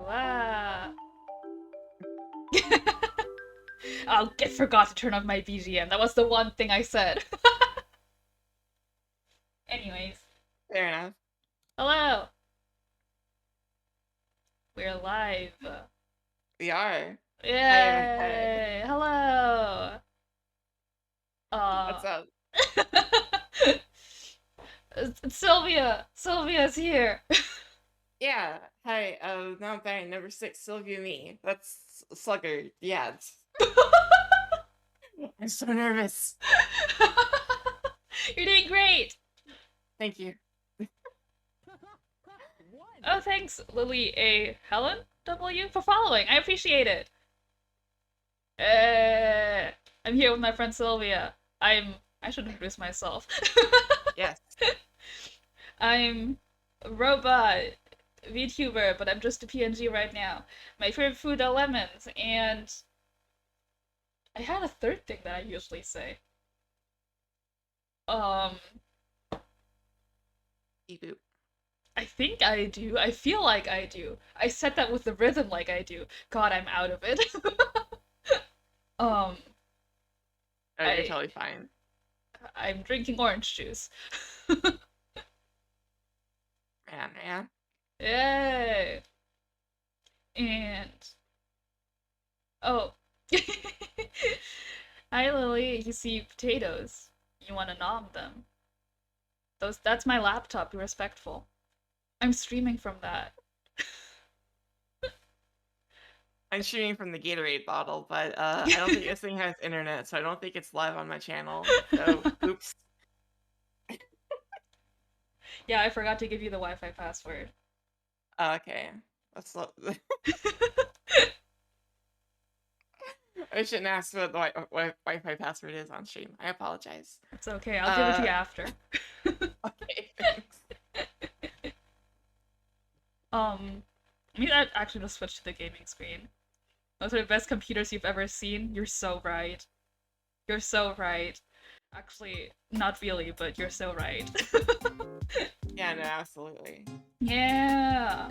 Wow. I forgot to turn off my BGM. That was the one thing I said. Anyways. Fair enough. Hello. We're live. We are. Yay! Hi. Hello. What's up? It's Sylvia. Sylvia's here. Yeah. Hi. Now I'm back. Number 6, Sylvia me. That's Slugger. Yeah. I'm so nervous. You're doing great. Thank you. Oh, thanks, Lily A. Helen W, for following. I appreciate it. I'm here with my friend Sylvia. I should introduce myself. Yes. I'm a robot VTuber, but I'm just a PNG right now. My favorite food are lemons, and I had a third thing that I usually say. Um, Boop. I think I do. I feel like I do. I said that with the rhythm like I do. God, I'm out of it. um, Oh, you're totally fine. I'm drinking orange juice. Man. Yay! And oh, hi Lily. You see potatoes. You want to nom them? That's my laptop. Be respectful. I'm streaming from that. I'm streaming from the Gatorade bottle, but I don't think this thing has internet, so I don't think it's live on my channel. So, oops. Yeah, I forgot to give you the Wi-Fi password. Okay. Let's look. I shouldn't ask what the Wi-Fi password is on stream. I apologize. It's okay. I'll give it to you after. Okay, thanks. Let me actually just switch to the gaming screen. Those are the best computers you've ever seen. You're so right. You're so right. Actually, not really, but you're so right. Yeah, no, absolutely. Yeah.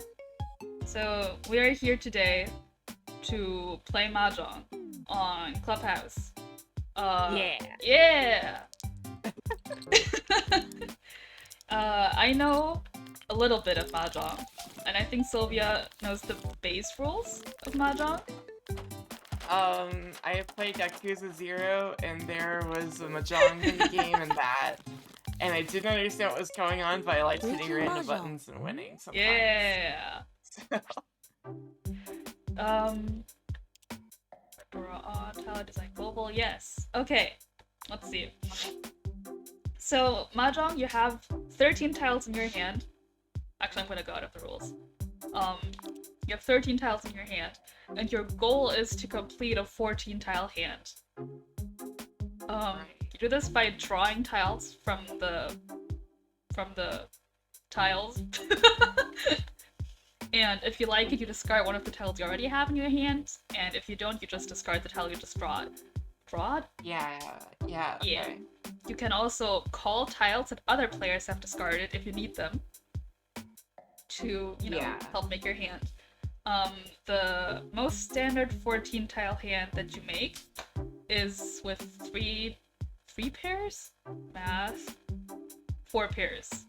So we are here today to play mahjong on Clubhouse. Yeah. I know a little bit of mahjong, and I think Sylvia knows the base rules of mahjong. I played Yakuza 0, and there was a mahjong game in that. And I didn't understand what was going on, but I liked hitting random buttons and winning sometimes. Yeah. So. Draw tile design global, yes. Okay, let's see. So, mahjong, you have 13 tiles in your hand. Actually, I'm gonna go out of the rules. You have 13 tiles in your hand, and your goal is to complete a 14-tile hand. You do this by drawing tiles from the tiles. And if you like it, you discard one of the tiles you already have in your hand, and if you don't, you just discard the tile you just drawed. Drawed? Yeah. Okay. You can also call tiles that other players have discarded if you need them to, help make your hand. The most standard 14-tile hand that you make is with three pairs? Math. 4 pairs.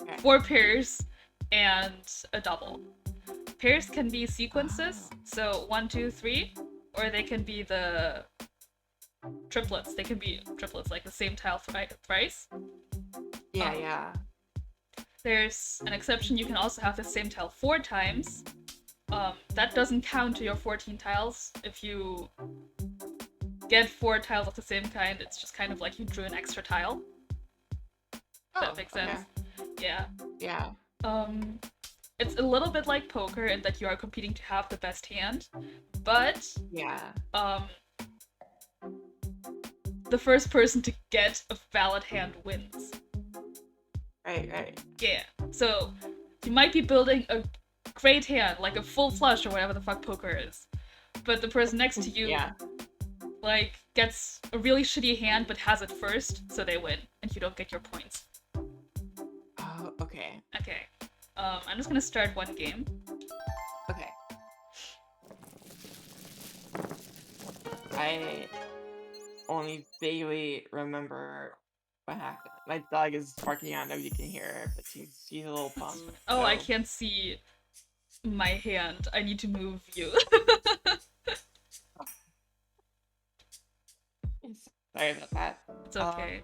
Okay. 4 pairs and a double. Pairs can be sequences, so 1, 2, 3, or they can be the triplets. They can be triplets, like the same tile thrice. Yeah. There's an exception, you can also have the same tile 4 times. That doesn't count to your 14 tiles. If you get 4 tiles of the same kind, it's just kind of like you drew an extra tile. That makes sense. Yeah. It's a little bit like poker in that you are competing to have the best hand, but the first person to get a valid hand wins. Right. Yeah. So you might be building a great hand, like a full flush or whatever the fuck poker is, but the person next to you gets a really shitty hand but has it first, so they win, and you don't get your points. Oh, okay. Okay. I'm just gonna start one game. I only vaguely remember what happened. My dog is barking out, nobody can hear her, but she's a little pumped. Oh, I So can't see my hand. I need to move you. sorry about that. It's okay.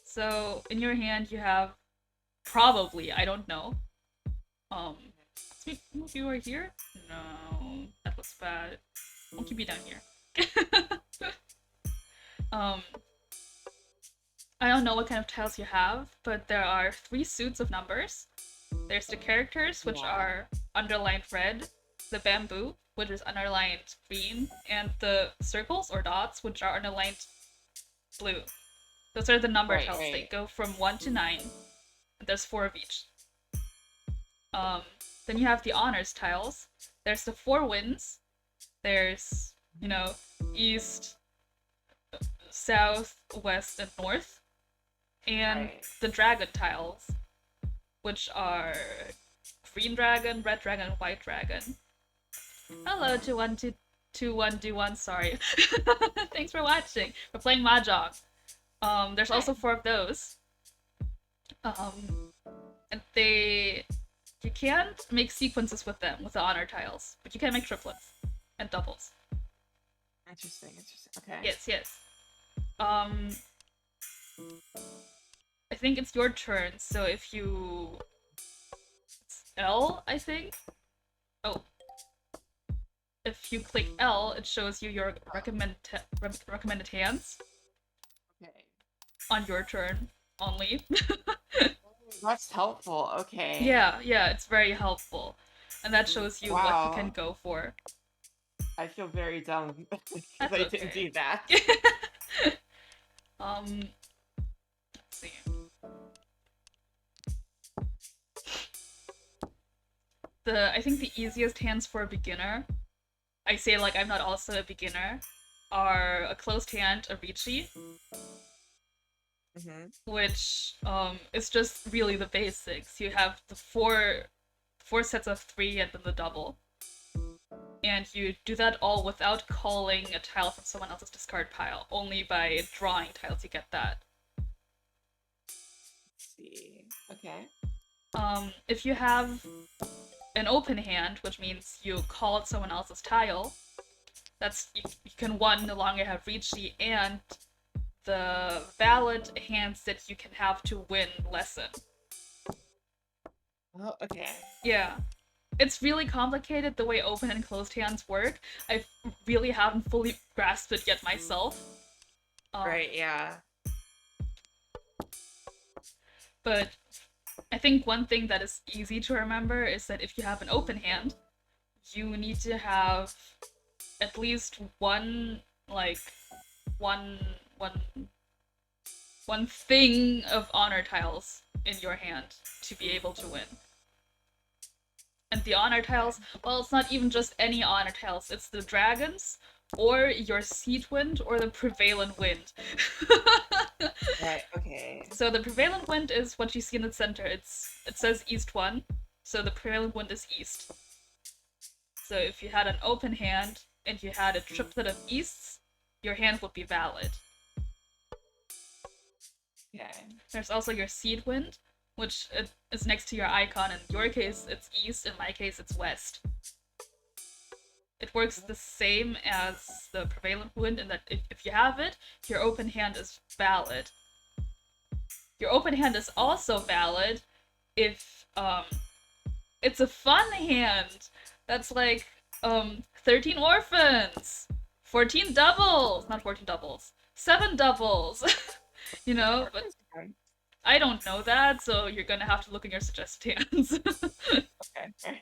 So in your hand you have probably, I don't know. Let's move you right here. No, that looks bad. I'll keep you down here. I don't know what kind of tiles you have, but there are 3 suits of numbers. There's the characters, which are underlined red, the bamboo, which is underlined green, and the circles or dots, which are underlined blue. Those are the number tiles. Right. They go from 1 to 9. There's 4 of each. Then you have the honors tiles. There's the 4 winds. There's, you know, east, south, west, and north. And the dragon tiles, which are green dragon, red dragon, and white dragon. Hello to 2121, sorry. Thanks for watching. We're playing mahjong. There's also 4 of those. And you can't make sequences with them, with the honor tiles, but you can make triplets and doubles. Interesting. Okay. Yes. I think it's your turn, so if you... It's L, I think? Oh. If you click L, it shows you your recommended hands. Okay. On your turn, only. That's helpful, okay. Yeah, it's very helpful. And that shows you what you can go for. I feel very dumb because I didn't do that. Let's see. I think the easiest hands for a beginner, I say like I'm not also a beginner, are a closed hand, a Ricci. Which is just really the basics. You have the four sets of 3 and then the double. And you do that all without calling a tile from someone else's discard pile. Only by drawing tiles you get that. Let's see. Okay. If you have an open hand, which means you called someone else's tile, that's you can no longer have Ricci, and the valid hands that you can have to win lessen. Oh, okay. Yeah. It's really complicated the way open and closed hands work. I really haven't fully grasped it yet myself. Right, yeah. But I think one thing that is easy to remember is that if you have an open hand, you need to have at least one thing of honor tiles in your hand to be able to win. And the honor tiles, well, it's not even just any honor tiles, it's the dragons, or your seed wind, or the prevalent wind. Right, okay. So the prevalent wind is what you see in the center. It says east 1, so the prevalent wind is east. So if you had an open hand, and you had a triplet of easts, your hand would be valid. Okay. There's also your seed wind, which is next to your icon. In your case, it's east. In my case, it's west. It works the same as the prevalent wind in that if you have it, your open hand is valid. Your open hand is also valid if it's a fun hand. That's like 13 orphans, 14 doubles, not 14 doubles, 7 doubles. You know, but I don't know that, so you're gonna have to look in your suggested hands. Okay.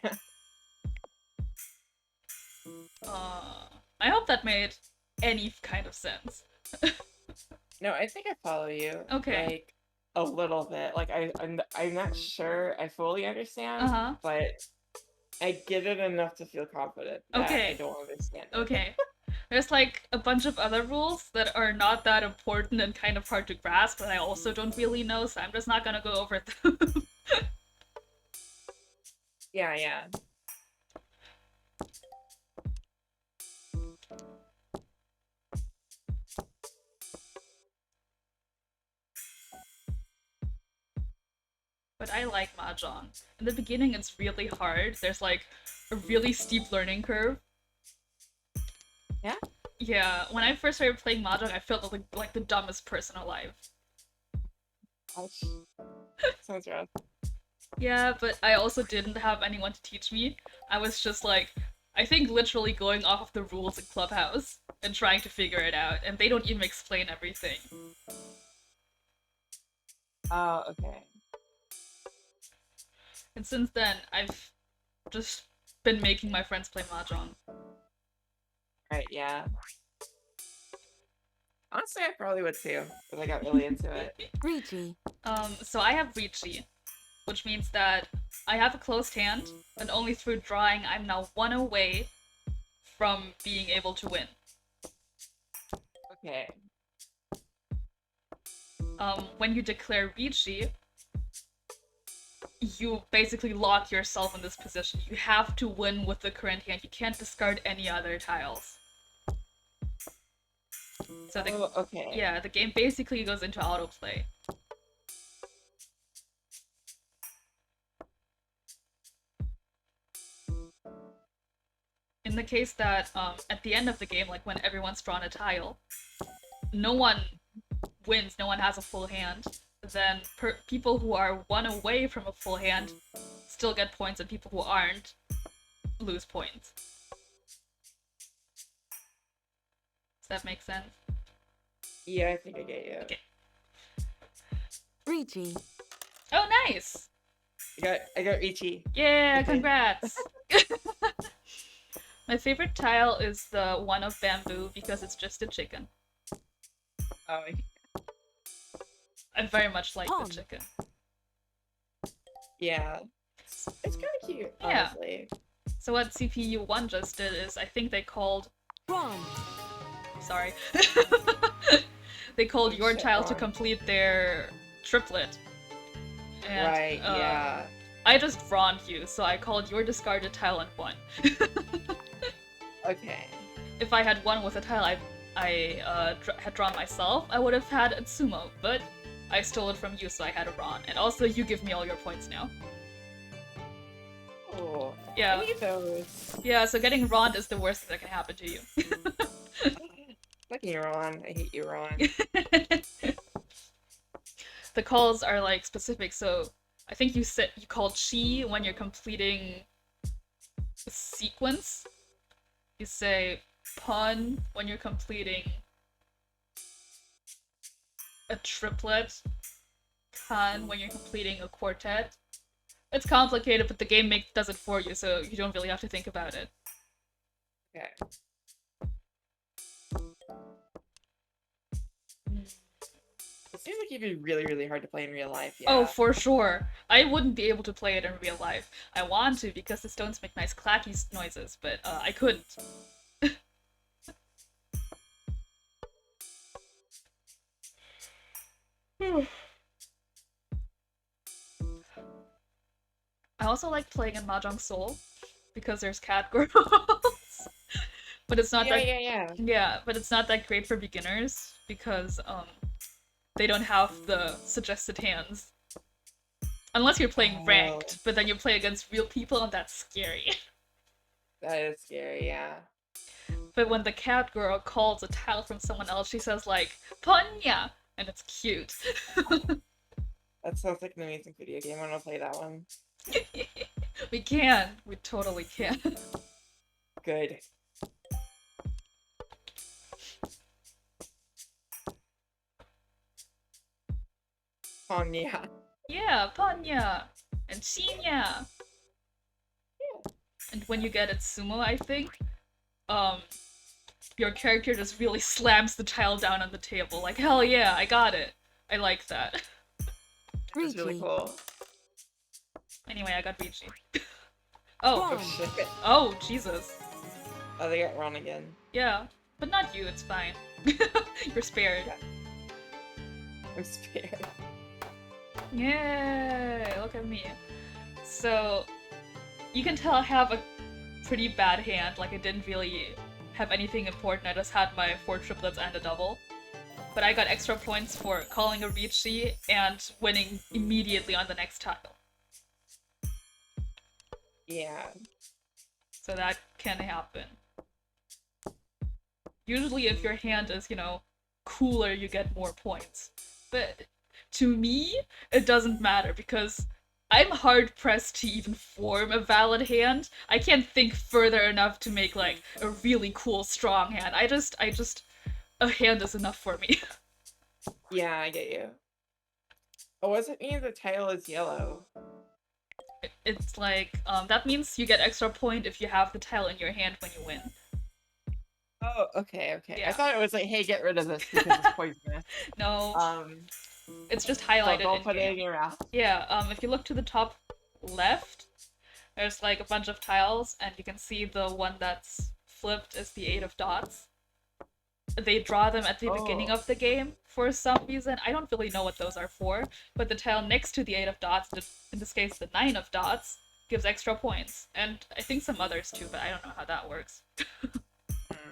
I hope that made any kind of sense. No, I think I follow you. Okay. Like, a little bit. Like, I'm not sure I fully understand, but I get it enough to feel confident that I don't understand it. Okay. There's like a bunch of other rules that are not that important and kind of hard to grasp, but I also don't really know, so I'm just not gonna go over them. Yeah. but I like mahjong. In the beginning, it's really hard. There's like a really steep learning curve. Yeah? Yeah, when I first started playing mahjong, I felt like the dumbest person alive. Ouch. Sounds rough. Yeah, but I also didn't have anyone to teach me. I was just like, I think literally going off of the rules in Clubhouse and trying to figure it out, and they don't even explain everything. Oh, okay. And since then, I've just been making my friends play mahjong. Right, yeah. Honestly, I probably would too, but I got really into it. Ricci. So I have Ricci, which means that I have a closed hand, and only through drawing I'm now one away from being able to win. Okay. When you declare Ricci, you basically lock yourself in this position. You have to win with the current hand. You can't discard any other tiles. So okay. Yeah, the game basically goes into autoplay. In the case that at the end of the game, like when everyone's drawn a tile, no one wins, no one has a full hand, then people who are one away from a full hand still get points, and people who aren't lose points. Does that make sense? Yeah, I think I get you. Okay. Ricci. Oh, nice! I got Ricci. Yeah, congrats! My favorite tile is the one of bamboo because it's just a chicken. Oh, I very much like the chicken. yeah. It's kind of cute, Yeah. honestly. So what CPU1 just did is, I think they called... Ron. Sorry. They called your tile to complete their triplet. And, right, yeah. I just wronged you, so I called your discarded tile and won. Okay. If I had won with a tile I had drawn myself, I would have had a sumo, but I stole it from you, so I had a Ron. And also, you give me all your points now. Oh, yeah. I need those. Yeah, so getting Ron is the worst thing that can happen to you. Lucky Ron. I hate you, Ron. The calls are like specific, so I think you called chi when you're completing a sequence. You say pun when you're completing a triplet. Kan when you're completing a quartet. It's complicated, but the game does it for you, so you don't really have to think about it. Okay. It seems like it'd be really, really hard to play in real life, yeah. Oh, for sure. I wouldn't be able to play it in real life. I want to because the stones make nice clacky noises, but I couldn't. I also like playing in Mahjong Soul because there's cat girls. But it's not Yeah, but it's not that great for beginners because they don't have the suggested hands. Unless you're playing ranked, but then you play against real people and that's scary. That is scary, yeah. But when the cat girl calls a tile from someone else, she says like, Ponya! And it's cute. That sounds like an amazing video game. I want to play that one. We can. We totally can. Good. Ponya. Yeah, Ponya! And Shinya! Yeah. And when you get it sumo, I think, your character just really slams the tile down on the table. Like, hell yeah, I got it. I like that. That's really cool. Anyway, I got Ricci. Oh. Oh, shit. Oh, Jesus. Oh, they got Ron again. Yeah, but not you, it's fine. You're spared. Yeah. I'm spared. Yay! Look at me. So, you can tell I have a pretty bad hand, like I didn't really have anything important, I just had my 4 triplets and a double. But I got extra points for calling a Ricci and winning immediately on the next tile. Yeah. So that can happen. Usually if your hand is, you know, cooler, you get more points. But to me, it doesn't matter because I'm hard pressed to even form a valid hand. I can't think further enough to make like a really cool strong hand. I just a hand is enough for me. Yeah, I get you. Oh, what does it mean the tile is yellow? It's like that means you get extra point if you have the tile in your hand when you win. Oh, okay, okay. I Yeah. thought it was like, hey, get rid of this because it's poisonous. No, Um, it's just so highlighted don't in put it game. in your mouth. Yeah, if you look to the top left, there's like a bunch of tiles, and you can see the one that's flipped is the 8 of dots. They draw them at the beginning Oh. of the game for some reason. I don't really know what those are for, but the tile next to the 8 of dots, in this case the 9 of dots, gives extra points. And I think some others too, but I don't know how that works. Hmm.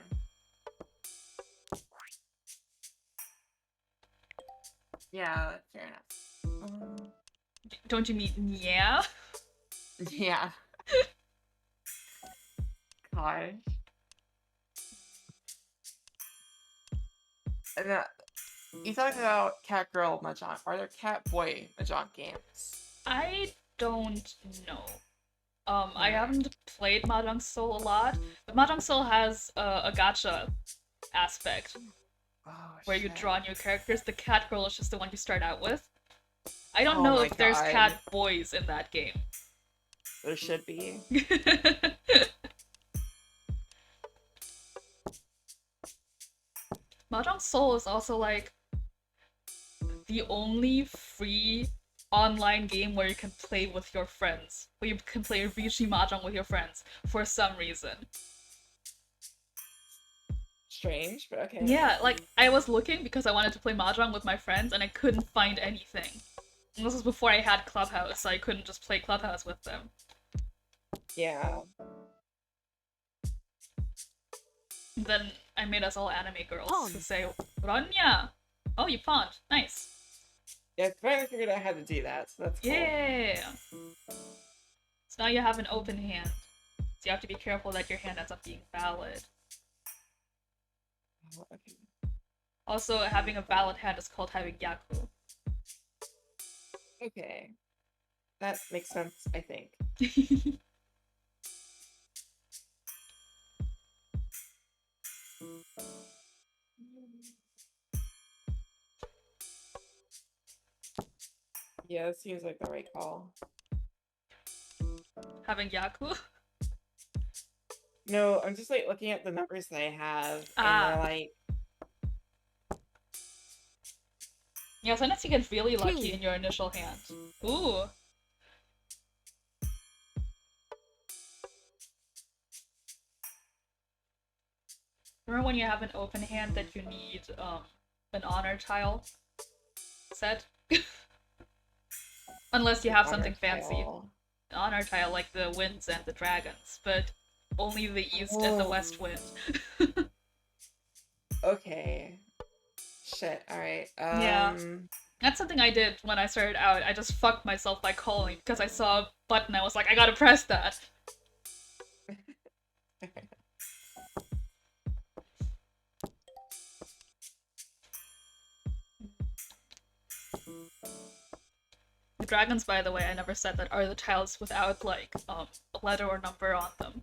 Yeah, fair enough. Don't you mean yeah? Yeah. Gosh. And you talked about cat girl mahjong. Are there cat boy mahjong games? I don't know. I Hmm. haven't played Mahjong Soul a lot, but Mahjong Soul has a gacha aspect Oh where you draw shit. new characters. The cat girl is just the one you start out with. I don't Oh know my if there's god. cat boys in that game. There should be. Mahjong Soul is also like the only free online game where you can play with your friends. Where you can play Rishi Mahjong with your friends for some reason. Strange, but okay. Yeah, like I was looking because I wanted to play Mahjong with my friends and I couldn't find anything. And this was before I had Clubhouse, so I couldn't just play Clubhouse with them. Yeah. And then I made us all anime girls Pawn. who say, Ronya! Oh, you pawned. Nice. Yeah, I finally figured out how to do that, so that's cool. Yeah! So now you have an open hand. So you have to be careful that your hand ends up being valid. Oh, okay. Also, having a valid hand is called having Yaku. Okay. That makes sense, I think. Yeah, that seems like the right call. Having Yaku? No, I'm just like looking at the numbers that I have, and they're Ah. like, Yeah, sometimes you get really lucky King. in your initial hand. Ooh. Remember when you have an open hand that you need an honor tile set? Unless you have honor something fancy. tile. An honor tile like the winds and the dragons, but only the east and the west wind. Okay. Shit, alright. Yeah. That's something I did when I started out. I just fucked myself by calling because I saw a button. I was like, I gotta press that. The dragons, by the way, I never said that, are the tiles without like a letter or number on them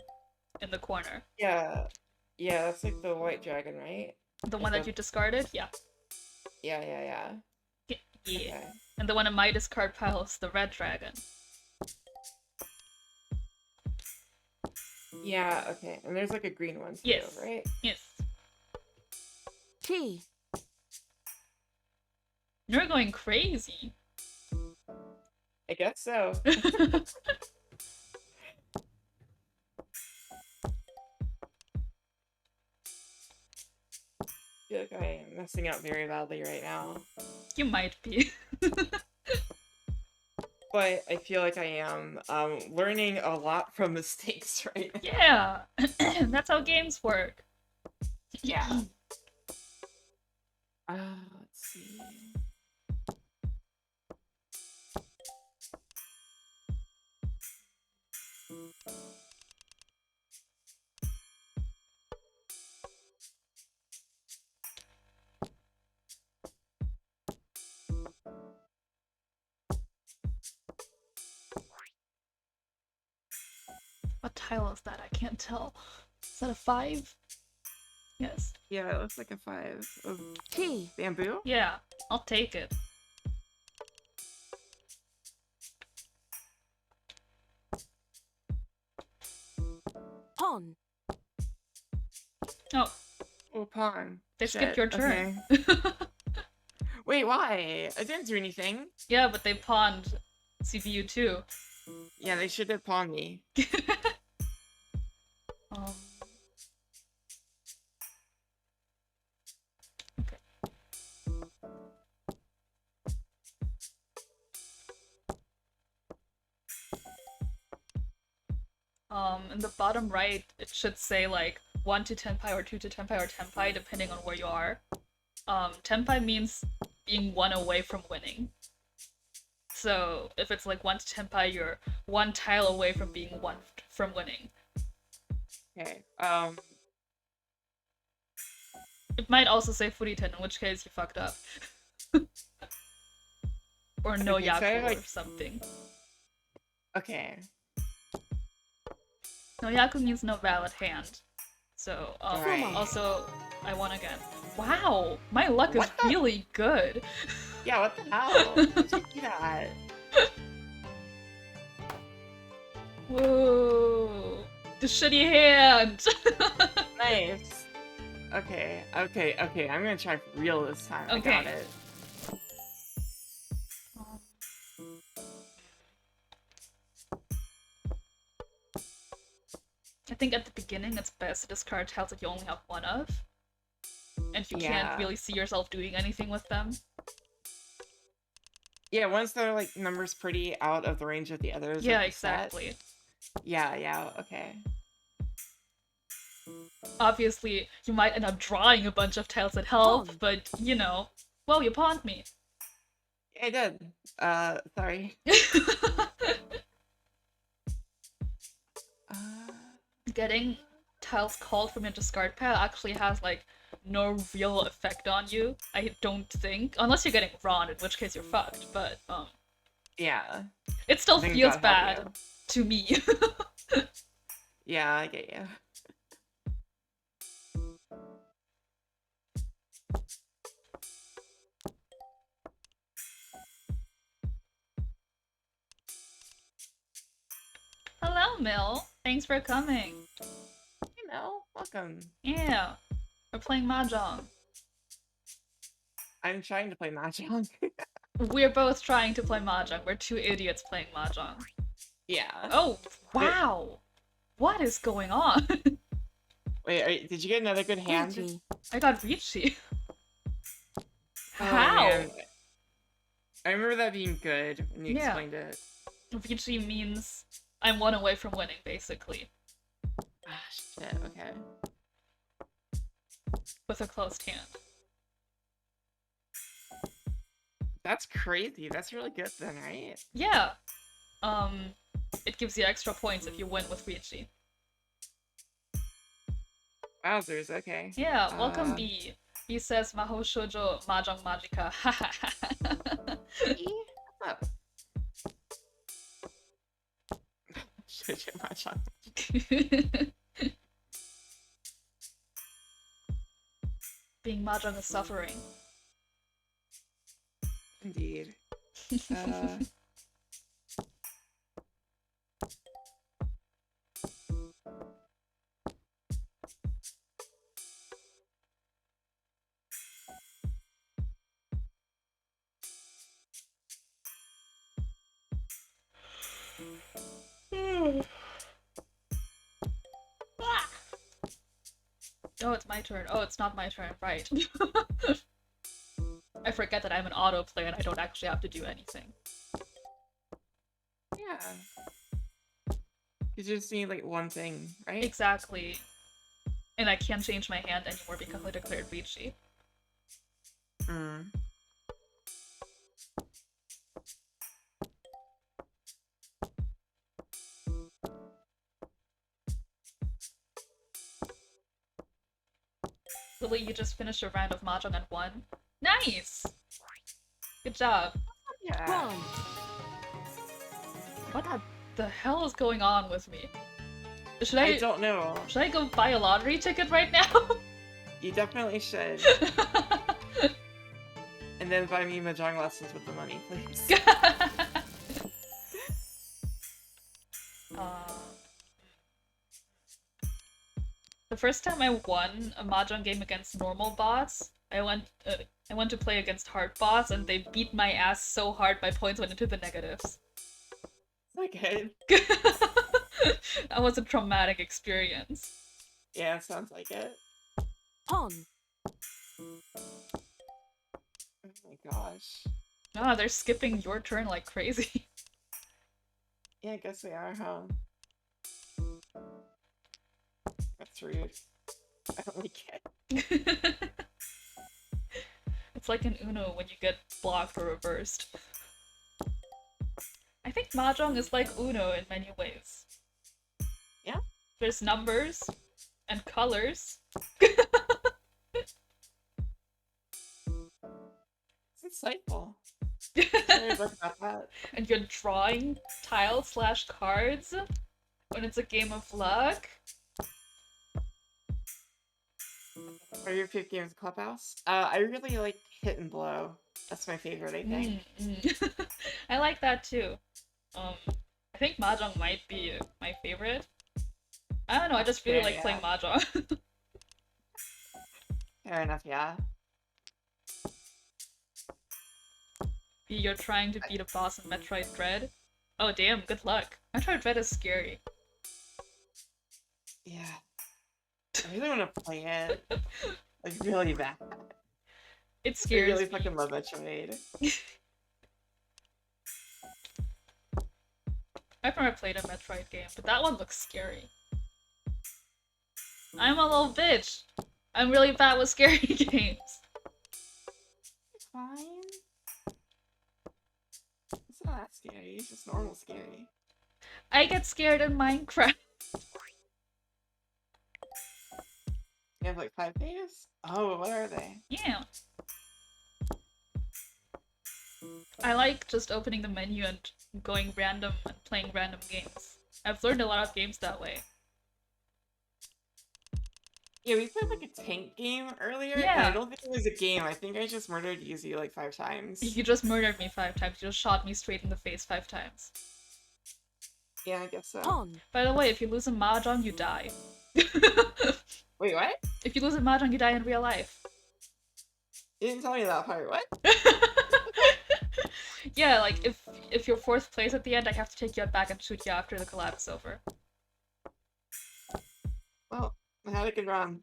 in the corner. Yeah. Yeah, that's like the white dragon, right? The Like one that you discarded, yeah. Yeah, yeah, yeah. Yeah. Okay. And the one in my discard pile is the red dragon. Yeah, okay. And there's like a green one too, Yes. right? Yes. T. You're going crazy. I guess so. I feel like I am messing up very badly right now. You might be. But I feel like I am learning a lot from mistakes right now. Yeah. That's how games work. Yeah. Let's see. tile is that? I can't tell. Is that a 5? Yes. Yeah, it looks like a 5 of bamboo. Yeah, I'll take it. Pawn. Oh. Oh, pawn. They skipped your turn. Okay. Wait, why? I didn't do anything. Yeah, but they pawned CPU too. Yeah, they should have pawned me. Okay. In the bottom right, it should say like 1 to tenpai or 2 to tenpai or tenpai, depending on where you are. Tenpai means being 1 away from winning. So if it's like 1 to tenpai, you're 1 tile away from being 1 from winning. Okay. It might also say Furiten, in which case you fucked up. Or no Okay, so Yaku like... or something. Okay. No Yaku means no valid hand. So, Right. also, I won again. Wow! My luck is really good! Yeah, what the hell? How'd you do that? Whoa! The shitty hand! Nice. Okay, okay, okay. I'm gonna try for real this time. Okay. I got it. I think at the beginning it's best to discard tiles that you only have 1 of. And you can't really see yourself doing anything with them. Yeah, once they're like numbers pretty out of the range of the others. Yeah, like exactly. Yeah, okay. Obviously, you might end up drawing a bunch of tiles that help, but, you know, well, you pawned me. Yeah, I did. Sorry. Getting tiles called from your discard pile actually has, like, no real effect on you, I don't think. Unless you're getting Ron, in which case you're fucked, but, yeah. it still feels bad to me. Yeah, I get you. Hello, Mill. Thanks for coming. Hey, Mel. Welcome. Yeah. We're playing mahjong. I'm trying to play mahjong. We're both trying to play mahjong. We're 2 idiots playing mahjong. Yeah. Oh, wow! What is going on? Wait, did you get another good hand? I got Ricci. Oh, How? Man. I remember that being good when you explained it. Ricci means I'm 1 away from winning, basically. Ah, shit, okay. With a closed hand. That's crazy. That's really good then, right? Yeah. It gives you extra points if you win with Ricci. Wowzers, okay. Yeah, welcome B. He says Mahou Shoujo Mahjong Magica. What's up? Shoujo Mahjong. Being mahjong is suffering. Indeed. Oh, it's my turn. Oh, it's not my turn. Right. I forget that I'm an auto player and I don't actually have to do anything. Yeah. You just need like 1 thing, right? Exactly. And I can't change my hand anymore because I declared Ricci. Lily, you just finished a round of mahjong and won. Nice! Good job. Yeah. What the hell is going on with me? I don't know. Should I go buy a lottery ticket right now? You definitely should. And then buy me mahjong lessons with the money, please. The first time I won a mahjong game against normal bots, I went to play against hard bots, and they beat my ass so hard my points went into the negatives. Okay. That was a traumatic experience. Yeah, it sounds like it. Pawn. Oh my gosh. Ah, they're skipping your turn like crazy. Yeah, I guess we are, huh? That's rude. I don't like it. It's like in Uno when you get blocked or reversed. I think mahjong is like Uno in many ways. Yeah? There's numbers and colors. It's insightful. Sorry about that. And you're drawing tiles/cards when it's a game of luck. Are your favorite games Clubhouse? I really like Hit and Blow. That's my favorite, I think. I like that too. I think mahjong might be my favorite. I don't know, I just really like playing mahjong. Fair enough, yeah. You're trying to beat a boss in Metroid Dread? Oh damn, good luck. Metroid Dread is scary. Yeah. I really want to play it. Like, really bad. It scares me. I really fucking love Metroid. I've never played a Metroid game, but that one looks scary. I'm a little bitch! I'm really bad with scary games. It's fine. It's not that scary, it's just normal scary. I get scared in Minecraft. You have like 5 days? Oh, what are they? Yeah. I like just opening the menu and going random and playing random games. I've learned a lot of games that way. Yeah, we played like a tank game earlier, Yeah. and I don't think it was a game. I think I just murdered Yuzi like 5 times. You just murdered me 5 times. You just shot me straight in the face 5 times. Yeah, I guess so. Pawn. By the way, if you lose a mahjong, you die. Wait, what? If you lose a mahjong, you die in real life. You didn't tell me that part, what? Yeah, like, if you're 4th place at the end, I have to take you out back and shoot you after the collab is over. Well, I had a good run.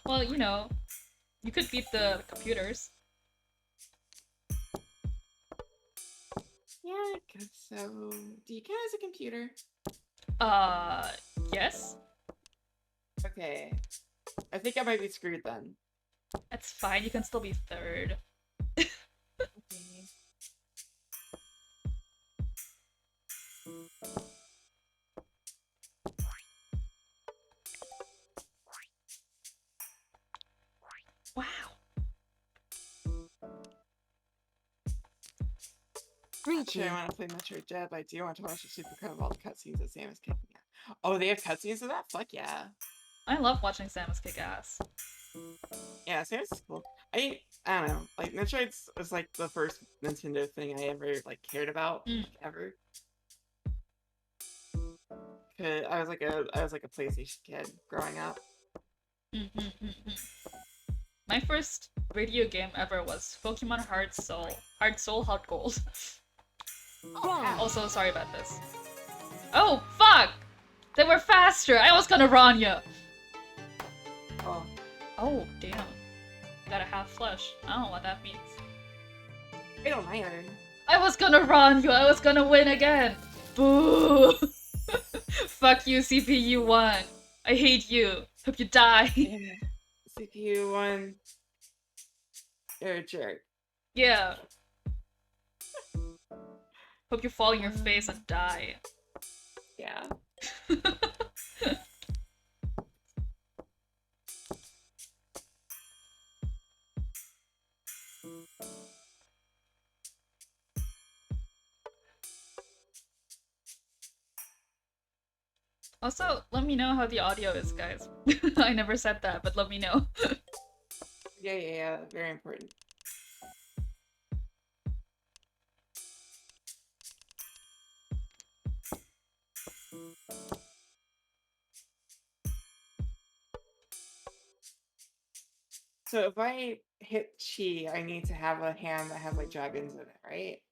Well, you know, you could beat the computers. Yeah, I guess so. Do you count as a computer? Yes? Okay. I think I might be screwed then. That's fine, you can still be 3rd. Okay. Wow. Actually, I want to play Metroid Dread, but I do want to watch the Super Cut of all the cutscenes that Sam is kicking out. Oh, they have cutscenes of that? Fuck yeah. I love watching Samus kick ass. Yeah, Samus is cool. I don't know. Like, Metroid was like the first Nintendo thing I ever like cared about, like, ever. Cause I was like a PlayStation kid growing up. My first video game ever was Pokemon Heart Soul. Heart Soul, Heart Gold. Also, sorry about this. Oh, fuck! They were faster! I was gonna run ya! Oh. Oh, damn. I got a half flush. I don't know what that means. I don't mind. I was gonna run you! I was gonna win again! Boo! Fuck you, CPU 1. I hate you. Hope you die. Yeah. CPU 1. You're a jerk. Yeah. Hope you fall on your face and die. Yeah. Also, let me know how the audio is, guys. I never said that, but let me know. Yeah. Very important. So if I hit chi, I need to have a hand that has like dragons in it, right?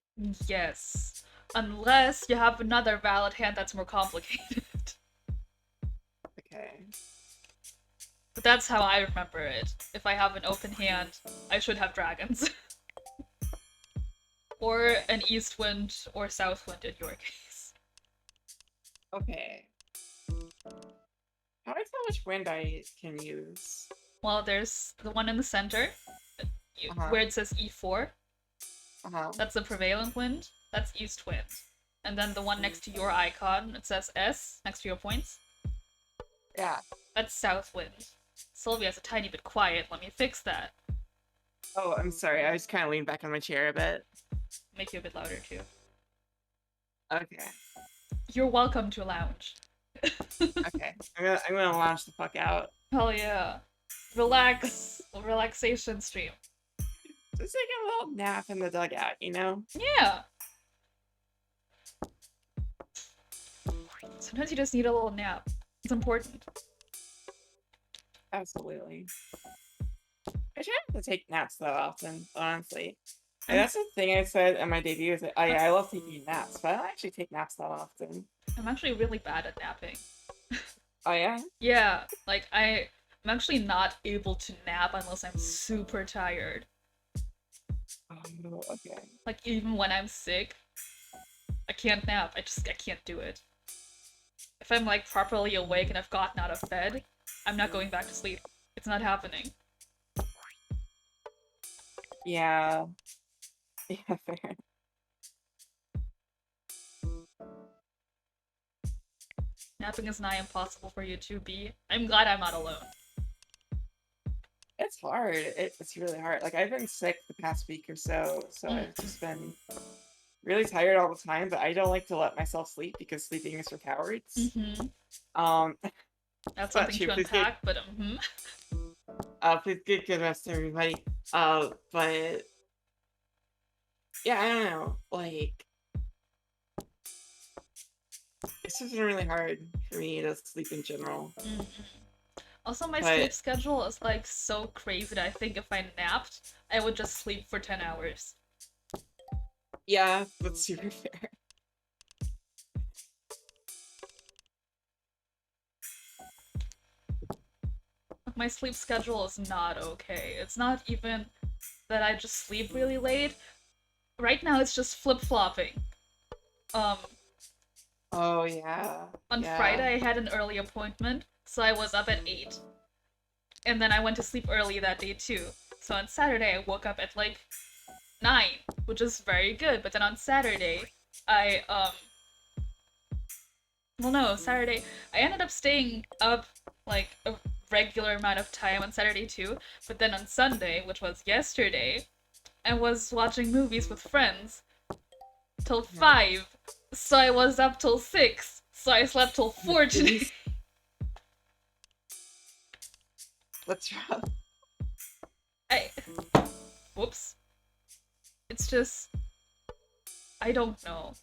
Yes. Unless you have another valid hand that's more complicated. Okay. But that's how I remember it. If I have an open hand, I should have dragons. Or an east wind or south wind in your case. Okay. How do I tell which wind I can use? Well, there's the one in the center, where it says E4. That's the prevalent wind. That's east wind. And then the one next to your icon, it says S, next to your points. Yeah. That's south wind. Sylvia's a tiny bit quiet. Let me fix that. Oh, I'm sorry. I just kind of leaned back on my chair a bit. Make you a bit louder, too. Okay. You're welcome to lounge. Okay. I'm gonna lounge the fuck out. Hell yeah. Relax. Relaxation stream. Just take a little nap in the dugout, you know? Yeah. Sometimes you just need a little nap. It's important. Absolutely. I try not to take naps that often, honestly. And that's the thing I said in my debut is that I love taking naps, but I don't actually take naps that often. I'm actually really bad at napping. Oh yeah? Yeah, like I'm actually not able to nap unless I'm super tired. Oh, okay. Like even when I'm sick, I can't nap. I can't do it. If I'm like properly awake and I've gotten out of bed, I'm not going back to sleep. It's not happening. Yeah. Yeah, fair. Napping is nigh impossible for you to be. I'm glad I'm not alone. It's hard. It's really hard. Like I've been sick the past week or so I've just been really tired all the time, but I don't like to let myself sleep because sleeping is for cowards. That's something to unpack, but please get good rest, everybody. But yeah, I don't know. Like, it's just been really hard for me to sleep in general. Also, my sleep schedule is like so crazy that I think if I napped, I would just sleep for 10 hours. Yeah, that's super fair. My sleep schedule is not okay. It's not even that I just sleep really late. Right now, it's just flip-flopping. Oh, yeah. On Friday, I had an early appointment, so I was up at 8. And then I went to sleep early that day, too. So on Saturday, I woke up at, like, 9, which is very good. But then on Saturday, Saturday, I ended up staying up, like, a regular amount of time on Saturday, too. But then on Sunday, which was yesterday, I was watching movies with friends till 5. So I was up till 6. So I slept till 4 today. That's rough. Whoops. It's just... I don't know.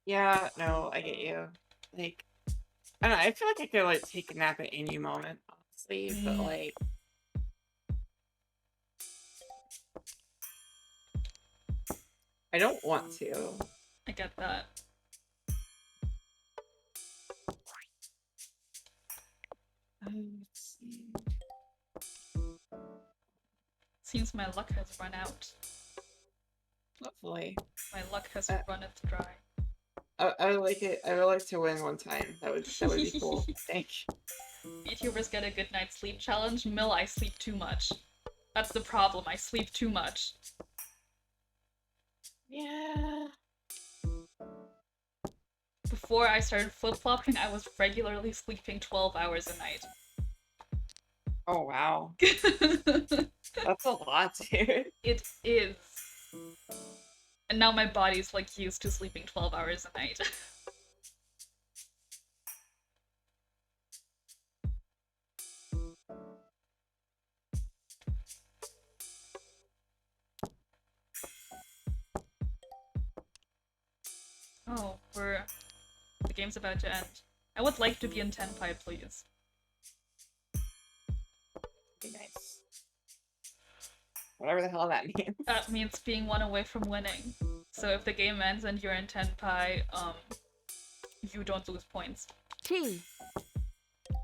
Yeah, no, I get you. Like, I don't know, I feel like I could, like, take a nap at any moment, honestly, but, like... I don't want to. I get that. Let's see. Seems my luck has run out. Hopefully. My luck has runneth dry. I would like it. I would like to win one time. That would be cool. Thanks. YouTubers get a good night's sleep challenge. Mill, I sleep too much. That's the problem. I sleep too much. Yeah. Before I started flip-flopping, I was regularly sleeping 12 hours a night. Oh wow. That's a lot, dude. It is. And now my body's like used to sleeping 12 hours a night. Oh, the game's about to end. I would like to be in Tenpai, please. Be nice. Whatever the hell that means. That means being one away from winning. So if the game ends and you're in Tenpai, you don't lose points. T. Oh,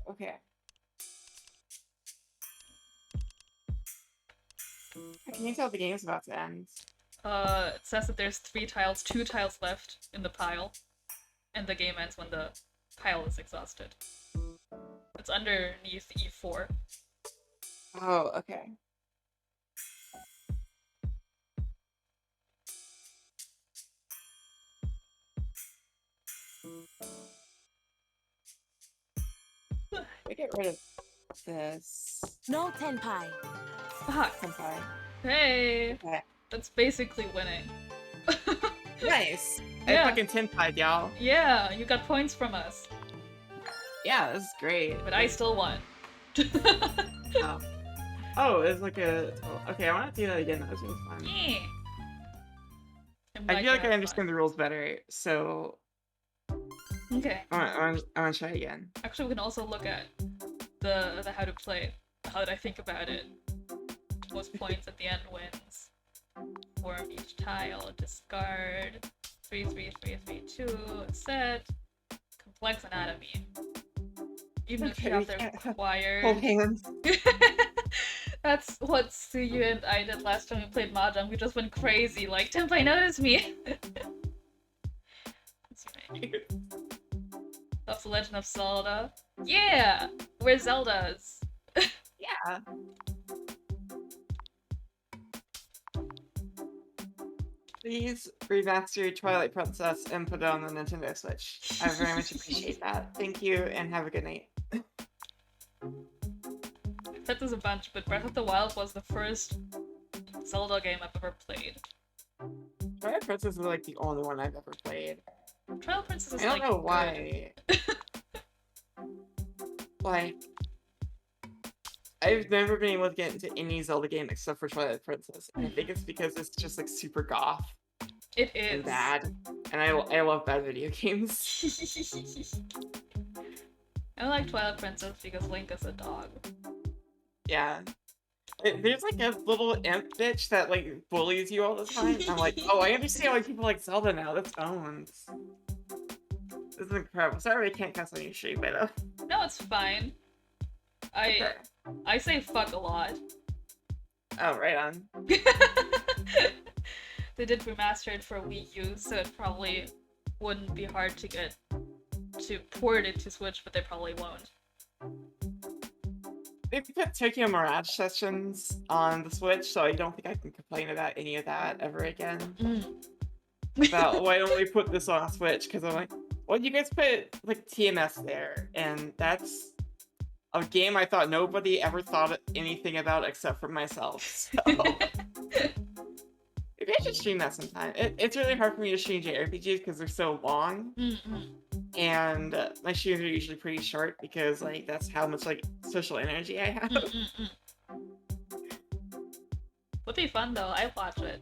okay. Can you tell the game's about to end? It says that there's 2 tiles left in the pile, and the game ends when the pile is exhausted. It's underneath E4. Oh, okay. I get rid of this. No Tenpai. Fuck. Senpai. Hey! Okay. That's basically winning. Nice. Yeah. I fucking 10-pied, y'all. Yeah, you got points from us. Yeah, this is great. But I still won. Oh. Oh, it's like a... Okay, I want to do that again. That was really fun. Yeah. I feel like I understand the rules better, so... Okay. I want to try again. Actually, we can also look at the how to play. How did I think about it? Most points at the end wins. Form each tile, discard. 3, 3, 3, 3, 2, set. Complex anatomy. Even if you have the required. Hold hands. That's what Suyu and I did last time we played mahjong. We just went crazy, like, Tenpai, notice me! That's the Legend of Zelda. Yeah! We're Zeldas! Yeah. Please remaster Twilight Princess and put it on the Nintendo Switch. I very much appreciate that. Thank you, and have a good night. I've said this a bunch, but Breath of the Wild was the first Zelda game I've ever played. Twilight Princess is like the only one I've ever played. Twilight Princess is I don't like, know why. Like, I've never been able to get into any Zelda game except for Twilight Princess, and I think it's because it's just like super goth It and is. bad, and I love bad video games. I like Twilight Princess because Link is a dog. Yeah. There's like a little imp bitch that like bullies you all the time. I'm like, oh, I understand why people like Zelda now. That's owns. This is incredible. Sorry I can't cuss on your stream, but No, it's fine. okay. I say fuck a lot. Oh, right on. They did remaster it for Wii U, so it probably wouldn't be hard to get to port it to Switch, but they probably won't. They put Tokyo Mirage Sessions on the Switch, so I don't think I can complain about any of that ever again. About why don't we put this on Switch? Because I'm like, well, you guys put like TMS there, and that's a game I thought nobody ever thought anything about except for myself. So maybe I should stream that sometime. It's really hard for me to stream JRPGs because they're so long. And my streams are usually pretty short because like that's how much like social energy I have. Would be fun though. I'd watch it.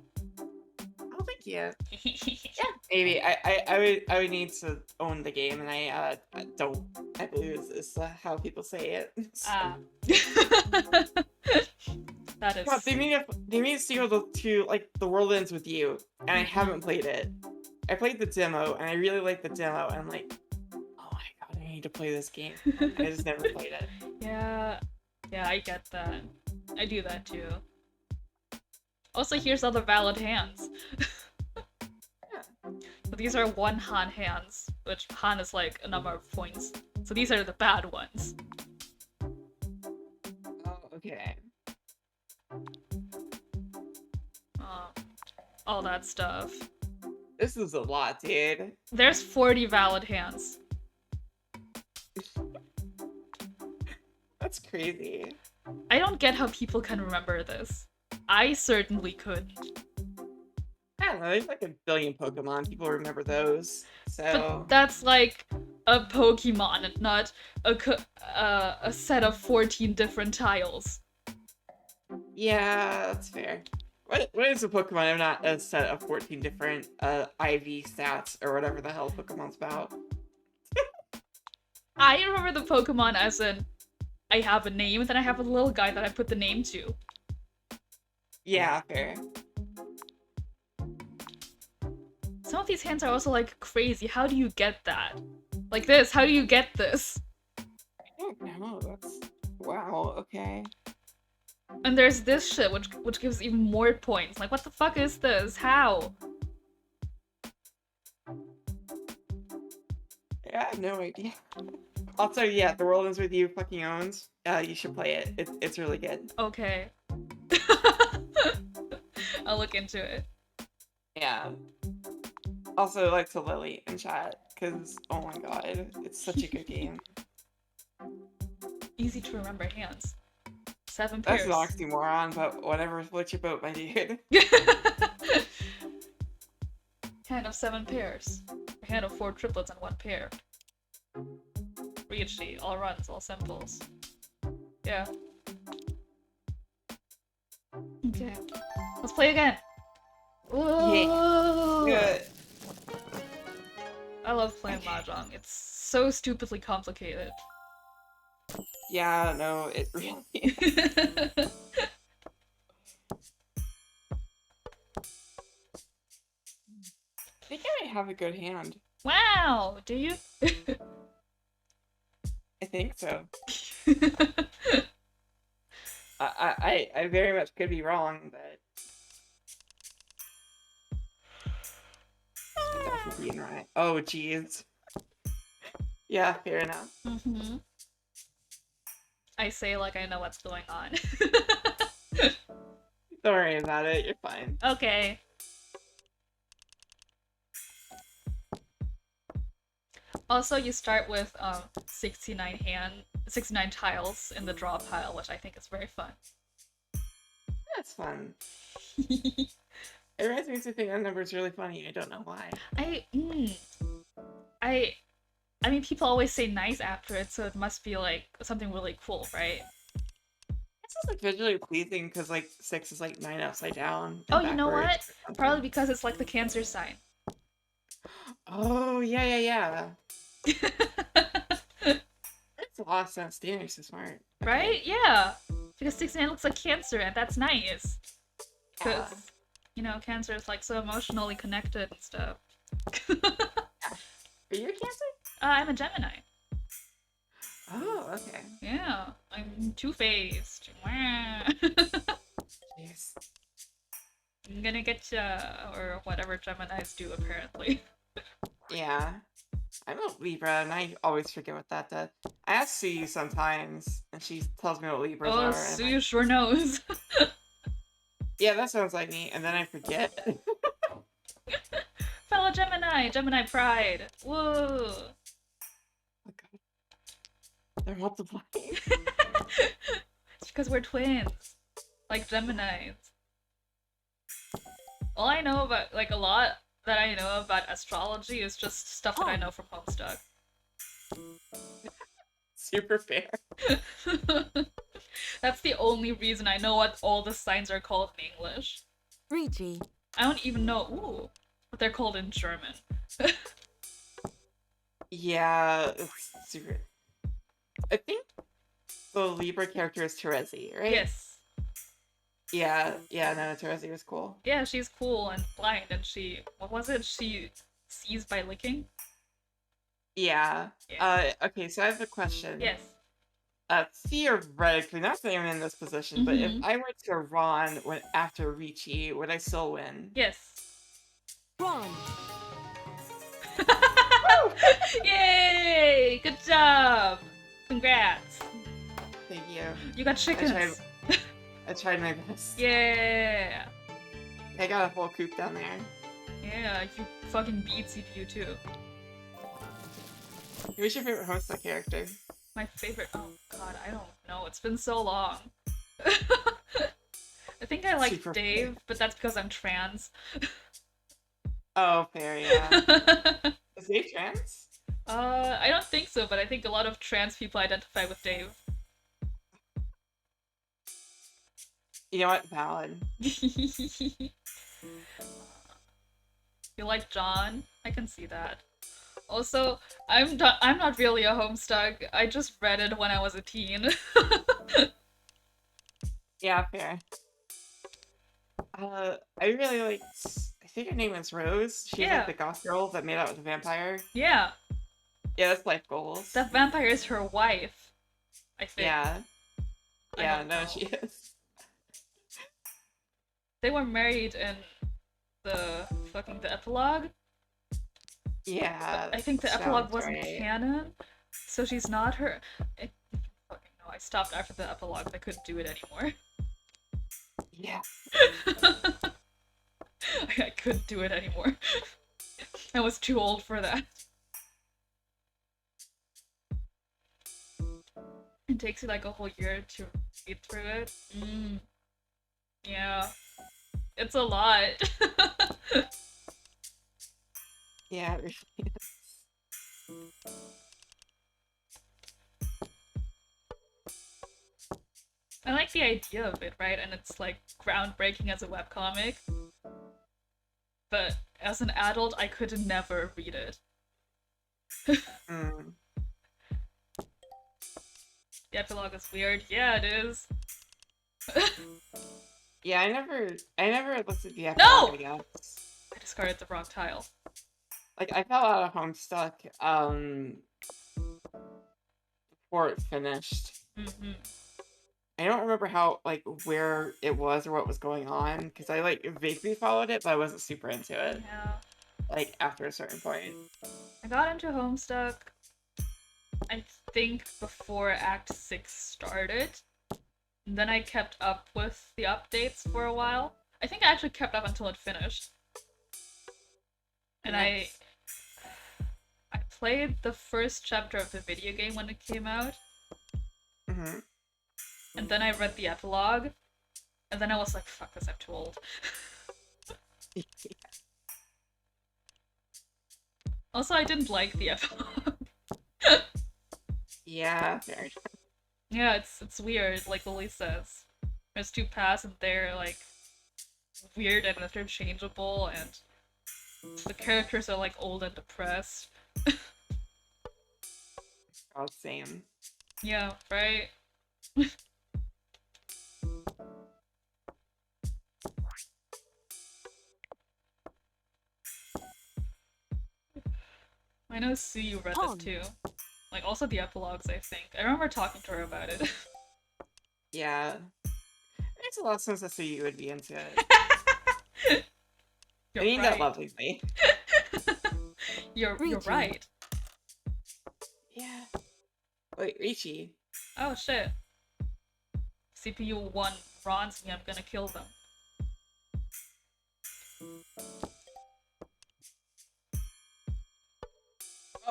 Oh, thank you. Yeah, maybe I would need to own the game, and I don't. I believe is how people say it. Ah. That is. God, they made a sequel to like The World Ends With You, and I haven't played it. I played the demo, and I really liked the demo, and I'm like, oh my god, I need to play this game. I just never played it. Yeah, I get that. I do that too. Also, here's all the valid hands. So these are 1 Han hands, which Han is like a number of points. So these are the bad ones. Oh, okay. All that stuff. This is a lot, dude. There's 40 valid hands. That's crazy. I don't get how people can remember this. I certainly couldn't. I don't know, there's like a billion Pokemon. People remember those. So But that's like a Pokemon and not a set of 14 different tiles. yeah, that's fair. What is a Pokemon? I'm not a set of 14 different IV stats or whatever the hell Pokemon's about. I remember the Pokemon as in I have a name, then I have a little guy that I put the name to. Yeah, fair. Some of these hands are also like crazy. How do you get that? Like this, how do you get this? I don't know, that's... Wow, okay. And there's this shit which gives even more points. Like what the fuck is this? How? Yeah, I have no idea. Also, yeah, The World Ends With You fucking owns. You should play it. It's really good. Okay. I'll look into it. Yeah. Also, like to Lily in chat, because, oh my god, it's such a good game. Easy to remember hands. 7 That's pairs. an oxymoron, but whatever floats your boat, my dude. Hand of 7 pairs. A hand of 4 triplets and 1 pair. Reichi, all runs, all simples. Yeah. Okay. Let's play again! Whoa. Good. I love playing mahjong. It's so stupidly complicated. Yeah, no, it really is. I think I might have a good hand. Wow! Do you? I think so. I very much could be wrong, but definitely being right. Oh, jeez. Yeah, fair enough. Mm-hmm. I say like I know what's going on. Don't worry about it. You're fine. Okay. Also, you start with 69 tiles in the draw pile, which I think is very fun. That's fun. It reminds me of something that number is really funny. I don't know why. I mean, people always say nice after it, so it must be like something really cool, right? It's just like visually pleasing because like 6 is like 9 upside down. Oh, you know what? Probably because it's like the Cancer sign. Oh yeah. It's a lot of sense. Daniel's so smart. Okay. Right? Yeah. Because 69 looks like Cancer, and that's nice. Because, you know, Cancer is like so emotionally connected and stuff. Are you a Cancer? I'm a Gemini. Oh, okay. Yeah, I'm two-faced. Jeez. I'm gonna get ya, or whatever Geminis do, apparently. Yeah. I'm a Libra, and I always forget what that does. I ask Sue sometimes, and she tells me what Libras are. Oh, Suyu sure knows. Yeah, that sounds like me, and then I forget. Fellow Gemini! Gemini pride! Woo! Oh god. They're multiplying. It's because we're twins. Like Geminis. All I know about, like, a lot that I know about astrology is just stuff that I know from Homestuck. Super fair. That's the only reason I know what all the signs are called in English. Reichi. I don't even know, what they're called in German. Yeah, it's super... I think the Libra character is Terezi, right? Yes. Yeah, no, Terezi was cool. Yeah, she's cool and blind, and she... What was it? She sees by licking? Yeah. Okay, so I have a question. Yes. Theoretically, not that I'm in this position, but if I were to Ron after Ricci, would I still win? Yes. Ron. Yay! Good job! Congrats! Thank you. You got chickens! I tried my best. Yeah! I got a whole coop down there. Yeah, you fucking beat CPU too. Who's your favorite Homestuck character? My favorite- oh god, I don't know, it's been so long. I think I like Super Dave, fair. but that's because I'm trans. Oh, fair, yeah. Is Dave trans? I don't think so, but I think a lot of trans people identify with Dave. You know what? Valid. You like John? I can see that. Also, I'm not really a Homestuck. I just read it when I was a teen. Yeah, fair. I really liked. I think her name is Rose. She's Yeah. like the goth girl that made out with the vampire. Yeah. Yeah, that's life goals. That vampire is her wife, I think. Yeah. Yeah, no, know. she is. They were married in the epilogue. Yeah. But I think the epilogue wasn't right. canon, so she's not her. Fucking no, I stopped after the epilogue. I couldn't do it anymore. Yeah. I couldn't do it anymore. I was too old for that. It takes you like a whole year to read through it. Yeah. It's a lot. Yeah, it really is. I like the idea of it, right? And it's like groundbreaking as a webcomic. But as an adult, I could never read it. Mm. The epilogue is weird. Yeah, it is. Yeah, I never looked at the epilogue, No! I guess. I discarded the wrong tile. Like, I fell out of Homestuck, before it finished. Mm-hmm. I don't remember how, like, where it was or what was going on, because I, like, vaguely followed it, but I wasn't super into it. Yeah. Like, after a certain point. I got into Homestuck, I think, before Act 6 started. And then I kept up with the updates for a while. I think I actually kept up until it finished. And nice. I played the first chapter of the video game when it came out. Mm-hmm. And then I read the epilogue. And then I was like, fuck this, I'm too old. Yeah. Also, I didn't like the epilogue. Yeah, very true. Yeah, it's weird, like Lily says. There's two paths and they're like weird and interchangeable, and the characters are like old and depressed. Oh, same. Yeah, right? I know Sue, you read this too. Like, also the epilogues, I think. I remember talking to her about it. Yeah. It makes a lot of sense as to you would be into it. I mean that lovingly. You're right. Yeah. Wait, Richie. Oh shit. CPU 1 bronze me, I'm gonna kill them.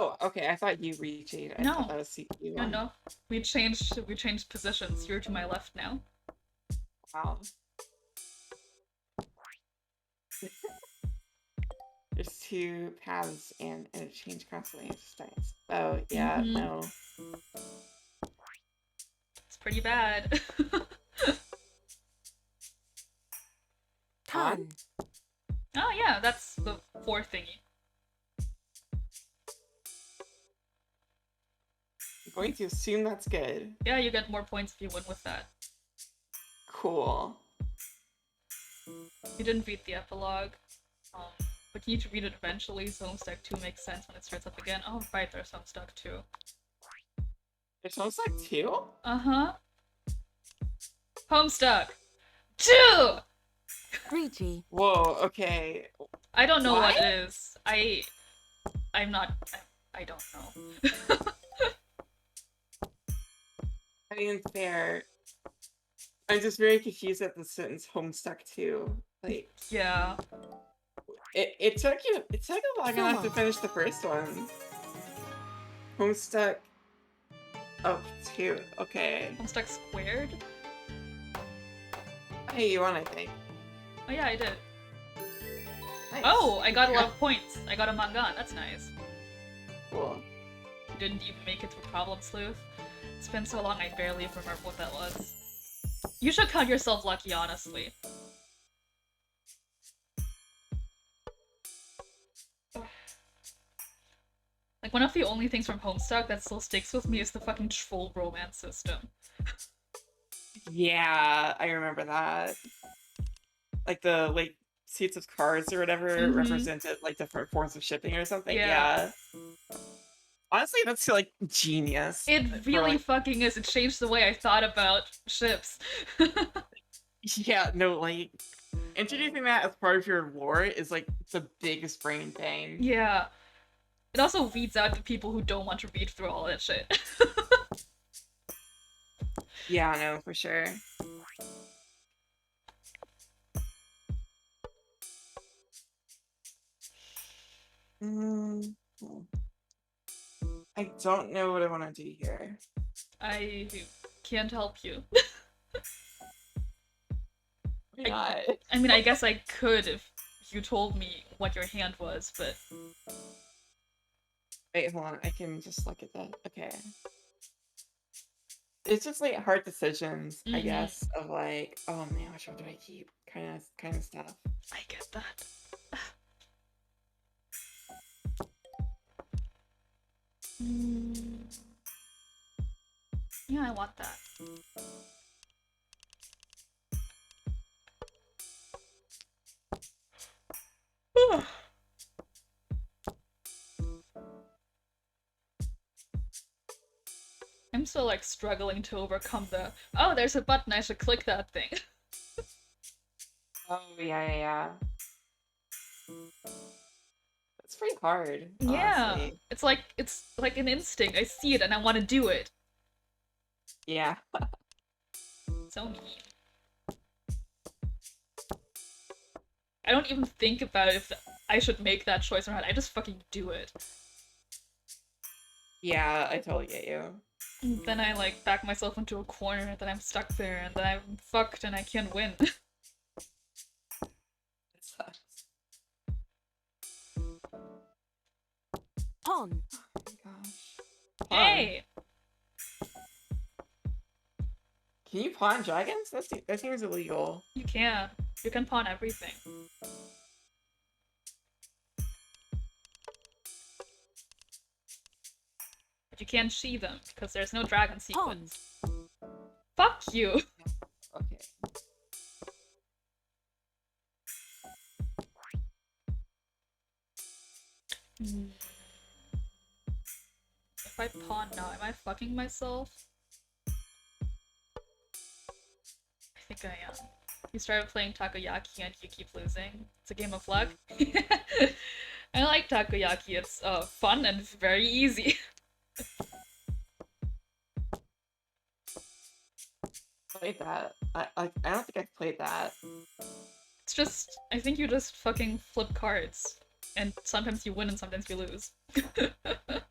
Oh, okay. I thought you Richie. I No. thought that was CPU 1. No. We changed positions. You're to my left now. Wow. There's two paths and interchange constantly. Oh, yeah, no. It's pretty bad. Con. Oh yeah, that's the 4 thingy. I'm going to assume that's good. Yeah, you get more points if you win with that. Cool. You didn't beat the epilogue, but you need to read it eventually, so Homestuck 2 makes sense when it starts up again. Oh right, there's Homestuck 2. There's Homestuck 2? Uh-huh. Homestuck 2! Rigi. Whoa, okay. I don't know Why? what it is. I'm not... I don't know. I mean, fair. I'm just very confused at the sentence Homestuck 2. Like, yeah. It took long enough to finish the first one. Homestuck up 2. Okay. Homestuck squared? Hey, you won, I think. Oh yeah, I did. Nice. Oh, I got a lot of points. I got a mahjong. That's nice. Cool. You didn't even make it through Problem Sleuth. It's been so long I barely remember what that was. You should count yourself lucky, honestly. Like, one of the only things from Homestuck that still sticks with me is the fucking troll romance system. Yeah, I remember that. Like the seats of cards or whatever represented like different forms of shipping or something. Yeah. Honestly, that's like genius. It really fucking is. It changed the way I thought about ships. Yeah, no, like introducing that as part of your lore is like the biggest brain bang. Yeah. It also weeds out the people who don't want to read through all that shit. Yeah, no, for sure. I don't know what I want to do here. I can't help you. Why not? I mean, I guess I could if you told me what your hand was, but... Wait, hold on. I can just look at that. Okay. It's just like hard decisions, I guess, of like, oh man, which one do I keep? Kind of stuff. I get that. Yeah, I want that. I'm still like struggling to overcome the, oh, there's a button, I should click that thing. Oh, yeah. It's pretty hard, yeah, honestly. it's like an instinct. I see it and I want to do it. Yeah. So mean. I don't even think about if I should make that choice or not. I just fucking do it. Yeah, I totally get you. And then I like back myself into a corner, and then I'm stuck there, and then I'm fucked and I can't win. It sucks. Pawn. Oh my gosh. Hey! Can you pawn dragons? That seems illegal. You can. You can pawn everything. But you can't see them, because there's no dragon sequence. Fuck you! Okay. If I pawn now, am I fucking myself? I think I am. You started playing takoyaki and you keep losing. It's a game of luck. I like takoyaki. It's fun and very easy. Played that. I don't think I've played that. It's just, I think you just fucking flip cards. And sometimes you win and sometimes you lose. That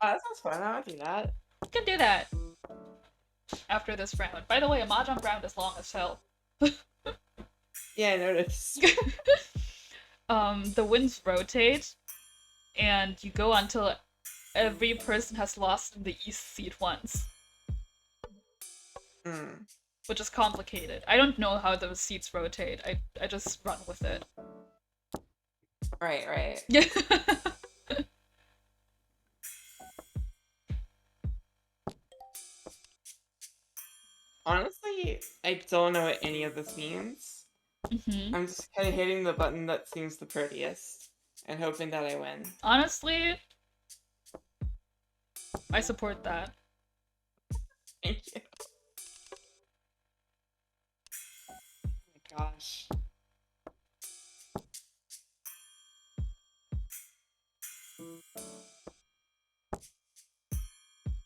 sounds fun. I want to do that. You can do that. After this round. By the way, a mahjong round is long as hell. Yeah, I noticed. The winds rotate, and you go until every person has lost in the east seat once. Which is complicated. I don't know how those seats rotate. I just run with it. Right. Honestly, I don't know what any of this means. I'm just kind of hitting the button that seems the prettiest and hoping that I win. Honestly, I support that. Thank you. Oh my gosh.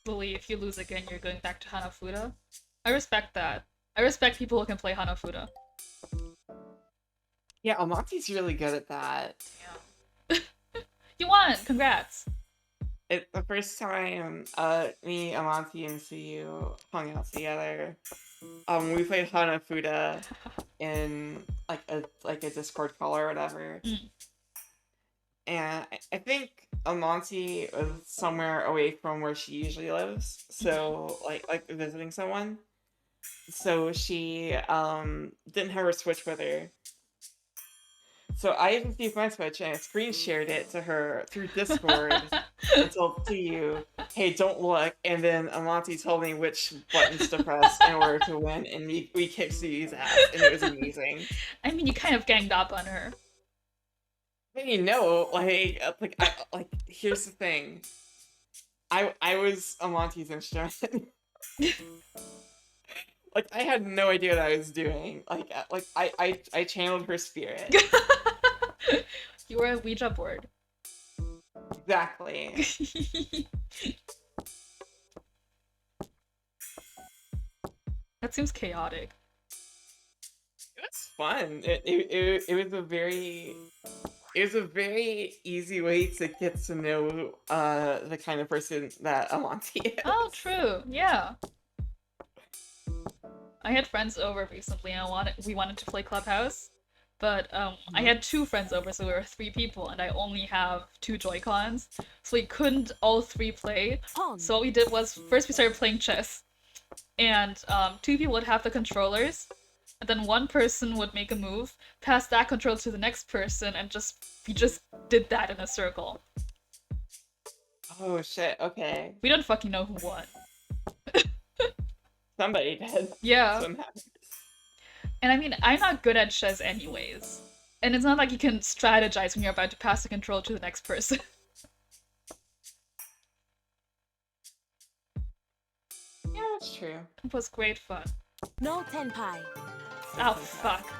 Lily, if you lose again, you're going back to Hanafuda. I respect that. I respect people who can play Hanafuda. Yeah, Amonte's really good at that. Yeah. You won! Congrats! The first time me, Amonte, and Suyu hung out together, we played Hanafuda in like a Discord call or whatever. and I think Amonte was somewhere away from where she usually lives, so like visiting someone. So she didn't have her Switch with her. So I received my Switch and I screen shared it to her through Discord and told to you, hey, don't look. And then Amonte told me which buttons to press in order to win, and we kicked Sue's ass, and it was amazing. I mean, you kind of ganged up on her. But you know, here's the thing. I was Amonte's instrument. Like I had no idea what I was doing. I channeled her spirit. You were a Ouija board. Exactly. That seems chaotic. It was fun. It was a very easy way to get to know the kind of person that Amonte is. Oh, true. Yeah. I had friends over recently and we wanted to play Clubhouse, but I had 2 friends over, so we were 3 people, and I only have 2 Joy-Cons, so we couldn't all 3 play. So what we did was, first we started playing chess, and 2 people would have the controllers, and then 1 person would make a move, pass that control to the next person, and we just did that in a circle. Oh shit, okay. We don't fucking know who won. Somebody did. Yeah. And I mean, I'm not good at chess anyways. And it's not like you can strategize when you're about to pass the control to the next person. Yeah, that's true. It was great fun. No tenpai. Oh, fuck.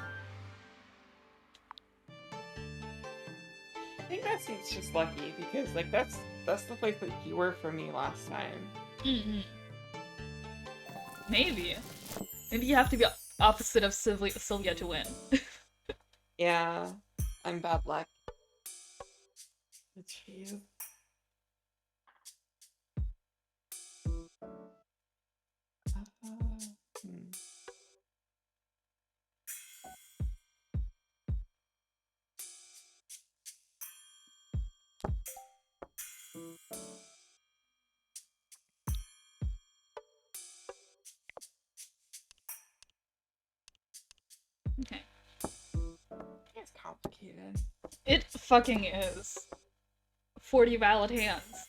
I think that seems just lucky, because, like, that's the place that you were for me last time. Mm-hmm. Maybe. Maybe you have to be opposite of Sylvia to win. Yeah, I'm bad luck. Jeez. Okay. It's complicated. It fucking is. 40 valid hands.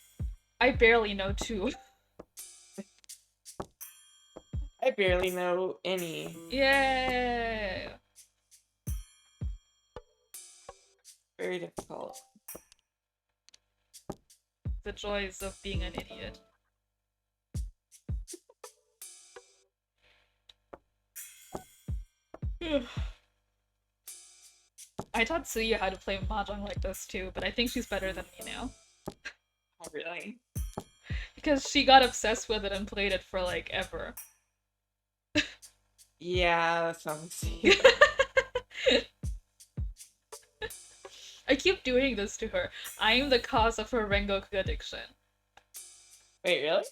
I barely know 2. I barely know any. Yay! Very difficult. The joys of being an idiot. I taught Suya how to play mahjong like this too, but I think she's better than me now. Oh, really? Because she got obsessed with it and played it for like ever. Yeah, that sounds like I keep doing this to her. I am the cause of her Rengoku addiction. Wait, really?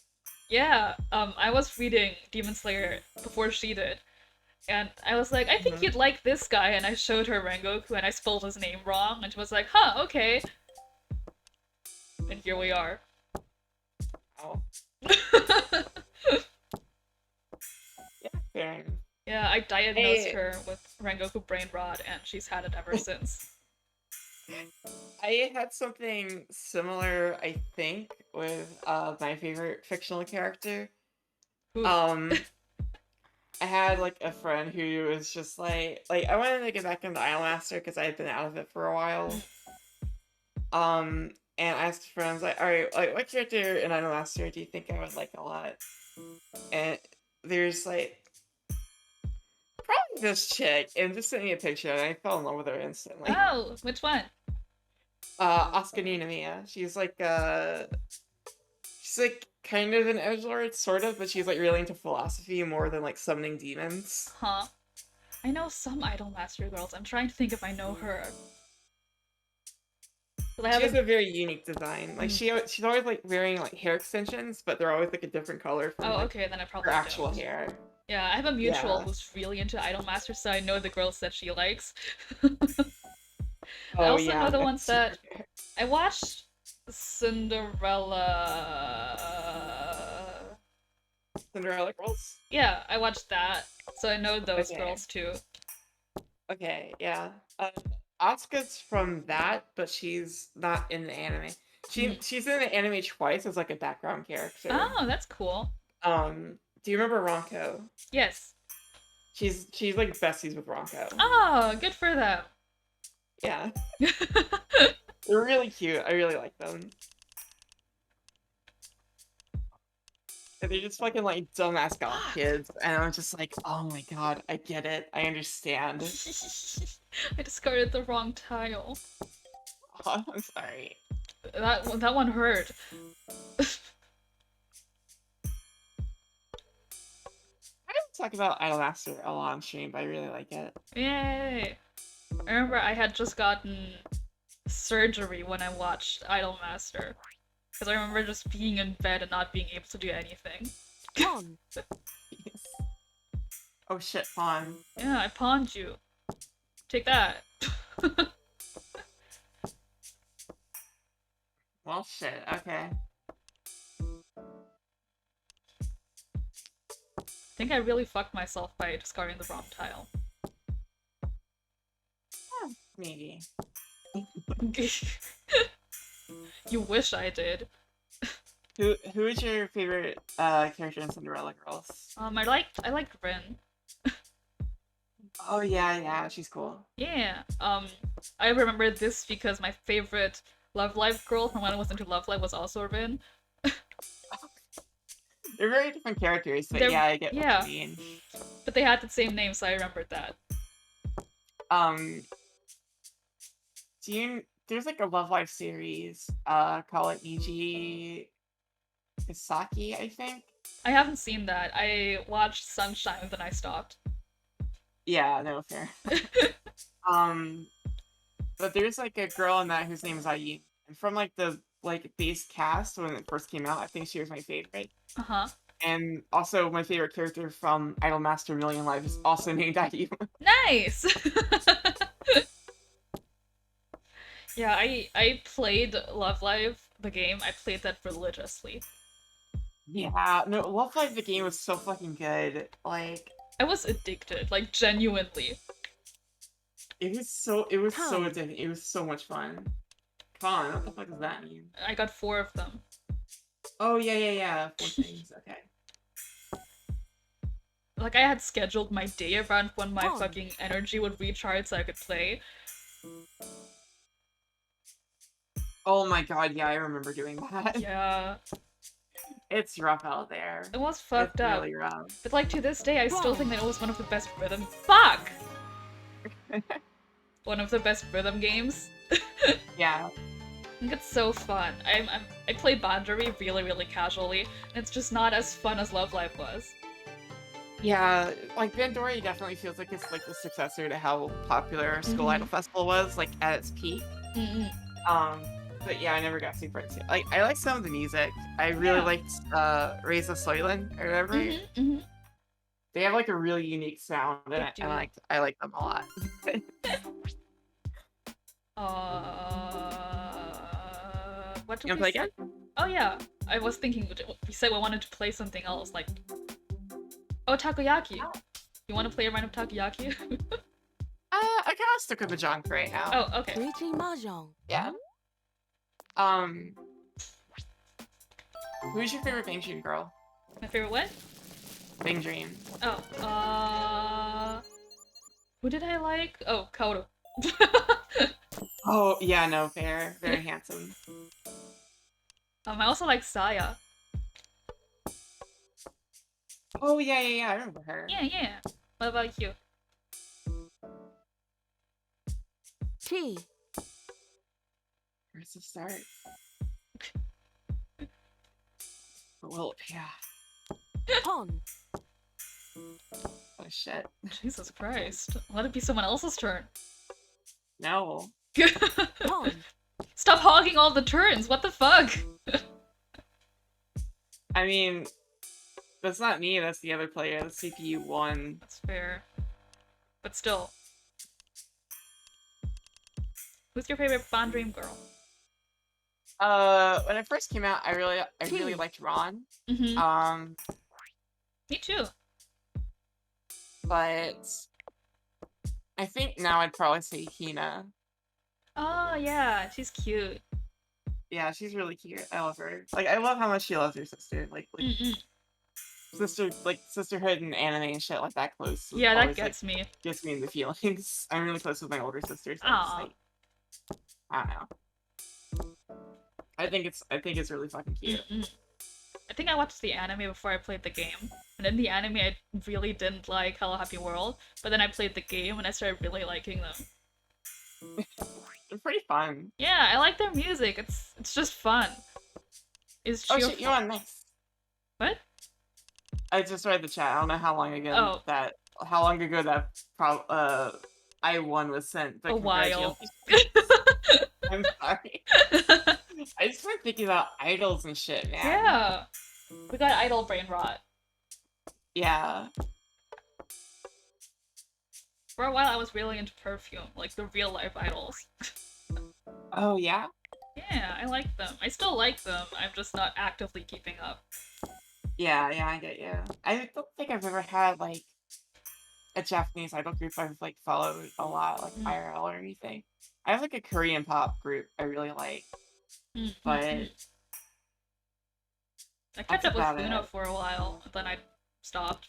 Yeah, I was reading Demon Slayer before she did. And I was like, I think you'd like this guy, and I showed her Rengoku and I spelled his name wrong, and she was like, huh, okay. And here we are. Oh. Yeah, fair enough. Yeah, I diagnosed her with Rengoku brain rot, and she's had it ever since. I had something similar, I think, with my favorite fictional character. Ooh. I had like a friend who was just like I wanted to get back into Idolmaster because I had been out of it for a while. And I asked friends like, all right, like what character in Idolmaster do you think I would like a lot? And there's like probably this chick, and just sent me a picture, and I fell in love with her instantly. Oh, which one? Asuka Ninomiya. She's like kind of an edgelord, sort of, but she's like really into philosophy more than like summoning demons. Huh. I know some Idolmaster girls. I'm trying to think if I know her. She has a very unique design. Like she's always like wearing like hair extensions, but they're always like a different color from okay, then I probably her actual don't. hair. Yeah, I have a mutual who's really into Idolmaster, so I know the girls that she likes. I Oh also yeah, know the that's ones super that good. I watched Cinderella. Cinderella Girls. Yeah, I watched that, so I know those Okay. girls too. Okay, yeah. Asuka's from that, but she's not in the anime. She's in the anime twice as like a background character. Oh, that's cool. Do you remember Ronko? Yes. She's like besties with Ronko. Oh, good for them. Yeah. They're really cute. I really like them. And they're just fucking like dumbass goth kids, and I'm just like, oh my god, I get it. I understand. I discarded the wrong tile. Oh, I'm sorry. That one hurt. I don't talk about Idolmaster a lot on stream, but I really like it. Yay! I remember I had just gotten surgery when I watched Idolmaster. Because I remember just being in bed and not being able to do anything. Pawn. Yes. Oh shit, Fawn. Yeah, I pawned you. Take that. Well, shit, okay. I think I really fucked myself by discarding the wrong tile. Maybe. You wish I did. Who is your favorite character in Cinderella Girls? I liked Rin. Oh yeah, she's cool. Yeah. I remember this because my favorite Love Live girl from when I was into Love Live was also Rin. They're very different characters, but yeah, I get what you mean. But they had the same name, so I remembered that. There's like a Love Live series, call it Niji Isaki, I think. I haven't seen that. I watched Sunshine and then I stopped. Yeah, no, fair. But there's like a girl in that whose name is Ayin. And from like the base cast when it first came out, I think she was my favorite. Uh-huh. And also my favorite character from Idolmaster Million Lives is also named Ayin. Nice! Yeah, I played Love Live, the game. I played that religiously. Yeah, no, Love Live the game was so fucking good. Like, I was addicted, like genuinely. it was so addicting. It was so much fun. Come on, what the fuck does that mean? I got 4 of them. Oh yeah. 4 things. Okay. Like, I had scheduled my day around when my fucking energy would recharge so I could play. Oh my god, yeah, I remember doing that. Yeah. It's rough out there. It was fucked up. Really rough. But like, to this day, I still think that it was one of the best rhythm- Fuck! One of the best rhythm games. Yeah. I think it's so fun. I play Banjari really casually, and it's just not as fun as Love Live was. Yeah, like Bandori definitely feels like it's like the successor to how popular School Idol Festival was, like at its peak. But yeah, I never got super into it. Like, I like some of the music. I really liked Reza Soylent or whatever. They have like a really unique sound, and I like them a lot. What do you we play say? again? Oh yeah, I was thinking we said we wanted to play something else, like takoyaki. You want to play a round of takoyaki? I kind of stuck with mahjong for right now. Oh, okay. 3G mahjong. Yeah. Who's your favorite Bang Dream girl? My favorite what? Bang Dream. Oh, who did I like? Oh, Kaoru. Oh, yeah, no, fair. Very handsome. I also like Saya. Oh, yeah, I remember her. Yeah. What about you? T. Where's the start? Well, yeah. Pawn. Oh, shit. Jesus Christ. Let it be someone else's turn. No. Pawn. Stop hogging all the turns, what the fuck? I mean, that's not me, that's the other player. The CPU won. That's fair. But still. Who's your favorite Bond Dream girl? When it first came out, I really liked Ron. Mm-hmm. Me too. But I think now I'd probably say Hina. Oh yeah, she's cute. Yeah, she's really cute. I love her. Like, I love how much she loves her sister. Like sisterhood and anime and shit like that close. Yeah, always, that gets me. Gets me in the feelings. I'm really close with my older sister, so Aww. I don't know. I think it's really fucking cute. I think I watched the anime before I played the game. And in the anime, I really didn't like Hello Happy World, but then I played the game and I started really liking them. They're pretty fun. Yeah, I like their music. It's just fun. It's cheerful. Oh shit, you're on next. What? I just read the chat. I don't know how long ago that I-1 was sent. But a while. I'm sorry. I just been thinking about idols and shit, man. Yeah. We got idol brain rot. Yeah. For a while, I was really into Perfume, like the real life idols. Oh, yeah? Yeah, I like them. I still like them. I'm just not actively keeping up. Yeah, I get you. I don't think I've ever had, like, a Japanese idol group I've, like, followed a lot, like, IRL or anything. I have, like, a Korean pop group I really like. But... I kept up with Luna for a while, then I stopped.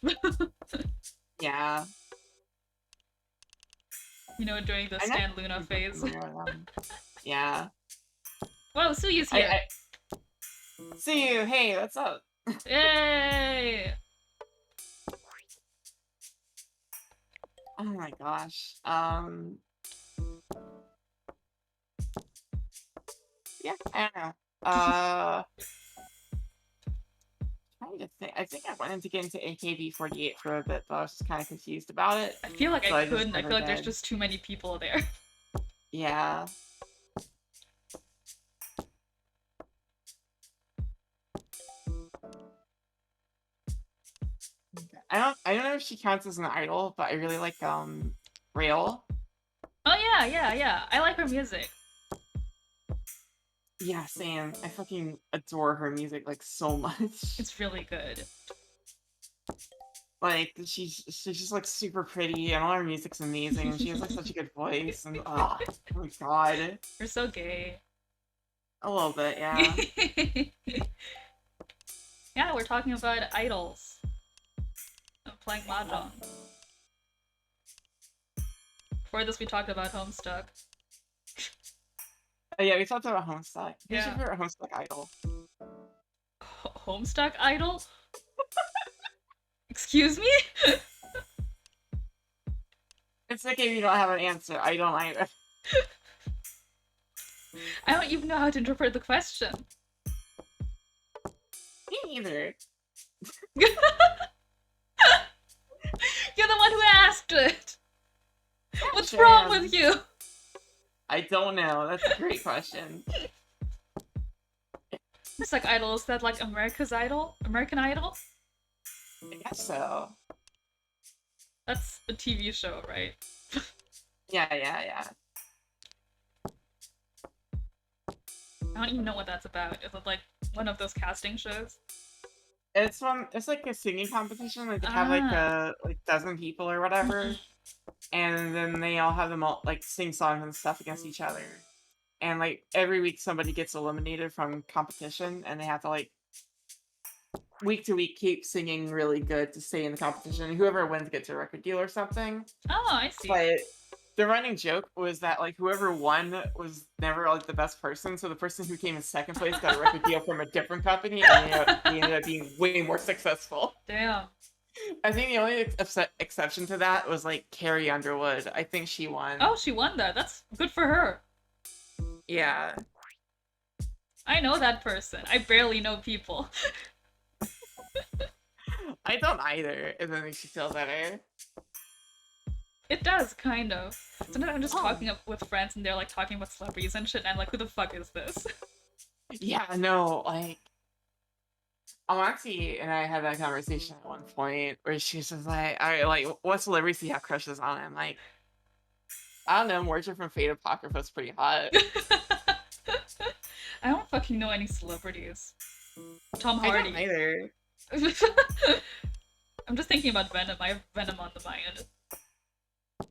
Yeah. You know, during the Stan Luna phase. Yeah. Whoa, Suyu's here! Suyu, hey, what's up? Yay! Oh my gosh. Yeah, I don't know. Trying to think. I think I wanted to get into AKB48 for a bit, but I was just kind of confused about it. I feel like I couldn't. I feel like there's just too many people there. Yeah. I don't know if she counts as an idol, but I really like Rail. Oh yeah. I like her music. Yeah, same. I fucking adore her music like so much. It's really good. Like she's just like super pretty and all her music's amazing and she has like such a good voice and oh my god. You're so gay. A little bit, yeah. Yeah, we're talking about idols. I'm playing mahjong. Before this we talked about Homestuck. Oh yeah, we talked about Homestuck. Yeah. Who's your favorite Homestuck idol? Homestuck idol? Excuse me? It's okay if you don't have an answer. I don't either. I don't even know how to interpret the question. Me neither. You're the one who asked it! What's wrong with you? I don't know. That's a great question. It's like idol. Is that like America's Idol? American Idol? I guess so. That's a TV show, right? Yeah. I don't even know what that's about. Is it like one of those casting shows? It's like a singing competition. Like they have like a dozen people or whatever. And then they all have them all like sing songs and stuff against each other. And like every week somebody gets eliminated from competition and they have to like week to week keep singing really good to stay in the competition. And whoever wins gets a record deal or something. Oh, I see. But the running joke was that like whoever won was never like the best person, so the person who came in second place got a record deal from a different company and they ended up being way more successful. Damn. I think the only exception to that was like Carrie Underwood. I think she won. Oh, she won that. That's good for her. Yeah. I know that person. I barely know people. I don't either, if that makes you feel better. It does, kind of. Sometimes I'm just talking up with friends and they're like talking about celebrities and shit and I'm like, who the fuck is this? Yeah, no, like... Amaxi and I had that conversation at one point where she's just like, alright, like, what celebrities do you have crushes on? I'm like, I don't know, Morgan from Fate Apocrypha's pretty hot. I don't fucking know any celebrities. Tom I Hardy. don't either. I'm just thinking about Venom. I have Venom on the mind.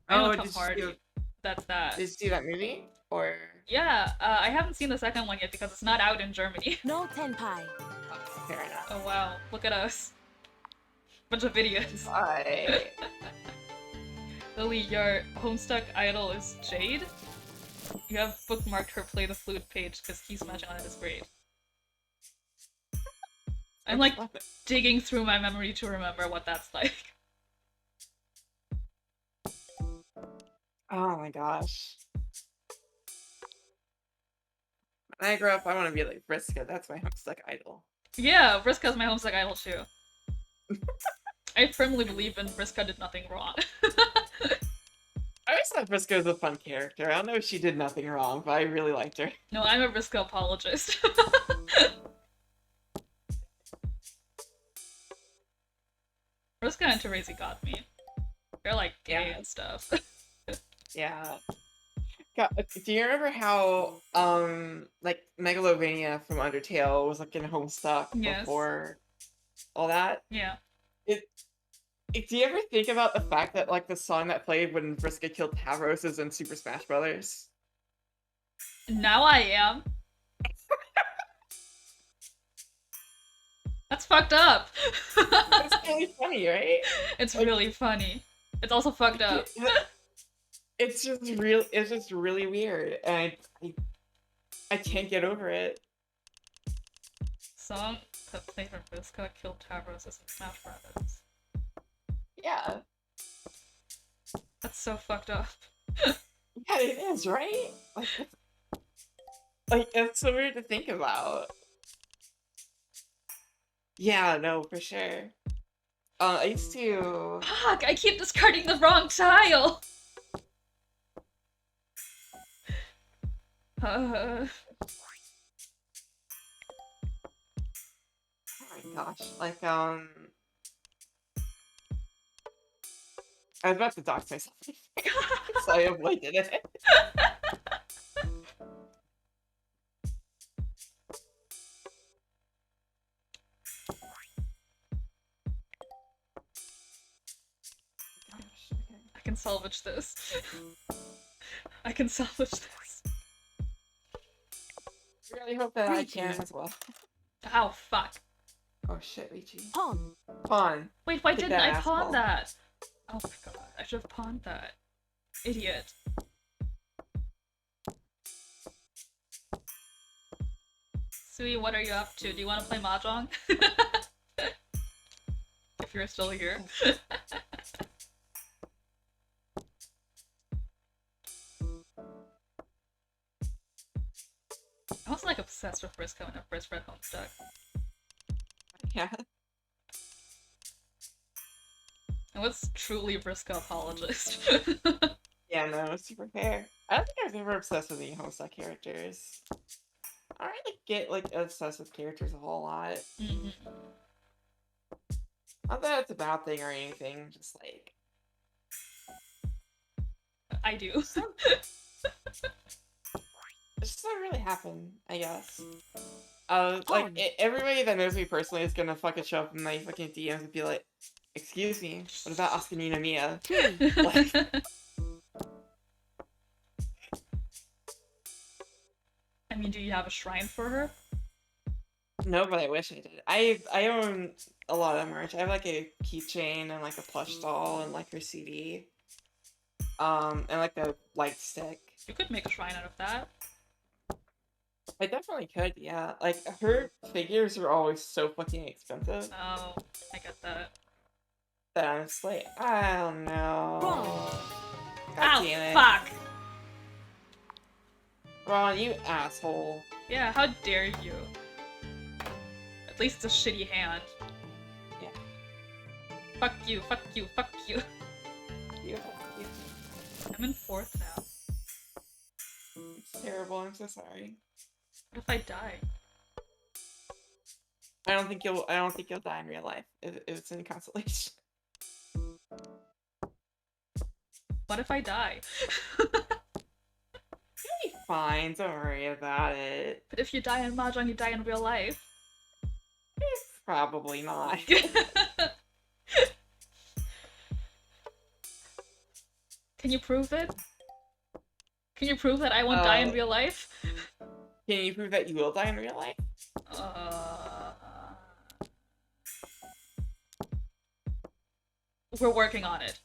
I know Oh, Tom Hardy. That's that. Did you see that movie? Or Yeah, I haven't seen the second one yet because it's not out in Germany. No tenpai. fair enough. Oh wow, look at us. Bunch of videos. Bye. Lily, your Homestuck idol is Jade? You have bookmarked her play the flute page because key smashing on it is great. I'm like digging through my memory to remember what that's like. Oh my gosh. When I grow up, I want to be like Vriska. That's my Homestuck idol. Yeah, Vriska's my Homestuck idol too. I firmly believe in Vriska did nothing wrong. I always thought Vriska was a fun character. I don't know if she did nothing wrong, but I really liked her. No, I'm a Vriska apologist. Vriska and Terezi got me. They're like gay and stuff. Yeah. God, do you remember how, like, Megalovania from Undertale was, like, in Homestuck before all that? Yeah. Do you ever think about the fact that, like, the song that played when Vriska killed Tavros is in Super Smash Brothers? Now I am. That's fucked up. It's really funny, right? It's like, really funny. It's also fucked up. It's just really weird, and I can't get over it. Song that played when Vriska killed Tavros is in Smash Brothers. Yeah. That's so fucked up. Yeah, it is, right? Like, it's so weird to think about. Yeah, no, for sure. I used to... Fuck, I keep discarding the wrong tile! Oh my gosh, like, I was about to dox myself, so I avoided it. I can salvage this. I can salvage this. I really hope that I can as well. Oh, fuck. Oh shit, Lychee. Pawn. Pawn. Wait, why didn't I pawn that? Oh my god, I should have pawned that. Idiot. Sui, what are you up to? Do you want to play mahjong? If you're still here. I was like obsessed with Vriska when I first read Homestuck. Yeah. I was truly Vriska apologist. Yeah, no, super fair. I don't think I was ever obsessed with any Homestuck characters. I don't really get, like, obsessed with characters a whole lot. Mm-hmm. Not that it's a bad thing or anything, just like... I do. It just doesn't really happen, I guess. Like, everybody that knows me personally is gonna fucking show up in my fucking DMs and be like, excuse me, what about Askanina Mia? Like... I mean, do you have a shrine for her? No, but I wish I did. I own a lot of merch. I have like a keychain and like a plush doll and like her CD. And like a light stick. You could make a shrine out of that. I definitely could, yeah. Like, her figures are always so fucking expensive. Oh, I get that. That I'm just like, I don't know. God damn it. Fuck! Ron, you asshole. Yeah, how dare you? At least it's a shitty hand. Yeah. Fuck you, fuck you, fuck you. You. I'm in 4th now. It's terrible, I'm so sorry. What if I die? I don't think you'll die in real life if it's in consolation. What if I die? You'll be fine, don't worry about it. But if you die in mahjong, you die in real life. Probably not. Can you prove it? Can you prove that I won't die in real life? Can you prove that you will die in real life? We're working on it.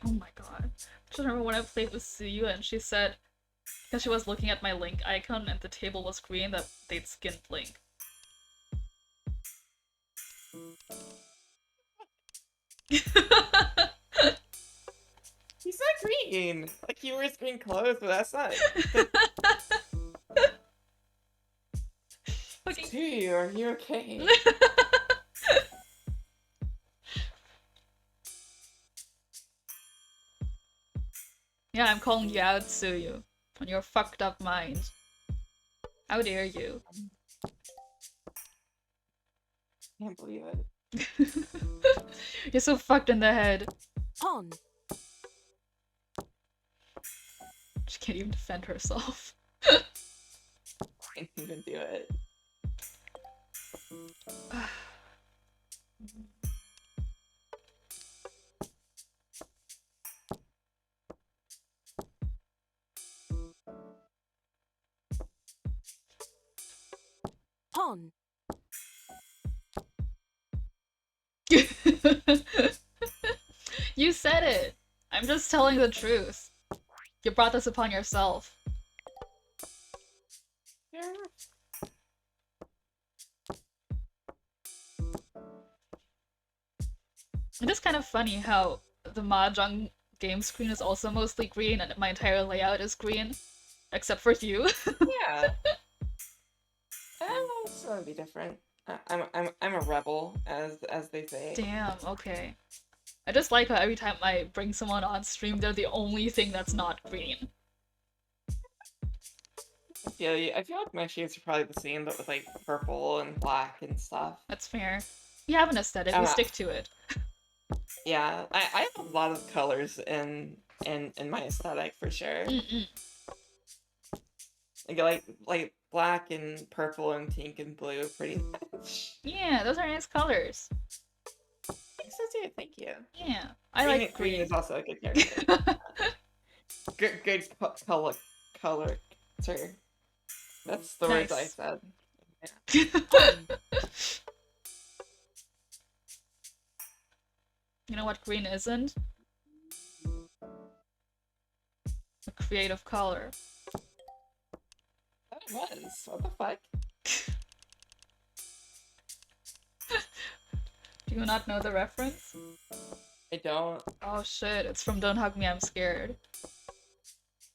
Oh my god. I just remember when I played with Suyu and she said, because she was looking at my Link icon and the table was green, that they'd skinned Link. He's not green! Like, he wears green clothes, but that's not... Suyu, are you okay? Yeah, I'm calling you out, Suyu. On your fucked up mind. How dare you? Can't believe it. You're so fucked in the head. Pawn. She can't even defend herself. Can't even do it. Pawn. You said it! I'm just telling the truth. You brought this upon yourself. Yeah. It is kind of funny how the mahjong game screen is also mostly green and my entire layout is green. Except for you. Yeah. It's gonna be different. I'm a rebel, as they say. Damn, okay. I just like how every time I bring someone on stream, they're the only thing that's not green. I feel like my shades are probably the same, but with like purple and black and stuff. That's fair. You have an aesthetic, you stick to it. Yeah, I have a lot of colors in my aesthetic for sure. Like black and purple and pink and blue, pretty much. Yeah, those are nice colors. Thanks, so too. Thank you. Yeah, I like green. Green is also a good character. good color. Sorry. That's the words I said. Yeah. You know what green isn't? A creative color. That was. What the fuck? Do you not know the reference? I don't. Oh shit, it's from Don't Hug Me, I'm Scared.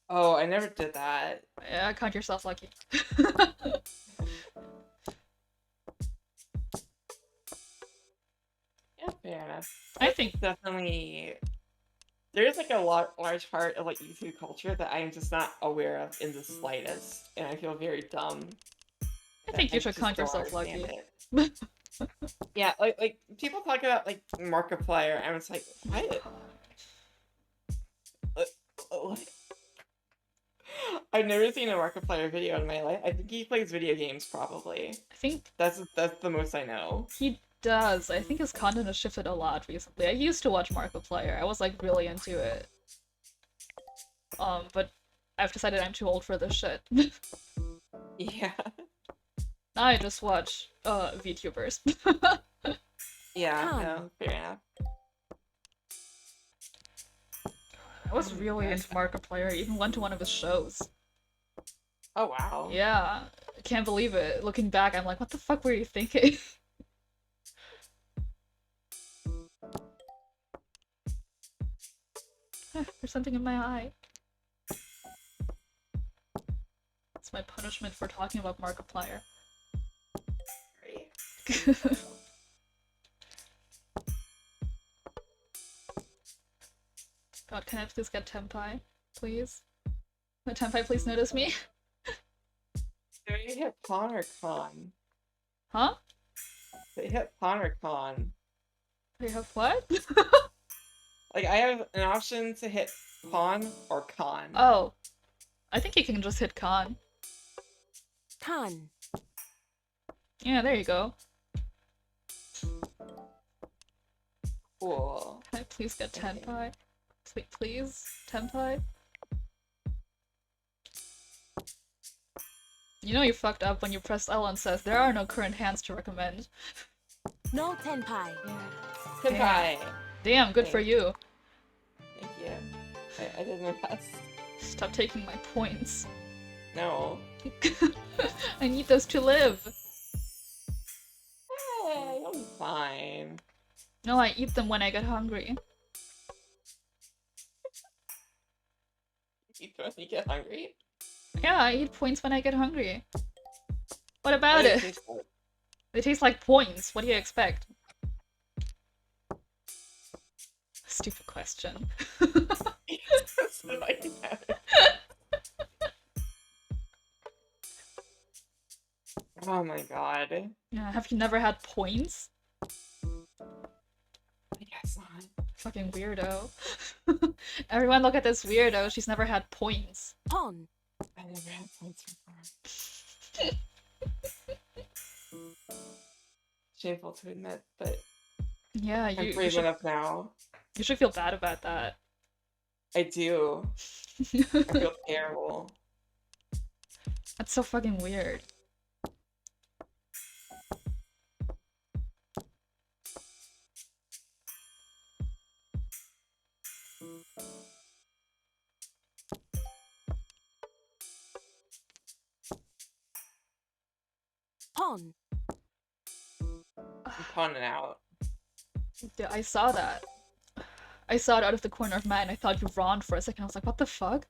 Oh, I never did that. Yeah, count yourself lucky. Yeah, fair enough. I think definitely there's like a large part of like YouTube culture that I'm just not aware of in the slightest, and I feel very dumb. I think you should count yourself lucky. Yeah, like people talk about like Markiplier, and it's like, what? I've never seen a Markiplier video in my life. I think he plays video games, probably. I think that's the most I know. He does. I think his content has shifted a lot recently. I used to watch Markiplier. I was like really into it. But I've decided I'm too old for this shit. Yeah. Now I just watch VTubers. Yeah, no, fair enough. I was really into Markiplier. I even went to one of his shows. Oh wow. Yeah, I can't believe it. Looking back, I'm like, what the fuck were you thinking? There's something in my eye. It's my punishment for talking about Markiplier. God, can I please get Tempai? Please? What Tenpai please notice me? Do you hit pawn or con? Huh? Do you hit pawn or con? We have what? Like, I have an option to hit pawn or con. Oh. I think you can just hit con. Con. Yeah, there you go. Cool. Can I please get Tenpai? Sweet, please? Tenpai? You know you fucked up when you pressed L and says there are no current hands to recommend. No Tenpai. Tenpai! Damn, good for Thanks. you. Thank you. I did my best. Stop taking my points. No. I need those to live. Hey, you'll be fine. No, I eat them when I get hungry. You when you get hungry? Yeah, I eat points when I get hungry. What about What do they it? taste like? They taste like points. What do you expect? Stupid question. That's the fucking matter. Oh my god. Yeah, have you never had points? I guess not. Fucking weirdo. Everyone look at this weirdo. She's never had points. Pawn. I never had points before. Shameful to admit, but Yeah, I'm you brave enough now. should feel bad about that. I do. I feel terrible. That's so fucking weird. Pawn. I'm pawning out. Yeah, I saw that. I saw it out of the corner of my eye and I thought you ran for a second. I was like, what the fuck?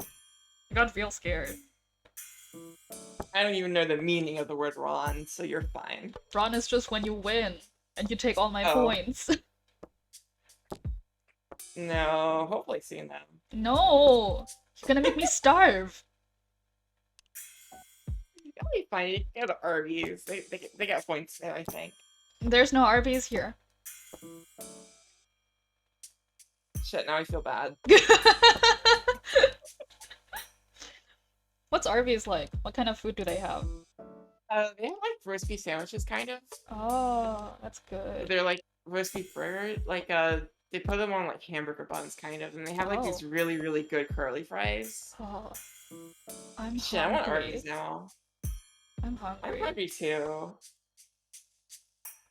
I got real scared. I don't even know the meaning of the word Ron, so you're fine. Ron is just when you win and you take all my Oh. points. No, hopefully soon though. No! You're gonna make me starve. You'll be fine. You can go to Arby's. They got points there, I think. There's no Arby's here. Shit, now I feel bad. What's Arby's like? What kind of food do they have? They have like roast beef sandwiches, kind of. Oh, that's good. They're like roast beef burger. Like, they put them on like hamburger buns, kind of, and they have like Oh. these really, really good curly fries. Oh, I'm Shit, I want hungry. Arby's now. I'm I'm hungry. hungry too.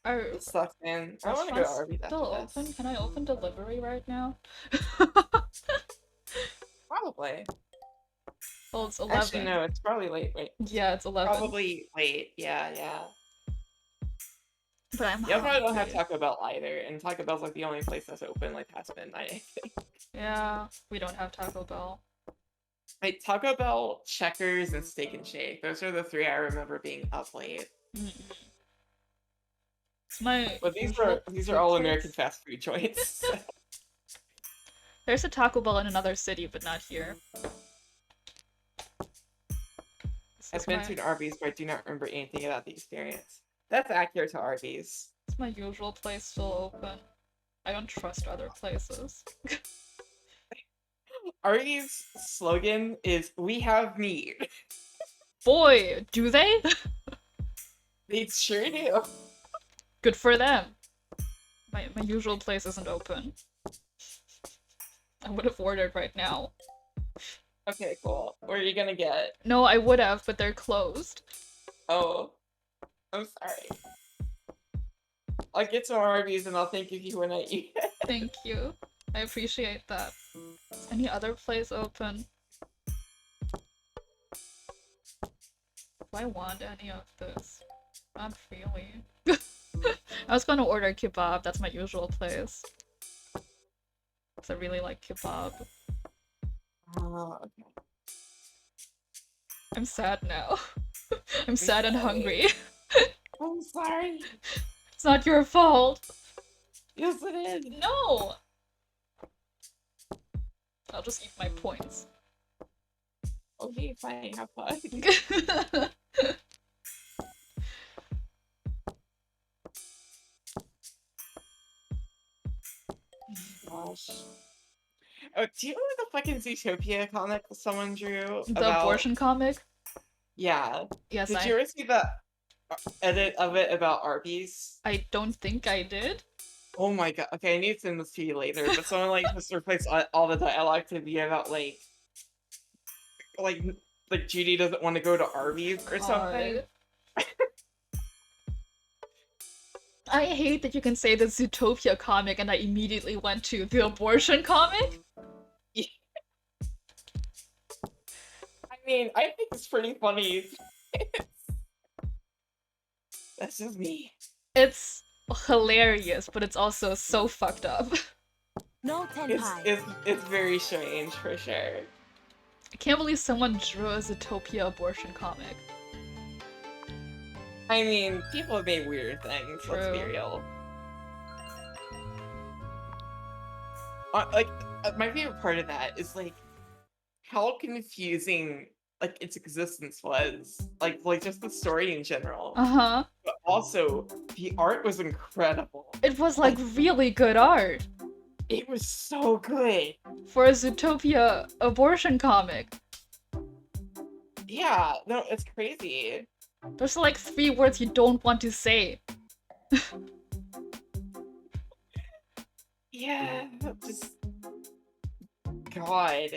Are It sucks, man. I want to go to restaurants Arby's still after open? this. Can I open delivery right now? Probably. Well, it's 11. Actually, no, it's probably late. Wait, Yeah, it's 11. probably late. Yeah. But I'm Y'all probably don't have hungry. Taco Bell either, and Taco Bell's like the only place that's open like past midnight, I think. Yeah, we don't have Taco Bell. Like Taco Bell, Checkers, and Steak and Shake. Those are the three I remember being up late. It's my But these usual are all place. American fast food joints. There's a Taco Bell in another city, but not here. I've been to an Arby's, but I do not remember anything about the experience. That's accurate to Arby's. It's my usual place still open. I don't trust other places. Arby's slogan is "We have meat." Boy, do they? They sure do. Good for them. My usual place isn't open. I would have ordered right now. Okay, cool. What are you gonna get? No, I would have, but they're closed. Oh, I'm sorry. I'll get some Arby's and I'll thank you when I eat it. Thank you. I appreciate that. Is any other place open? Do I want any of this? Not really. I was gonna order kebab, that's my usual place. Because I really like kebab. Oh, okay. I'm sad now. I'm sad and hungry. I'm sorry. It's not your fault. Yes, it is. No! I'll just eat my points. Okay, fine, have fun. Gosh. Oh, do you know the fucking Zootopia comic someone drew The about... abortion comic? Yeah. Yes, Did you ever see the edit of it about Arby's? I don't think I did. Oh my god. Okay, I need to send this to you later, but someone like just replaced all the dialogue to be about like Judy doesn't want to go to Arby's or something. I hate that you can say the Zootopia comic and I immediately went to the abortion comic. I mean, I think it's pretty funny. That's just me. It's hilarious, but it's also so fucked up. No tenpai. It's very strange, for sure. I can't believe someone drew a Zootopia abortion comic. I mean, people have made weird things, let's be real. My favorite part of that is, like, how confusing, like, its existence was. Like just the story in general. Uh-huh. But also, the art was incredible. It was, like really good art. It was so good. For a Zootopia abortion comic. Yeah, no, it's crazy. There's like 3 words you don't want to say. Yeah, just... God.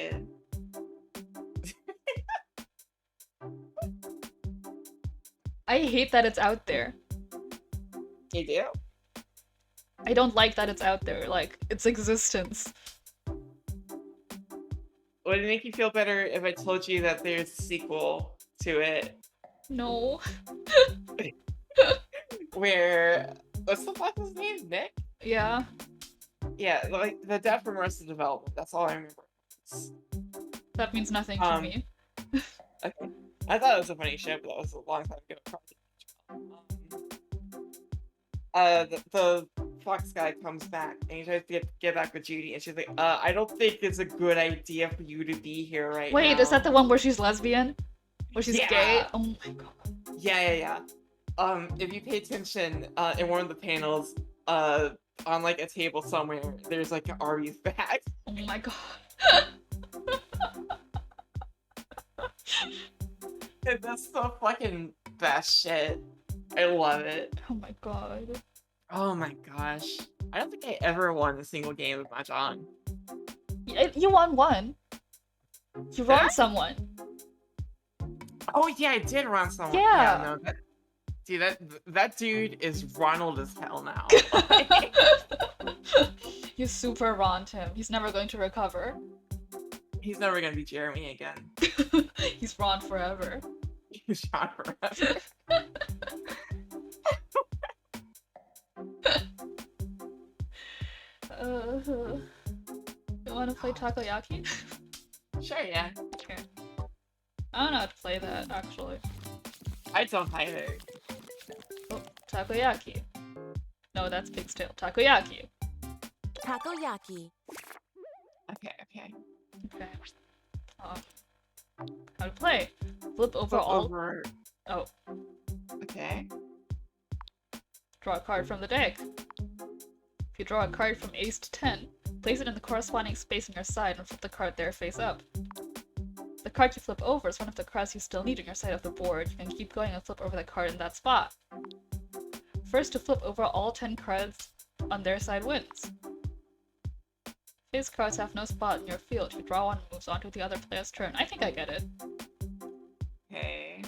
I hate that it's out there. You do? I don't like that it's out there, like, its existence. Would it make you feel better if I told you that there's a sequel to it? No. Where... What's the fuck's name? Nick? Yeah. Yeah, like, the death from Arrested Development. That's all I remember. That means nothing to me. Okay. I thought it was a funny show, but that was a long time ago. The fox guy comes back and he tries to get back with Judy, and she's like, I don't think it's a good idea for you to be here right now. Wait, is that the one where she's lesbian? Where she's gay? Oh my god. Yeah. If you pay attention, in one of the panels, on like a table somewhere, there's like an Arby's bag. Oh my god. And that's the fucking best shit. I love it. Oh my god. Oh my gosh. I don't think I ever won a single game of mahjong. You won one. You wronged someone. Oh yeah, I did run someone. Yeah. No, dude, that dude is Ronald as hell now. You super wronged him. He's never going to recover. He's never gonna be Jeremy again. He's wronged forever. He's shot forever. You wanna play takoyaki? Sure, yeah. Okay. I don't know how to play that, actually. I don't either. Oh, takoyaki. No, that's Pig's Tail. Takoyaki. Takoyaki. Okay. Okay. How to play? Flip over all. Oh. Okay. Draw a card from the deck. If you draw a card from ace to 10, place it in the corresponding space on your side and flip the card there face up. The card you flip over is one of the cards you still need on your side of the board. You can keep going and flip over the card in that spot. First to flip over all 10 cards on their side wins. These cards have no spot in your field. If you draw one, it moves on to the other player's turn. I think I get it. Okay.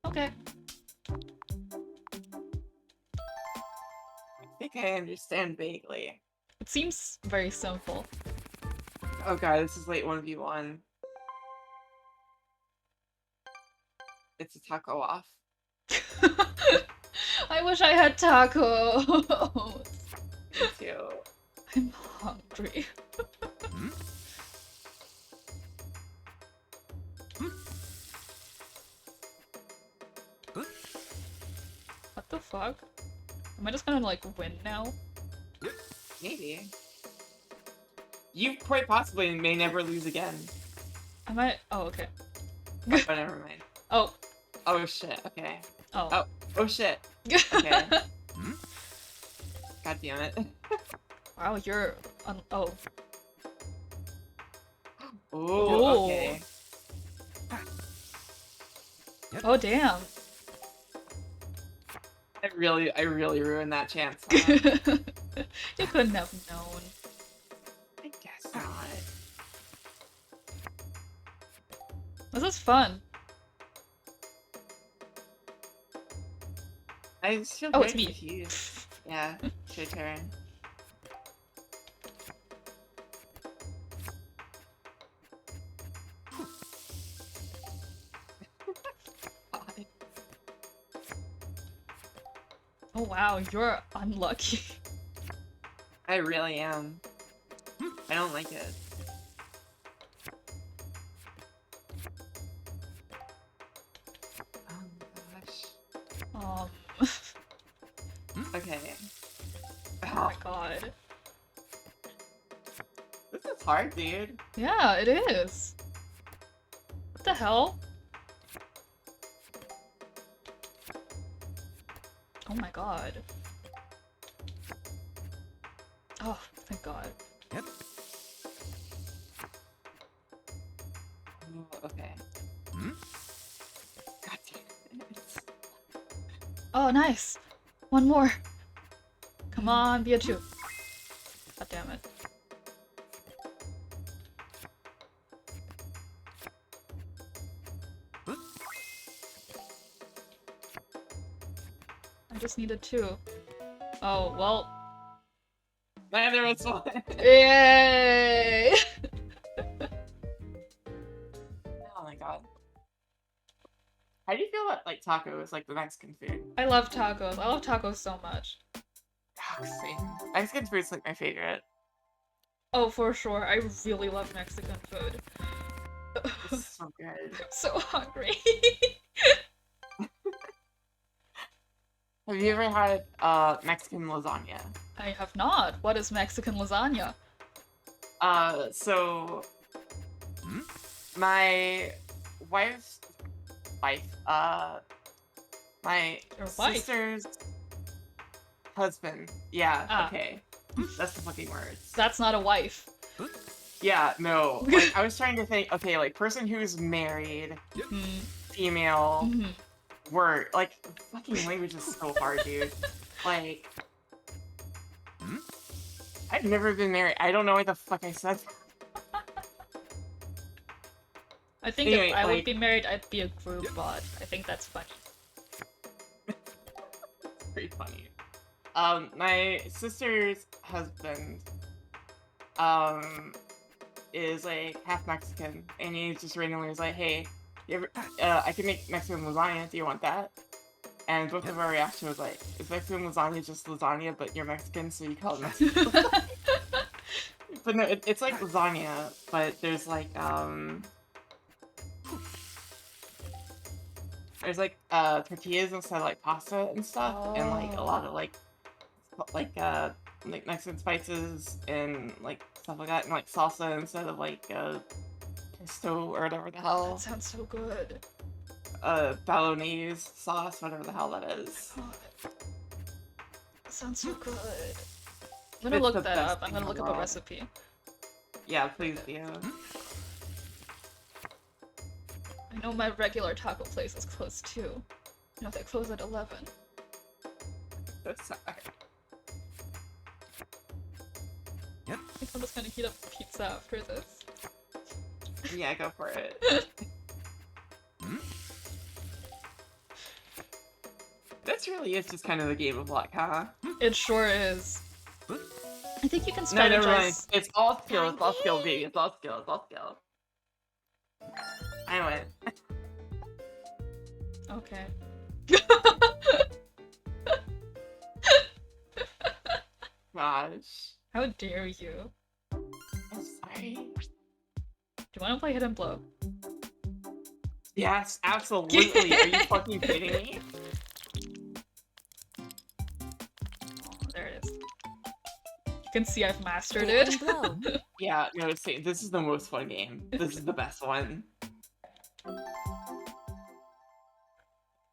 Okay. I think I understand vaguely. It seems very simple. Oh god, this is late 1v1. It's a taco off. I wish I had tacos. Me too. I'm hungry. What the fuck? Am I just gonna like win now? Maybe. You quite possibly may never lose again. I might. Oh, okay. Oh, never mind. Oh. Oh shit. Okay. Oh. Oh. Oh shit. Okay. God damn it. Wow, you're oh. Oh. Okay. Oh damn. I really ruined that chance. Huh? You couldn't have known. I guess not. This is fun. I just feel Oh, very it's me. confused. Yeah, it's your turn. Oh wow, you're unlucky. I really am. I don't like it. Oh my gosh. Okay. Oh my god. This is hard, dude. Yeah, it is. What the hell? Oh my god. Oh, thank god. Yep. Okay. God damn it. Oh, nice! One more! Come on, be a 2. God damn it. I just need a 2. Oh, well. Neither was one. Yay! Oh my god. How do you feel about like tacos, like the Mexican food? I love tacos. I love tacos so much. Oh, same. Mexican food's like my favorite. Oh, for sure. I really love Mexican food. It's so good. I'm so hungry. Have you ever had Mexican lasagna? I have not. What is Mexican lasagna? So my wife's wife, my Your wife? sister's husband. Yeah, Ah. okay. That's the fucking words. That's not a wife. Yeah, no. Like, I was trying to think, okay, like, person who's married, female, word. Like, fucking language is so hard, dude. Like, I've never been married. I don't know what the fuck I said. I think Anyway, if I like, would be married, I'd be a group bot. I think that's funny. Pretty funny. My sister's husband, is like half Mexican, and he just randomly was like, "Hey, you ever, I can make Mexican lasagna. Do you want that?" And both of our reaction was like, "Is Mexican lasagna just lasagna, but you're Mexican, so you call it Mexican lasagna?" But no, it's like lasagna, but there's like there's like tortillas instead of like pasta and stuff, and like a lot of like Mexican spices and like stuff like that, and like salsa instead of like pesto or whatever the hell. That sounds so good. Bolognese sauce, whatever the hell that is. God. That sounds so good. I'm gonna look that up. I'm gonna look up a recipe. Yeah, please do. I know my regular taco place is closed too. You know, they close at 11. That's sorry. I think I'm just gonna heat up pizza after this. Yeah, go for it. This really is just kind of the game of luck, huh? It sure is. I think you can No, never mind. strategize. It's all skill. It's all skill, baby. It's all skill. It's all skill. I win. Okay. Gosh. How dare you? I'm sorry. Do you want to play Hidden Blow? Yes, absolutely. Are you fucking kidding me? Oh, there it is. You can see I've mastered Hit it. and blow. Yeah, no, see, this is the most fun game. This is the best one.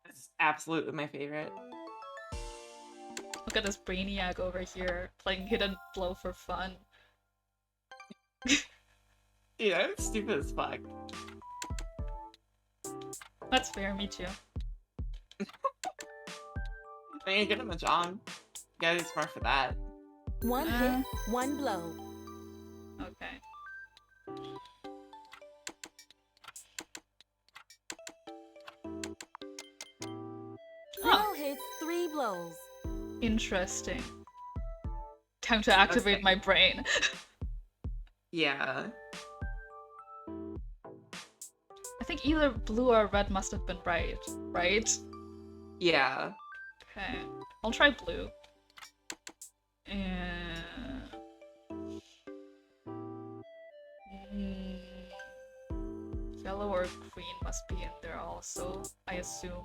It's absolutely my favorite. Look at this brainiac over here playing hit and blow for fun. Yeah, I'm stupid as fuck. That's fair, me too. I mean, get him a John. You gotta be smart for that. One hit, one blow. Okay. Zero hits, 3 blows. Interesting. Time to activate my brain. Yeah. I think either blue or red must have been right, right? Yeah. Okay. I'll try blue. And... Yellow or green must be in there also, I assume.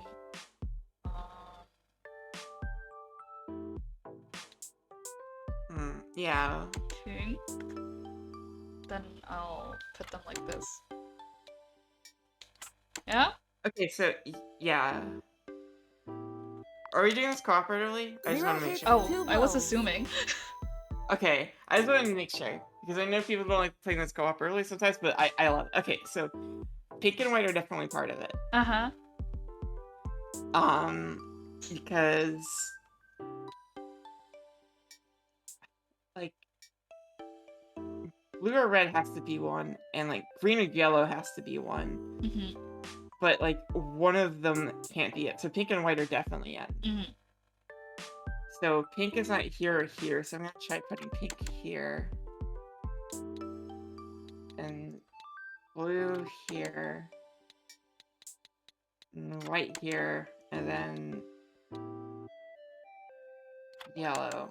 Yeah. Pink. Then I'll put them like this. Yeah? Okay, so, yeah. Are we doing this cooperatively? I just want to make sure. Oh, I was assuming. Okay, I just wanted to make sure. Because I know people don't like playing this cooperatively sometimes, but I love it. Okay, so pink and white are definitely part of it. Uh-huh. Because... like... blue or red has to be one, and like green or yellow has to be one. Mm-hmm. But like one of them can't be it. So pink and white are definitely in. Mm-hmm. So pink is not here or here, so I'm gonna try putting pink here. And blue here. And white here, and then yellow.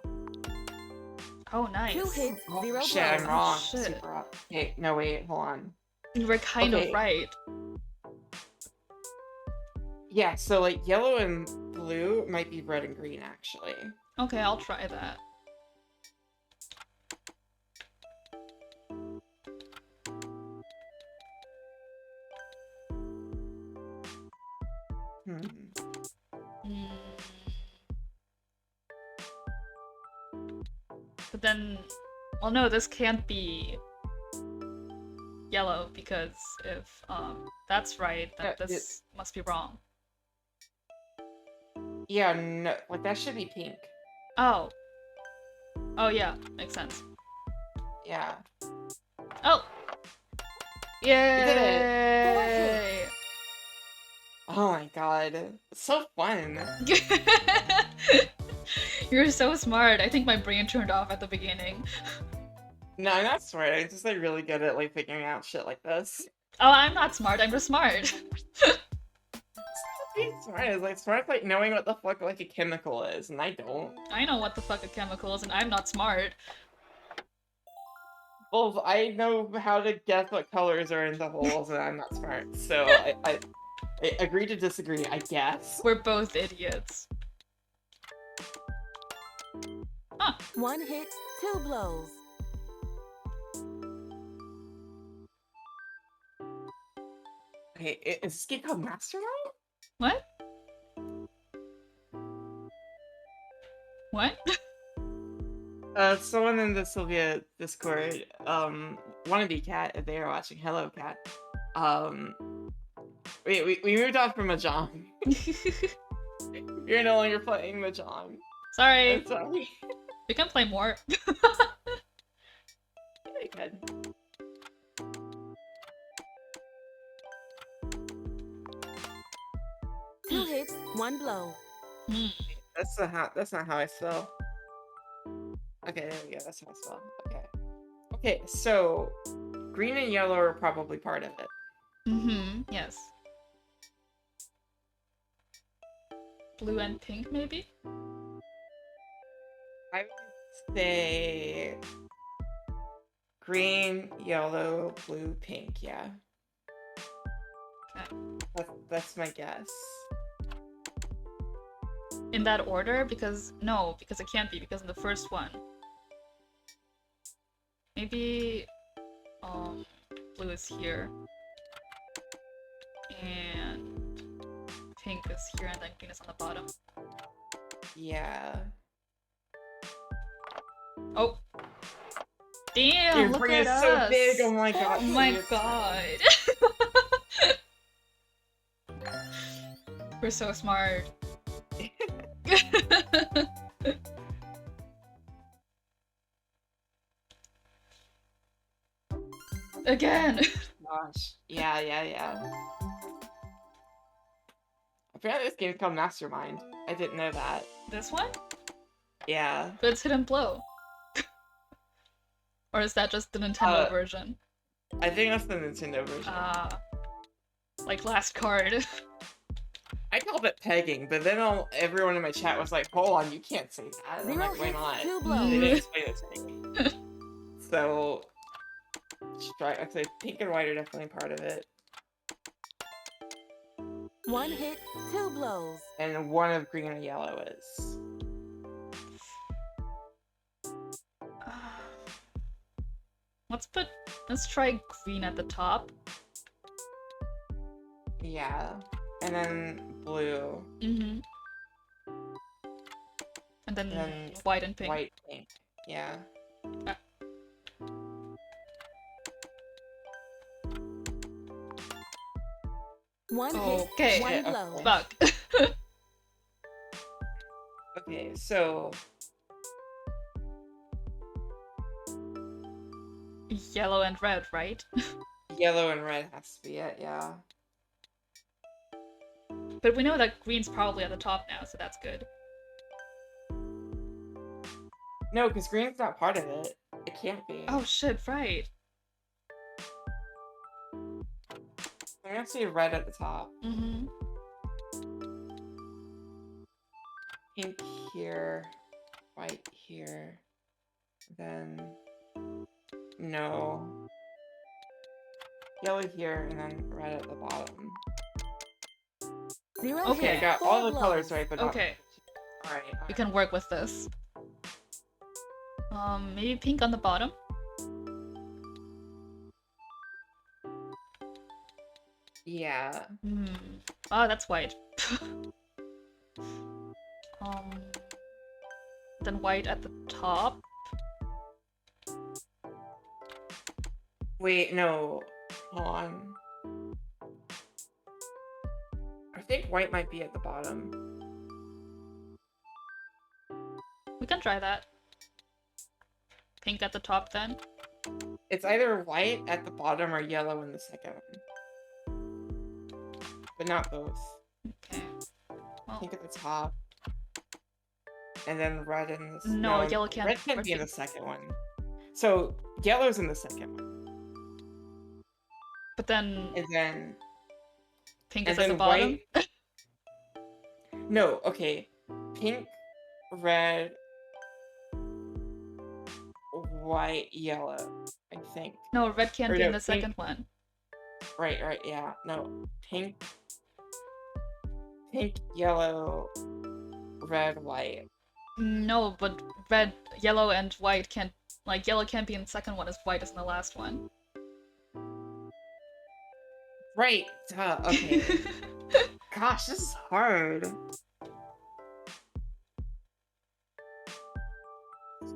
Oh, nice. 2 hits, 0 blows. Shit, I'm wrong. Shit. Super wrong. Okay, no wait, hold on. You were kind of right. Yeah, so like yellow and blue might be red and green actually. Okay, I'll try that. But then, well, no, this can't be yellow because if that's right, then this must be wrong. Yeah, no, like that should be pink. Oh. Oh yeah, makes sense. Yeah. Oh. Yay! You did it. Oh my god, it's so fun. You're so smart. I think my brain turned off at the beginning. No, I'm not smart. I'm just like really good at like figuring out shit like this. Oh, I'm not smart. I'm just smart. Being smart is like knowing what the fuck like a chemical is, and I don't. I know what the fuck a chemical is, and I'm not smart. Well, I know how to guess what colors are in the holes, and I'm not smart. So I agree to disagree, I guess. We're both idiots. Huh. 1 hit, 2 blows. Okay, is this game called Mastermind? What? What? Someone in the Sylvia Discord, wannabe cat, if they are watching, hello cat. We moved on from mahjong. You're no longer playing mahjong. Sorry. I'm sorry. We can play more. Very good. Two hits, 1 blow. That's not how I spell. Okay, there we go. That's how I spell. Okay. Okay, so green and yellow are probably part of it. Mm-hmm. Yes. Blue and pink, maybe? I would say green, yellow, blue, pink, yeah. Okay. That's my guess. In that order? Because no, because it can't be, because in the first one maybe blue is here. And pink is here, and then green is on the bottom. Yeah. Oh. Damn, Your look brain at is us! so big, oh my god. Oh my dude. god. We're so smart. Again! Gosh. Yeah. Apparently this game's called Mastermind. I didn't know that. This one? Yeah. But it's Hidden Blow. Or is that just the Nintendo version? I think that's the Nintendo version. Ah. Like last card. I called it pegging, but then everyone in my chat was like, hold on, you can't say that. I'm like, why not? 2 They blows. didn't explain it to me. So, I'd say pink and white are definitely part of it. 1 hit, 2 blows. And one of green and yellow is. Let's try green at the top. Yeah. And then blue. Mm-hmm. And then white and pink. White, pink. Yeah. One okay. hit, 1 Yeah, blow. okay. Fuck. Okay, so Yellow and red, right? yellow and red has to be it, yeah. But we know that green's probably at the top now, so that's good. No, because green's not part of it. It can't be. Oh shit, right. I'm gonna say red at the top. Mm-hmm. Pink here, white here, then no. Yellow here, and then red at the bottom. 0 Okay, I hit, got 4 all the blows. colors right, but not. Okay, Alright. we can work with this. Maybe pink on the bottom? Yeah. Oh, that's white. Then white at the top. Wait, no. Hold on. I think white might be at the bottom. We can try that. Pink at the top then. It's either white at the bottom or yellow in the second one. But not both. Okay. Well, Pink at the top. And then red in the no, yellow can't. Red can't be in the second one. So yellow's in the second one. But then And then pink is at the bottom. white. No, okay. Pink, red, white, yellow, I think. No, red can't Or be no, in the pink- second one. Right, yeah. No. Pink, yellow, red, white. No, but red, yellow, and white can't. Like, yellow can't be in the second one as white is in the last one. Right. Okay. Gosh, this is hard.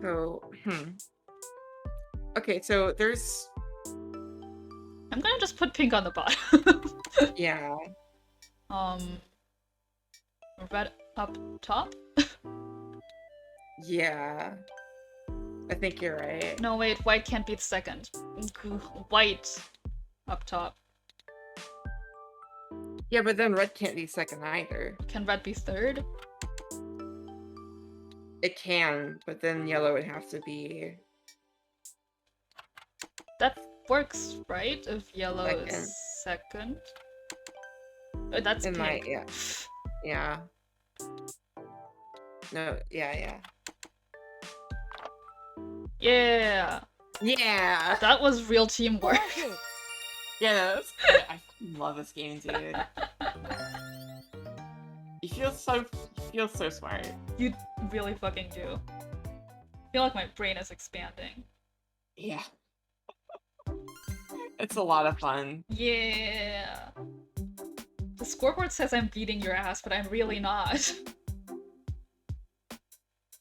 So, Okay, so there's... I'm gonna just put pink on the bottom. Yeah. Red up top? Yeah. I think you're right. No, wait, white can't be the second. White up top. Yeah, but then red can't be second either. Can red be third? It can, but then yellow would have to be... That works, right? If yellow Second. is second. Oh, that's In pink. my... Yeah. No, yeah. Yeah! Yeah! That was real teamwork. 4 hits. Yeah, no, that's good. I love this game, dude. You feel so smart. You really fucking do. I feel like my brain is expanding. Yeah. It's a lot of fun. Yeah. The scoreboard says I'm beating your ass, but I'm really not.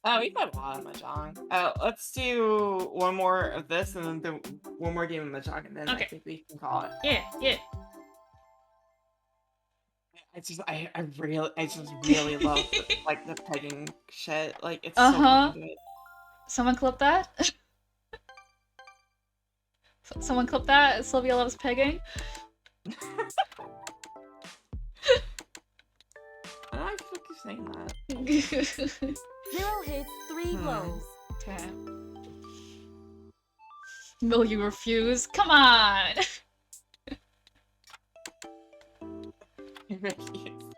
Oh, we've had a lot of mahjong. Let's do one more of this and then one more game of mahjong, and then I think we can call it. Yeah. I just really love like the pegging shit. Like it's so fucking good. Someone clip that. Someone clip that. Sylvia loves pegging. I don't know if you saying that. 0 hits, 3 blows. Okay. Will you refuse? Come on!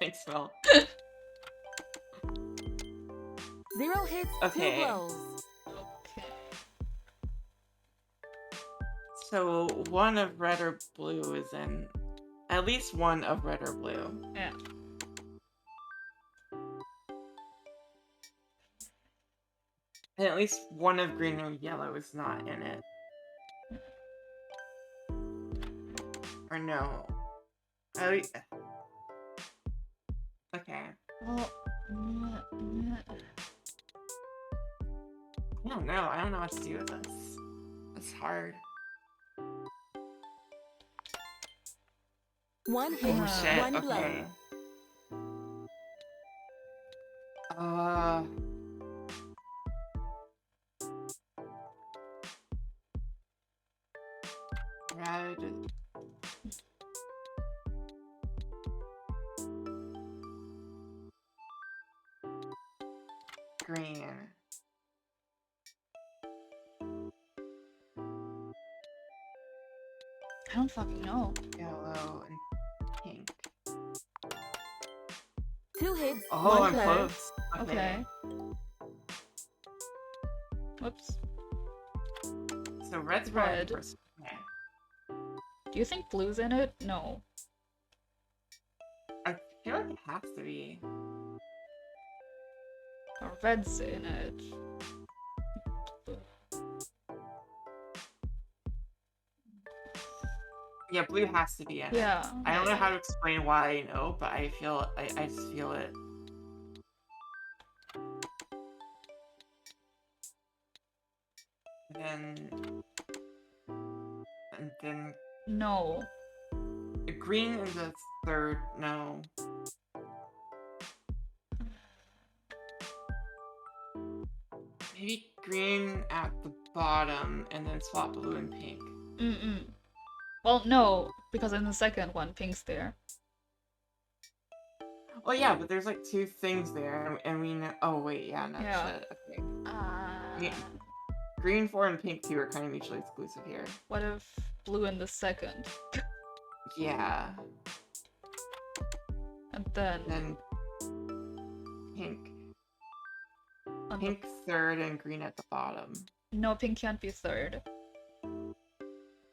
Thanks, Phil. 0 hits, 2 blows. Okay. So one of red or blue is in. At least one of red or blue. Yeah. And at least one of green or yellow is not in it. Or no. Okay. Well, I don't know. I don't know what to do with this. It's hard. 1 hit, Oh shit, 1 blow. okay. Red. Green. I don't fucking know. Yellow and pink. 2 hits, Oh, 1 I'm blow. close. Okay. Whoops. So red's Red. first. Okay. Do you think blue's in it? No. I feel like it has to be. Or red's in it. Yeah, blue has to be in it. Yeah. I don't know how to explain why I know, but I feel I just feel it. And then No. green in the third. No. Maybe green at the bottom and then swap blue and pink. Well, no, because in the second one, pink's there. Well, yeah, but there's like two things there, and we know. Oh wait, yeah, no shit. Okay. Yeah. Green 4 and pink 2 are kind of mutually exclusive here. What if blue in the second? Yeah. And then pink. Pink third and green at the bottom. No, pink can't be third.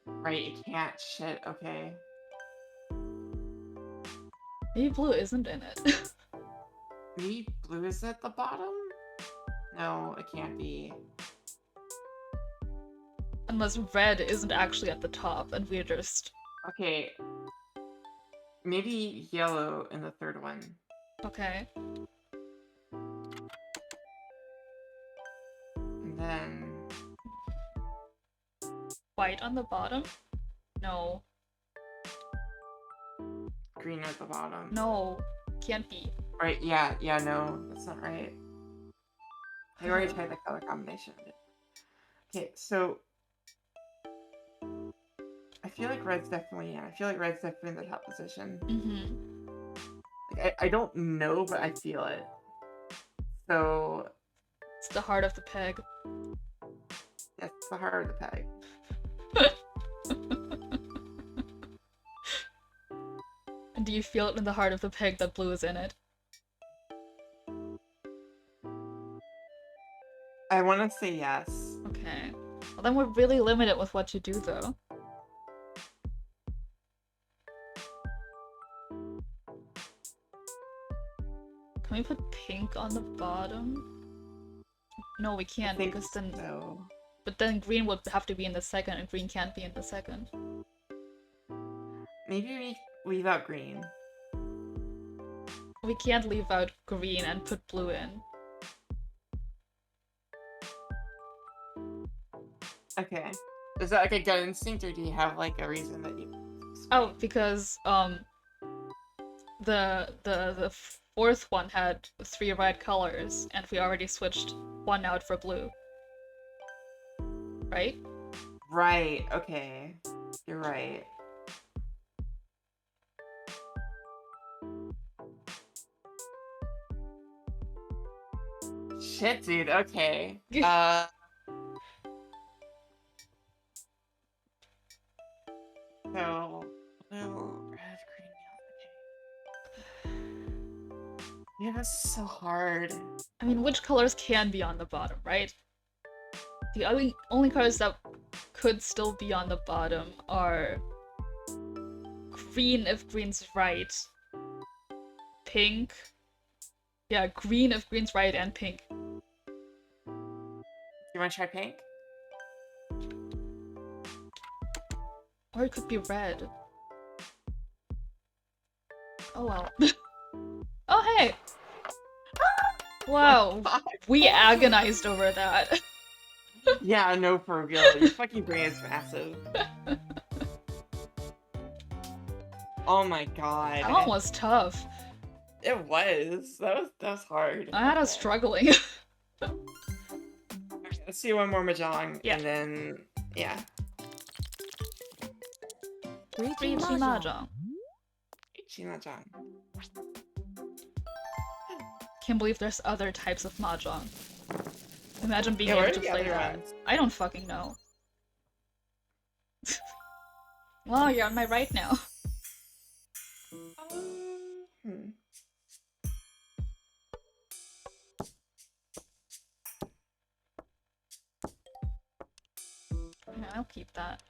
Right, it can't. Shit, okay. Maybe blue isn't in it. Maybe blue is at the bottom? No, it can't be. Unless red isn't actually at the top and we're just... Okay. Maybe yellow in the third one. Okay. And then... white on the bottom? No. Green at the bottom. No. Can't be. Right, yeah, no, that's not right. I already tried the color combination. Okay, so... I feel like red's definitely in. I feel like red's definitely in the top position. Like, I don't know, but I feel it. So... It's the heart of the peg. Yes, it's the heart of the peg. And do you feel it in the heart of the peg that blue is in it? I want to say yes. Okay. Well, then we're really limited with what you do, though. Can we put pink on the bottom? No, we can't because then... So. But then green would have to be in the second, and green can't be in the second. Maybe we leave out green. We can't leave out green and put blue in. Okay. Is that like a gut instinct, or do you have like a reason that you... Oh, because the fourth one had 3 red colors, and we already switched 1 out for blue. Right? Right, okay. You're right. Shit, dude, okay. So, blue, red, green, yellow, okay. Yeah, this is so hard. I mean, which colors can be on the bottom, right? The only colors that could still be on the bottom are green if green's right, pink. Yeah, green if green's right, and pink. You want to try pink? Or it could be red. Oh well. Oh hey! Wow, we agonized over that. Yeah, no, for real. Your fucking brain is massive. Oh my god. That one was tough. It was. That was hard. I had us struggling. Okay, let's do one more mahjong, Yeah. and then yeah. Reaching Reichi mahjong. Mahjong. Can't believe there's other types of mahjong. Imagine being Yeah, able what to are the play other that. ones? I don't fucking know. Well, you're on my right now. Yeah, I'll keep that.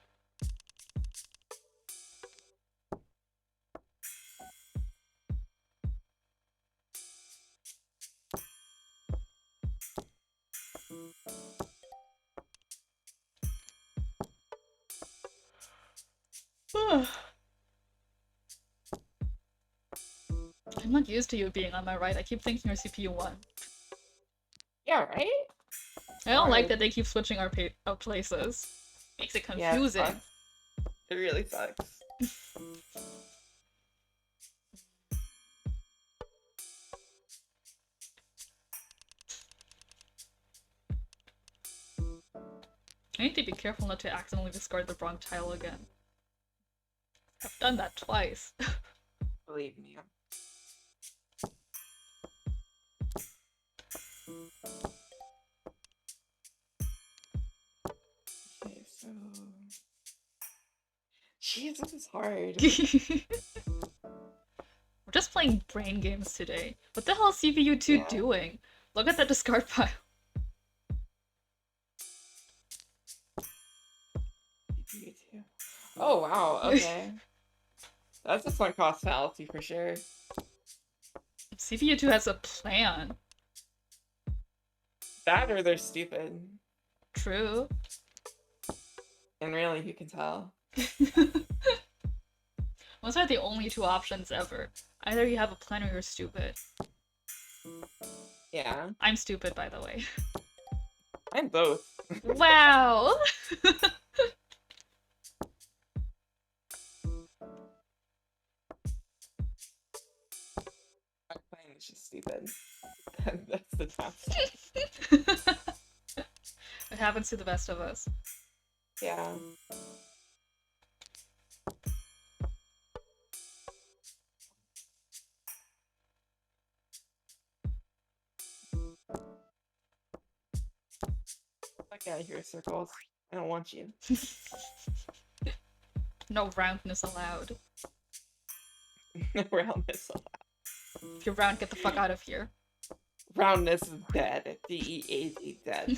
I'm not used to you being on my right. I keep thinking you're CPU 1. Yeah, right? I don't like Hard. that they keep switching our places. Makes it Yeah, confusing. sucks. It really sucks. I need to be careful not to accidentally discard the wrong tile again. I've done that twice. Believe me. Okay, so... Jeez, this is hard. We're just playing brain games today. What the hell is CPU2 Yeah. doing? Look at that discard pile. Oh wow, okay. That's a sunk cost fallacy for sure. CPU2 has a plan. That or they're stupid. True. And really, who can tell? Those are the only 2 options ever. Either you have a plan or you're stupid. Yeah. I'm stupid, by the way. I'm both. Wow! My plan is just stupid. That's the downside. It happens to the best of us. Yeah. Get out of here, circles. I don't want you. No roundness allowed. No roundness allowed. If you're round, get the fuck out of here. Roundness is dead. D-E-A-D, dead.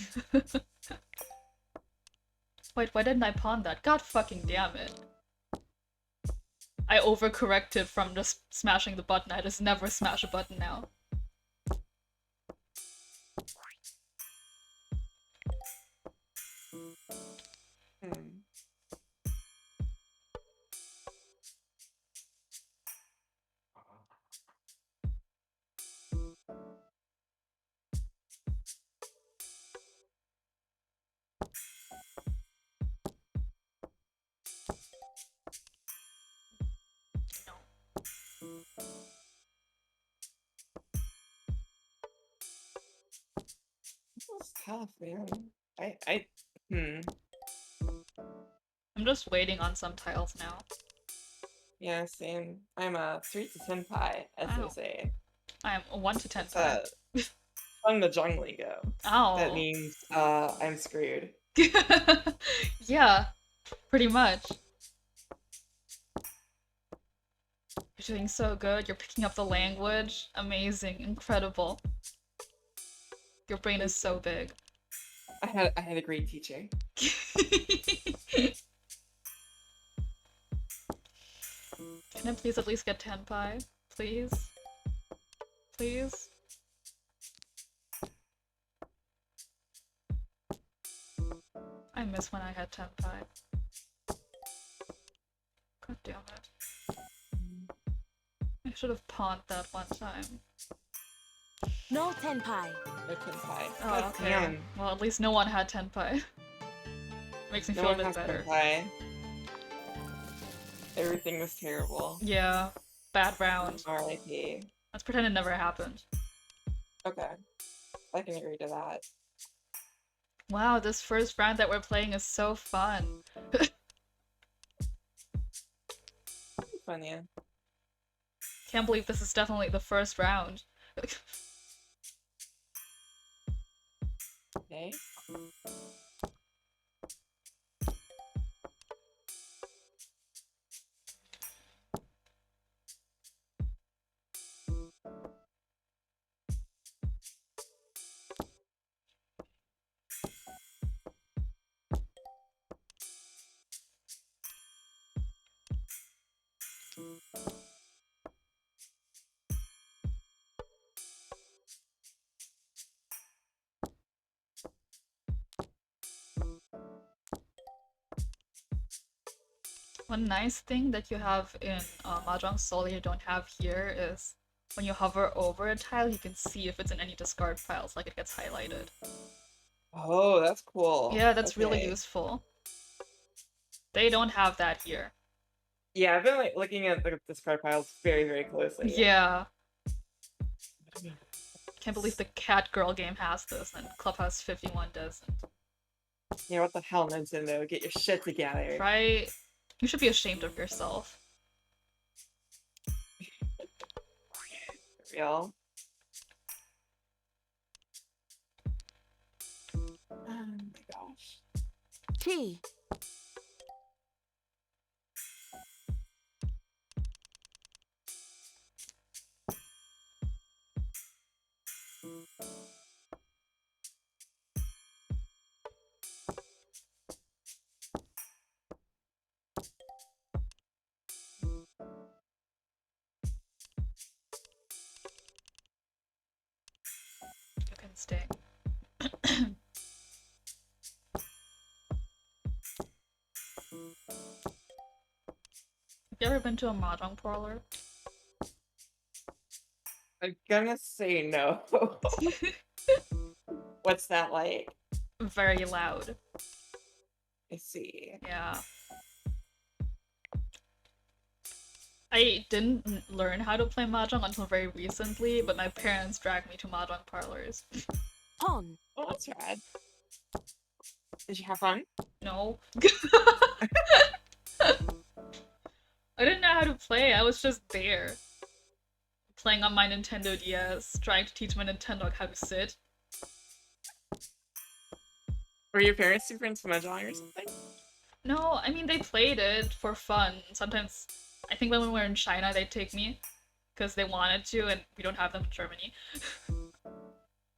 Wait, why didn't I pawn that? God fucking damn it. I overcorrected from just smashing the button. I just never smash a button now. tough, man. Hmm. I'm just waiting on some tiles now. Yeah, same. I'm a 3 to 10 pie, as they say. I am a 1 to 10 It's pie. from the Mahjong lingo. Oh. That means I'm screwed. Yeah, pretty much. You're doing so good. You're picking up the language. Amazing, incredible. Your brain is so big. I had a great teacher. Can I please at least get 10 pie? Please? Please? I miss when I had 10 pie. God damn it. I should have pawned that one time. No 10 pie. No 10 pie. Oh, okay. Damn. Well, at least no one had 10 pie. Makes me feel a bit better. 10 pie. Everything was terrible. Yeah. Bad round. R.I.P. Let's pretend it never happened. Okay. I can agree to that. Wow, this first round that we're playing is so fun. Fun, yeah. Can't believe this is definitely the first round. Okay. One nice thing that you have in Mahjong Soul you don't have here is when you hover over a tile, you can see if it's in any discard piles, like it gets highlighted. Oh, that's cool. Yeah, that's really useful. They don't have that here. Yeah, I've been like looking at the discard piles very, very closely. Yeah. Can't believe the Cat Girl game has this and Clubhouse 51 doesn't. Yeah, what the hell, Nintendo? Get your shit together. Right? You should be ashamed of yourself. Real. Oh my gosh. T. You can stay. Have you ever been to a mahjong parlor? I'm gonna say no. What's that like? Very loud. I see. Yeah. I didn't learn how to play mahjong until very recently, but my parents dragged me to mahjong parlors. Pawn. Oh, that's rad. Did you have fun? No. I didn't know how to play, I was just there. Playing on my Nintendo DS, trying to teach my Nintendo how to sit. Were your parents super into Mahjong or something? No, I mean, they played it for fun. Sometimes, I think when we were in China, they'd take me. Because they wanted to, and we don't have them in Germany.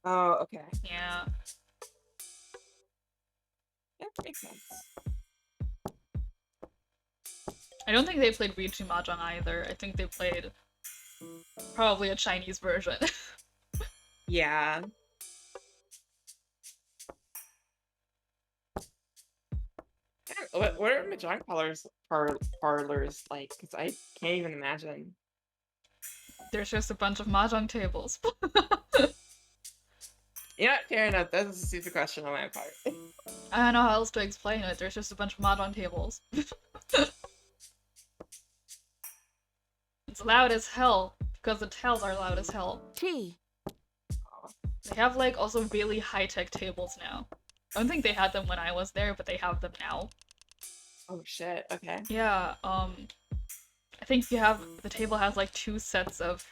Oh, okay. Yeah. Yeah, that makes sense. I don't think they played Riichi Mahjong either. I think they played probably a Chinese version. Yeah. What are Mahjong parlors like? Because I can't even imagine. There's just a bunch of Mahjong tables. Yeah, fair enough. That's a stupid question on my part. I don't know how else to explain it. There's just a bunch of Mahjong tables. It's loud as hell, because the tails are loud as hell. T. They have like also really high-tech tables now. I don't think they had them when I was there, but they have them now. Oh shit, okay. Yeah, I think the table has like 2 sets of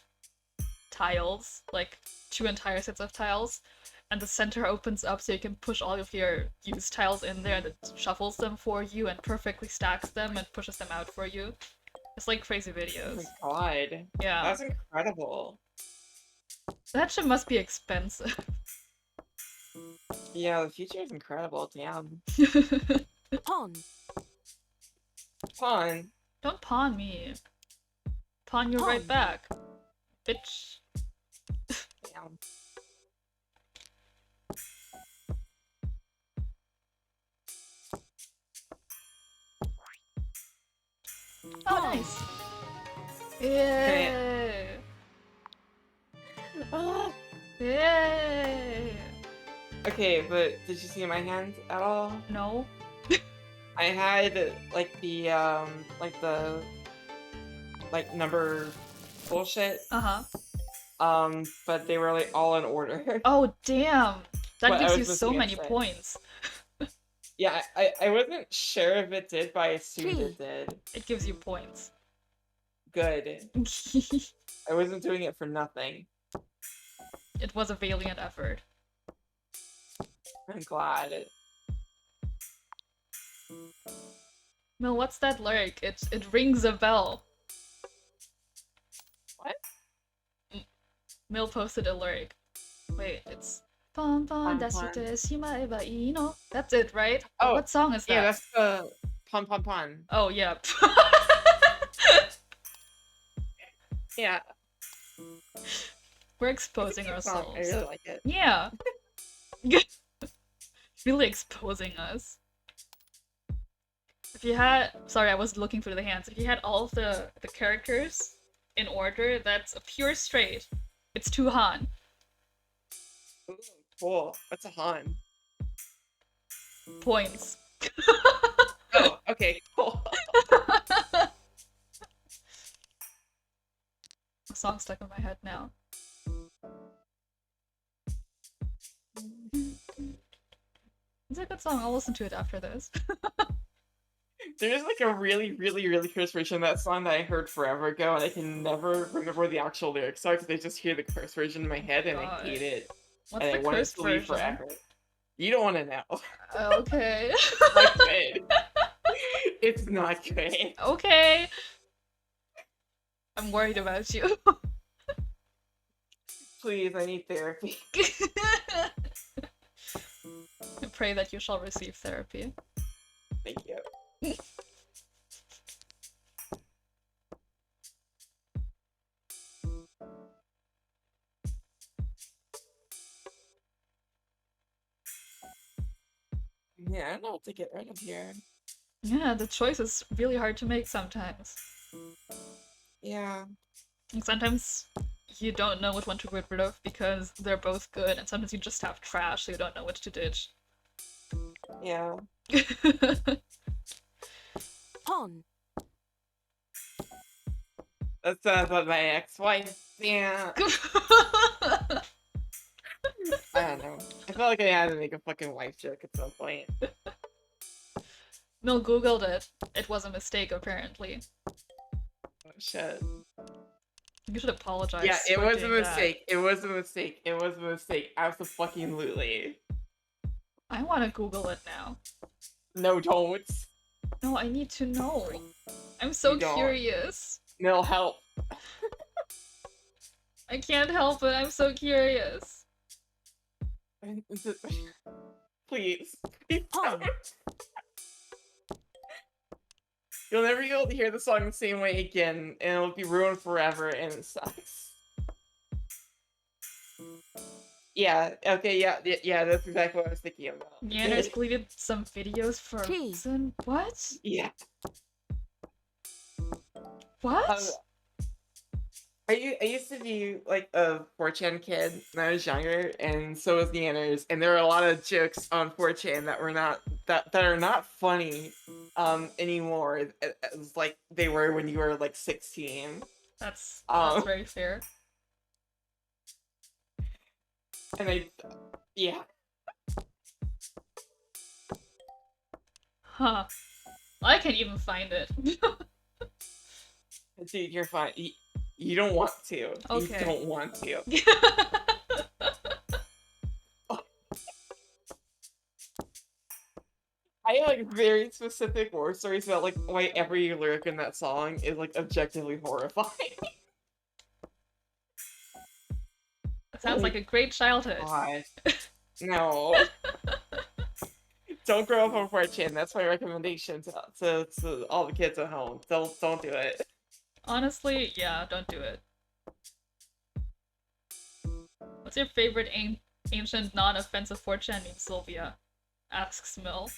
tiles, like 2 entire sets of tiles, and the center opens up so you can push all of your used tiles in there and it shuffles them for you and perfectly stacks them and pushes them out for you. It's like crazy videos. Oh my god. Yeah. That's incredible. That shit must be expensive. Yeah, the future is incredible, damn. Pawn. Pawn. Don't pawn me. Pawn you right back. Bitch. Damn. Oh, nice. Yay. Yay. Okay, but did you see my hand at all? No. I had like the number bullshit. But they were like all in order. Oh damn. That But gives you so many points. Yeah, I wasn't sure if it did, but I assumed it did. It gives you points. Good. I wasn't doing it for nothing. It was a valiant effort. I'm glad. Mil, what's that lyric? It rings a bell. What? Mil posted a lyric. Wait, it's Pon pon dasute shimaeba ii no. That's it, right? Oh, what song is that? Yeah, that's the Pon Pon Pon. Oh yeah. Yeah. We're exposing ourselves. I really like it. Yeah. Really exposing us. If you had... Sorry, I was looking through the hands. If you had all of the characters in order, that's a pure straight. It's 2 Han. Ooh, cool. What's a Han? Points. Oh, okay, cool. The song's stuck in my head now. It's a good song. I'll listen to it after this. There's like a really, really, really curse version of that song that I heard forever ago, and I can never remember the actual lyrics are because I just hear the curse version in my head and I hate it. What's and the I want it curse to leave version? forever. You don't want to know. Okay. It's not good. It's not good. Okay. I'm worried about you. Please, I need therapy. I pray that you shall receive therapy. Thank you. Yeah, I don't know what to get rid of here. Yeah, the choice is really hard to make sometimes. Yeah. And sometimes you don't know which one to get rid of because they're both good, and sometimes you just have trash so you don't know which to ditch. Yeah. Pawn. That sounds like my ex-wife. Yeah. I don't know. I felt like I had to make a fucking wife joke at some point. Mil googled it. It was a mistake, apparently. Oh shit. You should apologize. Yeah, it for was a doing mistake. It was a mistake. It was a mistake. Absolutely. I want to Google it now. No, don't. No, I need to know. I'm so You don't. curious. No, help. I can't help it. I'm so curious. Please. Please don't. You'll never be able to hear the song the same way again, and it'll be ruined forever, and it sucks. Yeah, okay, yeah, that's exactly what I was thinking about. Yeah, there's deleted some videos for a reason. What? Yeah. What? I used to be like a 4chan kid when I was younger, and so was Neanners, and there are a lot of jokes on 4chan that were not that are not funny anymore as like they were when you were like 16. That's very fair. And yeah. Huh. I can't even find it. Dude, you're fine. You don't want to. Okay. You don't want to. I have like very specific war stories about like why every lyric in that song is like objectively horrifying. Sounds like a great childhood. God. No. Don't grow up on 4chan. That's my recommendation to all the kids at home. Don't do it. Honestly, yeah, don't do it. What's your favorite ancient non-offensive 4chan meme, Sylvia? Asks Mill.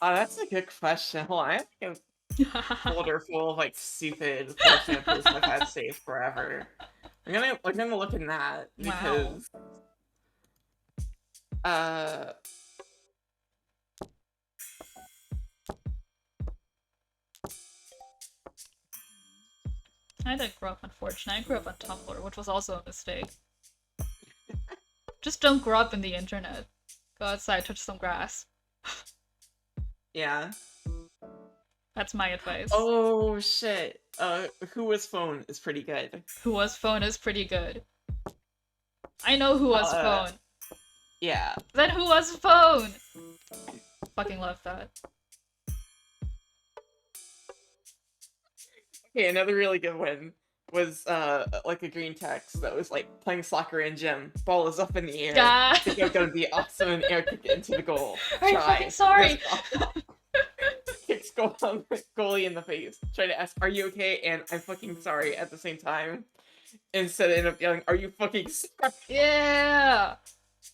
That's a good question. Well, I have a folder full of like stupid 4chan posts I've had saved forever. I'm gonna look in that because I didn't grow up on 4chan. I grew up on Tumblr, which was also a mistake. Just don't grow up in the internet. Go outside, touch some grass. Yeah. That's my advice. Oh shit. Who Was Phone is pretty good. Who Was Phone is pretty good. I know Who Was Phone. Yeah. Then Who Was Phone? Fucking love that. Okay, another really good one was like a green text that was like playing soccer in gym. Ball is up in the air. Yeah. Think I'm gonna be awesome and air kick it into the goal. Are you fucking sorry? Kicks goalie in the face. Try to ask, "Are you okay?" and "I'm fucking sorry" at the same time. Instead, end up yelling, "Are you fucking sorry?" Yeah.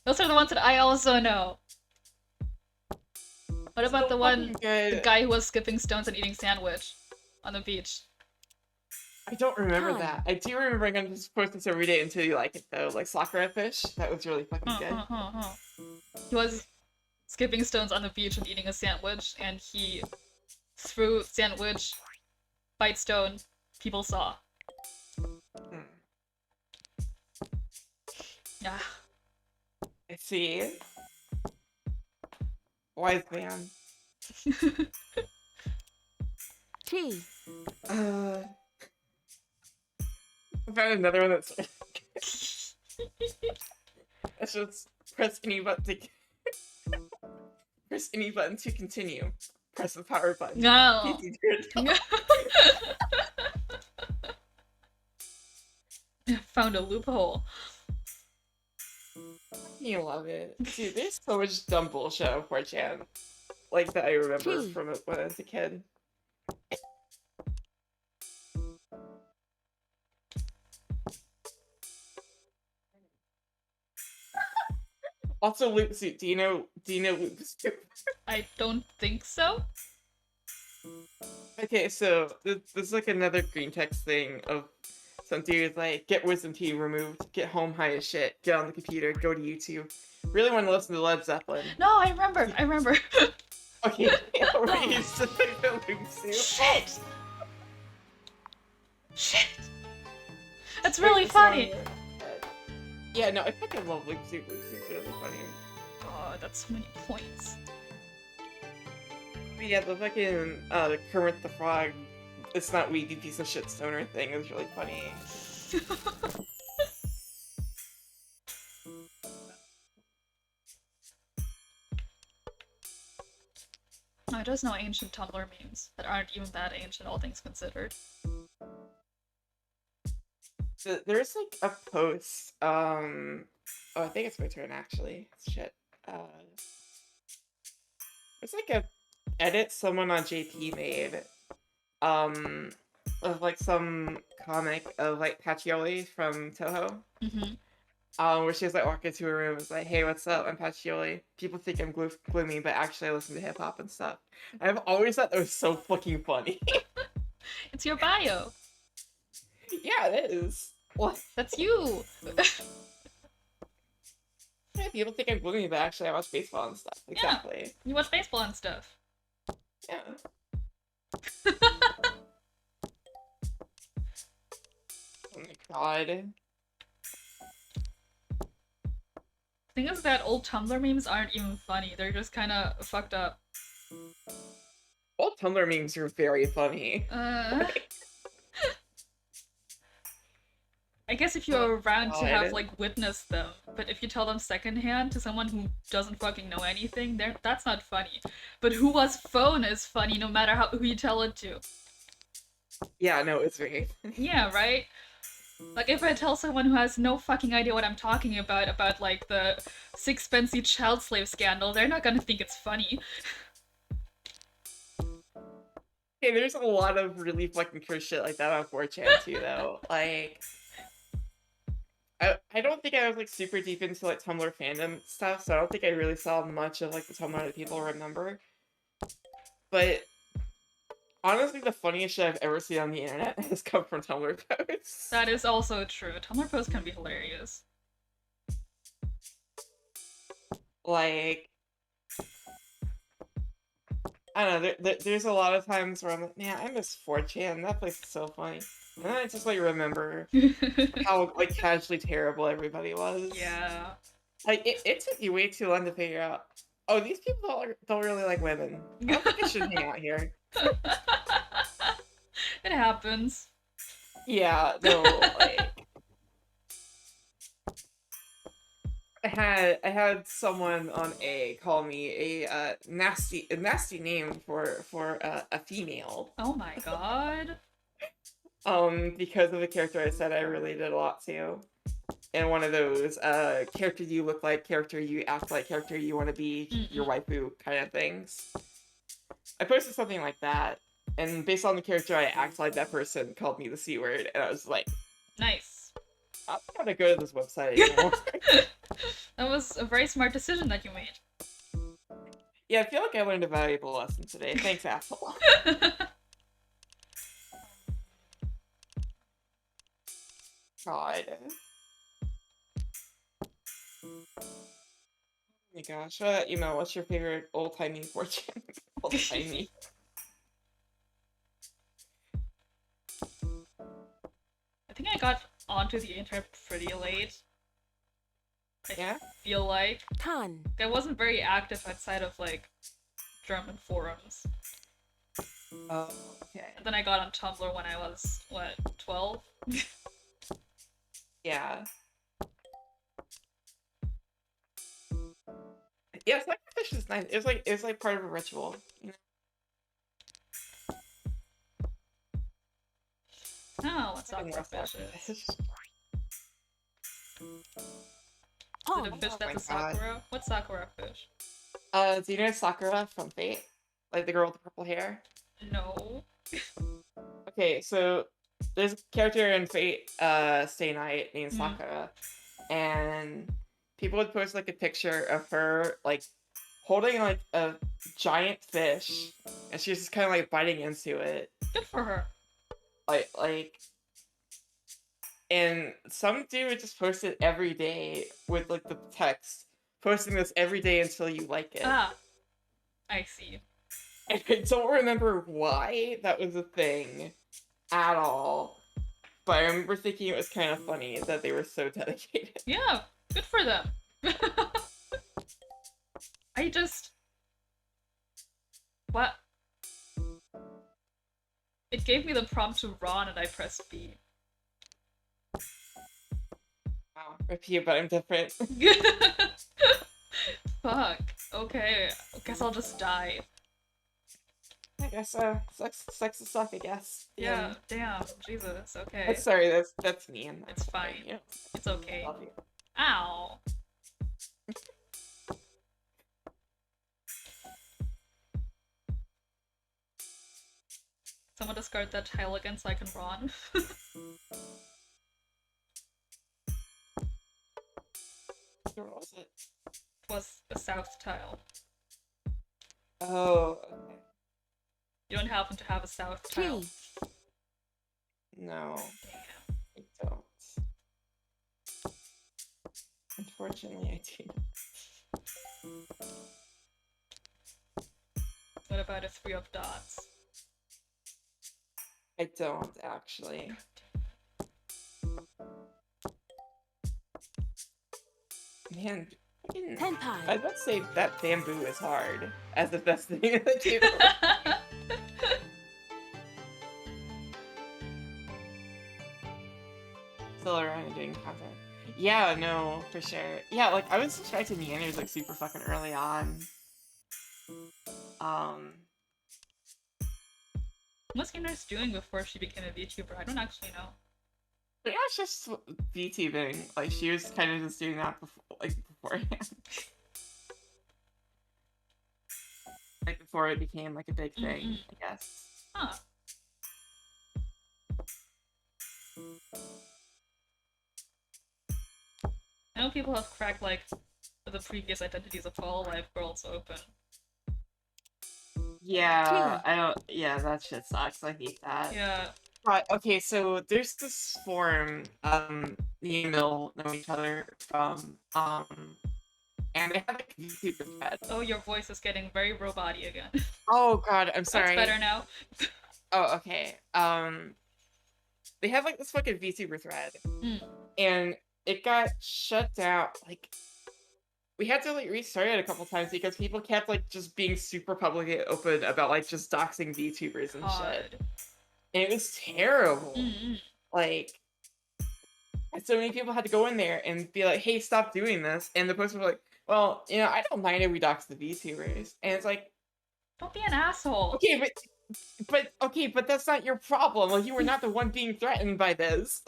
Those are the ones that I also know. What about the guy who was skipping stones and eating sandwich on the beach? I don't remember that. I do remember I'm gonna just post this every day until you like it though. Like soccer fish. That was really fucking good. He was skipping stones on the beach and eating a sandwich, and he threw sandwich, bite stone, people saw. Yeah. I see. Wise man. T. I found another one that's it's just press any button to press any button to continue. Press the power button. No. Found a loophole. You love it. Dude, there's so much dumb bullshit on 4chan. Like that I remember from it when I was a kid. Also, Loop Suit. Do you know Loop Suit? I don't think so. Okay, so this is like another green text thing of some dude like, get wisdom teeth removed, get home high as shit, get on the computer, go to YouTube. Really want to listen to Led Zeppelin. No, I remember. Okay, we used to pick the Loop Suit. Shit! That's really funny! Yeah, no, I fucking love Loop Suit. Loop Suit's really funny. Oh, that's so many points. But yeah, the fucking Kermit the Frog, it's not weedy piece of shit stoner thing is really funny. I just know ancient Tumblr memes that aren't even that ancient, all things considered. So there's like a post, oh, I think it's my turn actually. Shit. It's like a edit someone on JP made, of like some comic of like Pacioli from Toho. Where she was like walking into a room and was like, "Hey, what's up? I'm Pacioli. People think I'm gloomy, but actually I listen to hip hop and stuff." I've always thought that was so fucking funny. It's your bio. Yeah, it is. What? That's you. Yeah, people think I'm gloomy, but actually I watch baseball and stuff. Exactly. Yeah, you watch baseball and stuff. Yeah. God. Thing is that old Tumblr memes aren't even funny. They're just kind of fucked up. Old Tumblr memes are very funny. I guess if you're around to have, God. like, witnessed them, but if you tell them secondhand to someone who doesn't fucking know anything, that's not funny. But who was phone is funny no matter who you tell it to. Yeah, no, it's very funny. Yeah, right? Like, if I tell someone who has no fucking idea what I'm talking about, like, the sixpence child slave scandal, they're not gonna think it's funny. Hey, there's a lot of really fucking cursed shit like that on 4chan too, though. Like, I don't think I was like super deep into like Tumblr fandom stuff, so I don't think I really saw much of like the Tumblr that people remember. But honestly, the funniest shit I've ever seen on the internet has come from Tumblr posts. That is also true. Tumblr posts can be hilarious. Like, I don't know, there's a lot of times where I'm like, man, I miss 4chan, that place is so funny. And then I just like remember how like casually terrible everybody was. Yeah. Like, it took you way too long to figure out, oh, these people don't really like women. I don't think I should hang out here. It happens. Yeah, no, like... I had someone on A call me a nasty name for a female. Oh my god. Because of a character I said I related a lot to. And one of those character you look like, character you act like, character you want to be, your waifu kind of things. I posted something like that, and based on the character I act like, that person called me the C word, and I was like, nice. I'm not gonna go to this website anymore. That was a very smart decision that you made. Yeah, I feel like I learned a valuable lesson today. Thanks, asshole. God. Oh my gosh. Email, what's your favorite old-timey fortune? Old-timey. I think I got onto the internet pretty late. Yeah? Feel like. Ton. I wasn't very active outside of, like, German forums. Oh, okay. And then I got on Tumblr when I was, what, 12? Yeah. Yeah, Sacrifice is nice. It was like part of a ritual, you know? Oh, what's Sacrifice? Is it a fish that's a Sakura? What's Sakura fish? Do you know Sakura from Fate? Like the girl with the purple hair? No. Okay, so there's a character in Fate, Stay Night named Sakura, and people would post like a picture of her like holding like a giant fish, and she's just kind of like biting into it. Good for her. Like, and some dude would just post it every day with like the text, posting this every day until you like it. Ah, I see. And I don't remember why that was a thing at all, but I remember thinking it was kind of funny that they were so dedicated. Yeah, good for them. I just... What? It gave me the prompt to run and I pressed B. Wow, rip you, but I'm different. Fuck. Okay, I guess I'll just die. I guess, sucks to suck, I guess. Yeah, damn, Jesus, okay. Sorry, that's mean. It's fine. You know, It's okay. love you. Ow. Someone discard that tile again so I can run. What was it? It was a south tile. Oh, okay. You don't happen to have a south tile? No, Damn. I don't. Unfortunately, I do. What about a 3 of dots? I don't, actually. Man, fucking- I Tenpai. was about to say that bamboo is hard as the best thing to do. Still around and doing content. Yeah, no, for sure. Yeah, like I was subscribed to Neanders like super fucking early on. What's Nurse doing before she became a VTuber? I don't actually know. Yeah, it's just VTubing. Like she was kind of just doing that before, like beforehand. Like before it became like a big thing, I guess. Huh. I know people have cracked like the previous identities of Hololive Worlds open. Yeah, I don't. Yeah, that shit sucks. I hate that. Yeah. But okay, so there's this forum. Me and Mill know each other from. And they have like a YouTube thread. Oh, your voice is getting very robot-y again. Oh god, I'm sorry. That's better now. Oh, okay. They have like this fucking VTuber thread, and it got shut down. Like, we had to like restart it a couple times because people kept like just being super publicly open about like just doxing VTubers and shit. And it was terrible. Like, so many people had to go in there and be like, "Hey, stop doing this," and the post was like, "Well, you know, I don't mind if we dox the VTubers," and it's like, don't be an asshole. Okay, but that's not your problem. Like, you were not the one being threatened by this.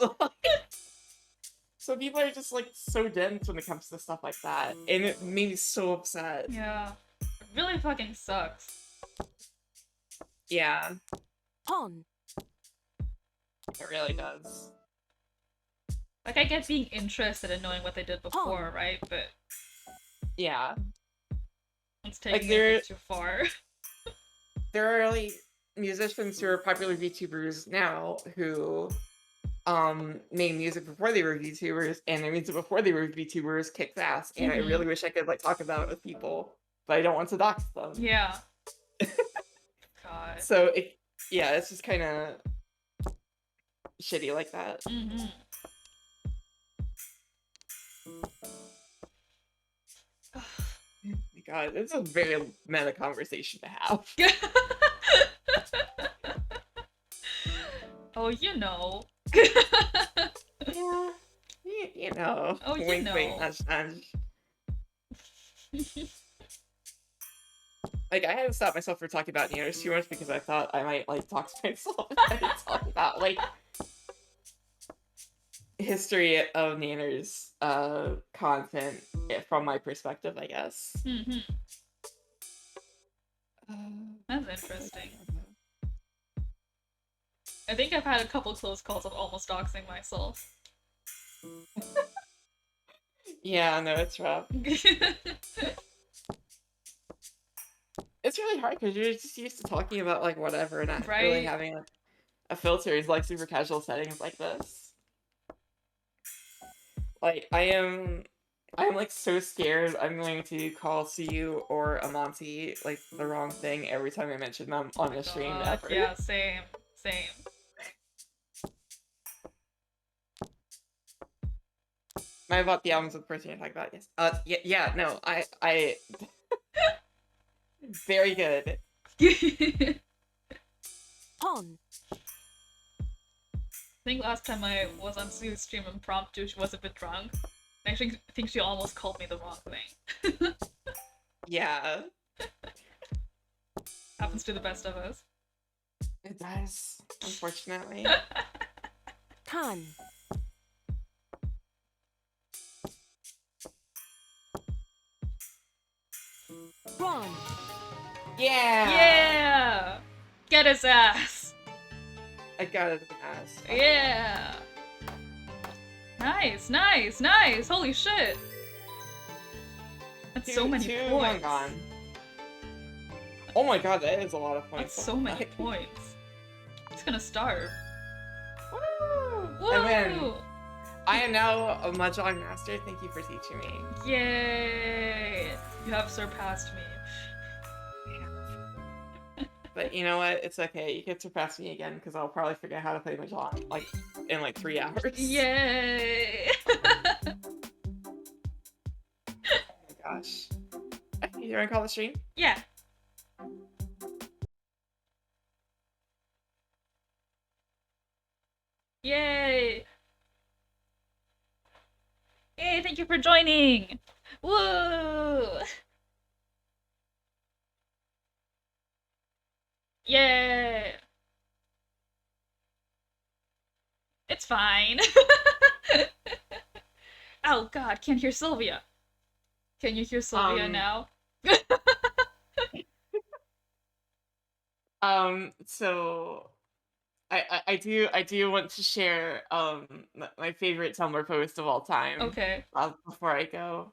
So people are just like so dense when it comes to stuff like that, and it made me so upset. Yeah, it really fucking sucks. Yeah, Pon. it really does. Like, I get being interested in knowing what they did before, right? But yeah, it's taking it a bit too far. There are like musicians who are popular VTubers now who made music before they were VTubers, and their music before they were VTubers kicks ass, and I really wish I could like talk about it with people, but I don't want to dox them. Yeah. God. So it's just kind of shitty like that. Oh my god, this is a very meta conversation to have. Oh, you know. Yeah, you know. Oh, you wink, know. Wink, nudge, nudge. Like, I had to stop myself from talking about Neanders too much because I thought I might like talk to myself and talk about like history of Neanders content from my perspective, I guess. That's interesting. I think I've had a couple close calls of almost doxing myself. Yeah, no, it's rough. It's really hard because you're just used to talking about like whatever and not really having like, a filter in like super casual settings like this. Like I'm like so scared I'm going to call Suyu or Amonte like the wrong thing every time I mention them on the stream ever. Yeah, same. I bought the albums with the person you're talking about, yes. Yeah, no, I very good. Pon. I think last time I was on Suyu's stream impromptu, she was a bit drunk. I actually think she almost called me the wrong thing. Yeah. Happens to the best of us. It does, unfortunately. Kan. Ron. Yeah! Yeah! Get his ass! I got his ass. Yeah! Nice! Holy shit! That's so many points. Oh my god, that is a lot of points. That's so many points. It's gonna starve. Woo! Woo! And then, I am now a mahjong master. Thank you for teaching me. Yay! You have surpassed me. But you know what? It's okay. You can surpass me again because I'll probably figure out how to play mahjong like in like 3 hours. Yay! gosh. You want to call the stream? Yeah. Yay! Yay, thank you for joining! Woo! Yay! It's fine. Oh god, can't hear Sylvia. Can you hear Sylvia now? So I do want to share my favorite Tumblr post of all time. Okay. Before I go.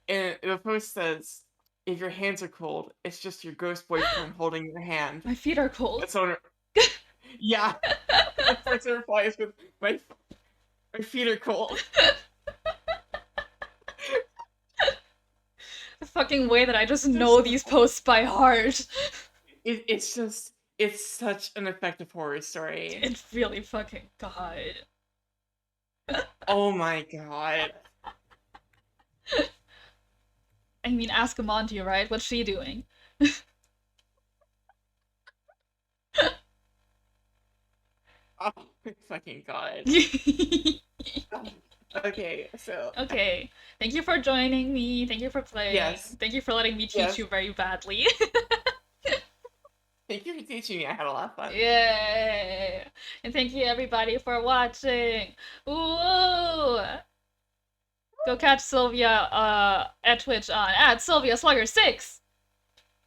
And the post says, if your hands are cold, it's just your ghost boyfriend holding your hand. My feet are cold. And someone, yeah. The person replies with, my feet are cold. The fucking way that I just know these posts by heart. It's such an effective horror story. It's really fucking god. Oh my god. I mean, ask Amonti, right? What's she doing? Oh my fucking god. Okay, so. Okay. Thank you for joining me. Thank you for playing. Yes. Thank you for letting me teach you very badly. Thank you for teaching me. I had a lot of fun. Yay! And thank you everybody for watching. Ooh! Go catch Sylvia at Twitch on @SylviaSlugger6.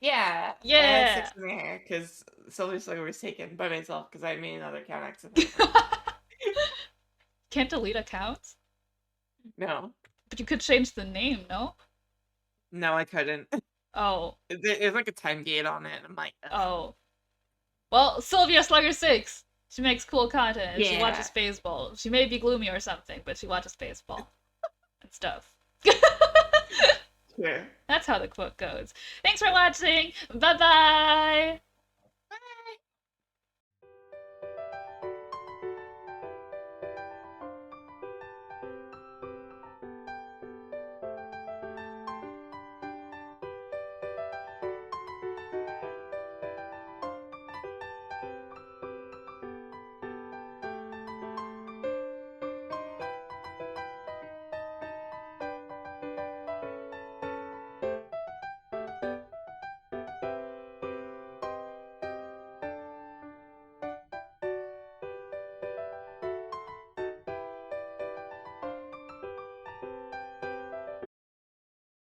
Yeah. Yeah. I had 6 in there because Sylvia Slugger was taken by myself because I made another account accidentally. Can't delete accounts? No. But you could change the name, no? No, I couldn't. Oh. There's like a time gate on it. I'm like, ugh. Oh. Well, Sylvia Slugger 6. She makes cool content. And She Yeah. watches baseball. She may be gloomy or something, but she watches baseball and stuff. Sure. That's how the quote goes. Thanks for watching. Bye-bye. Bye.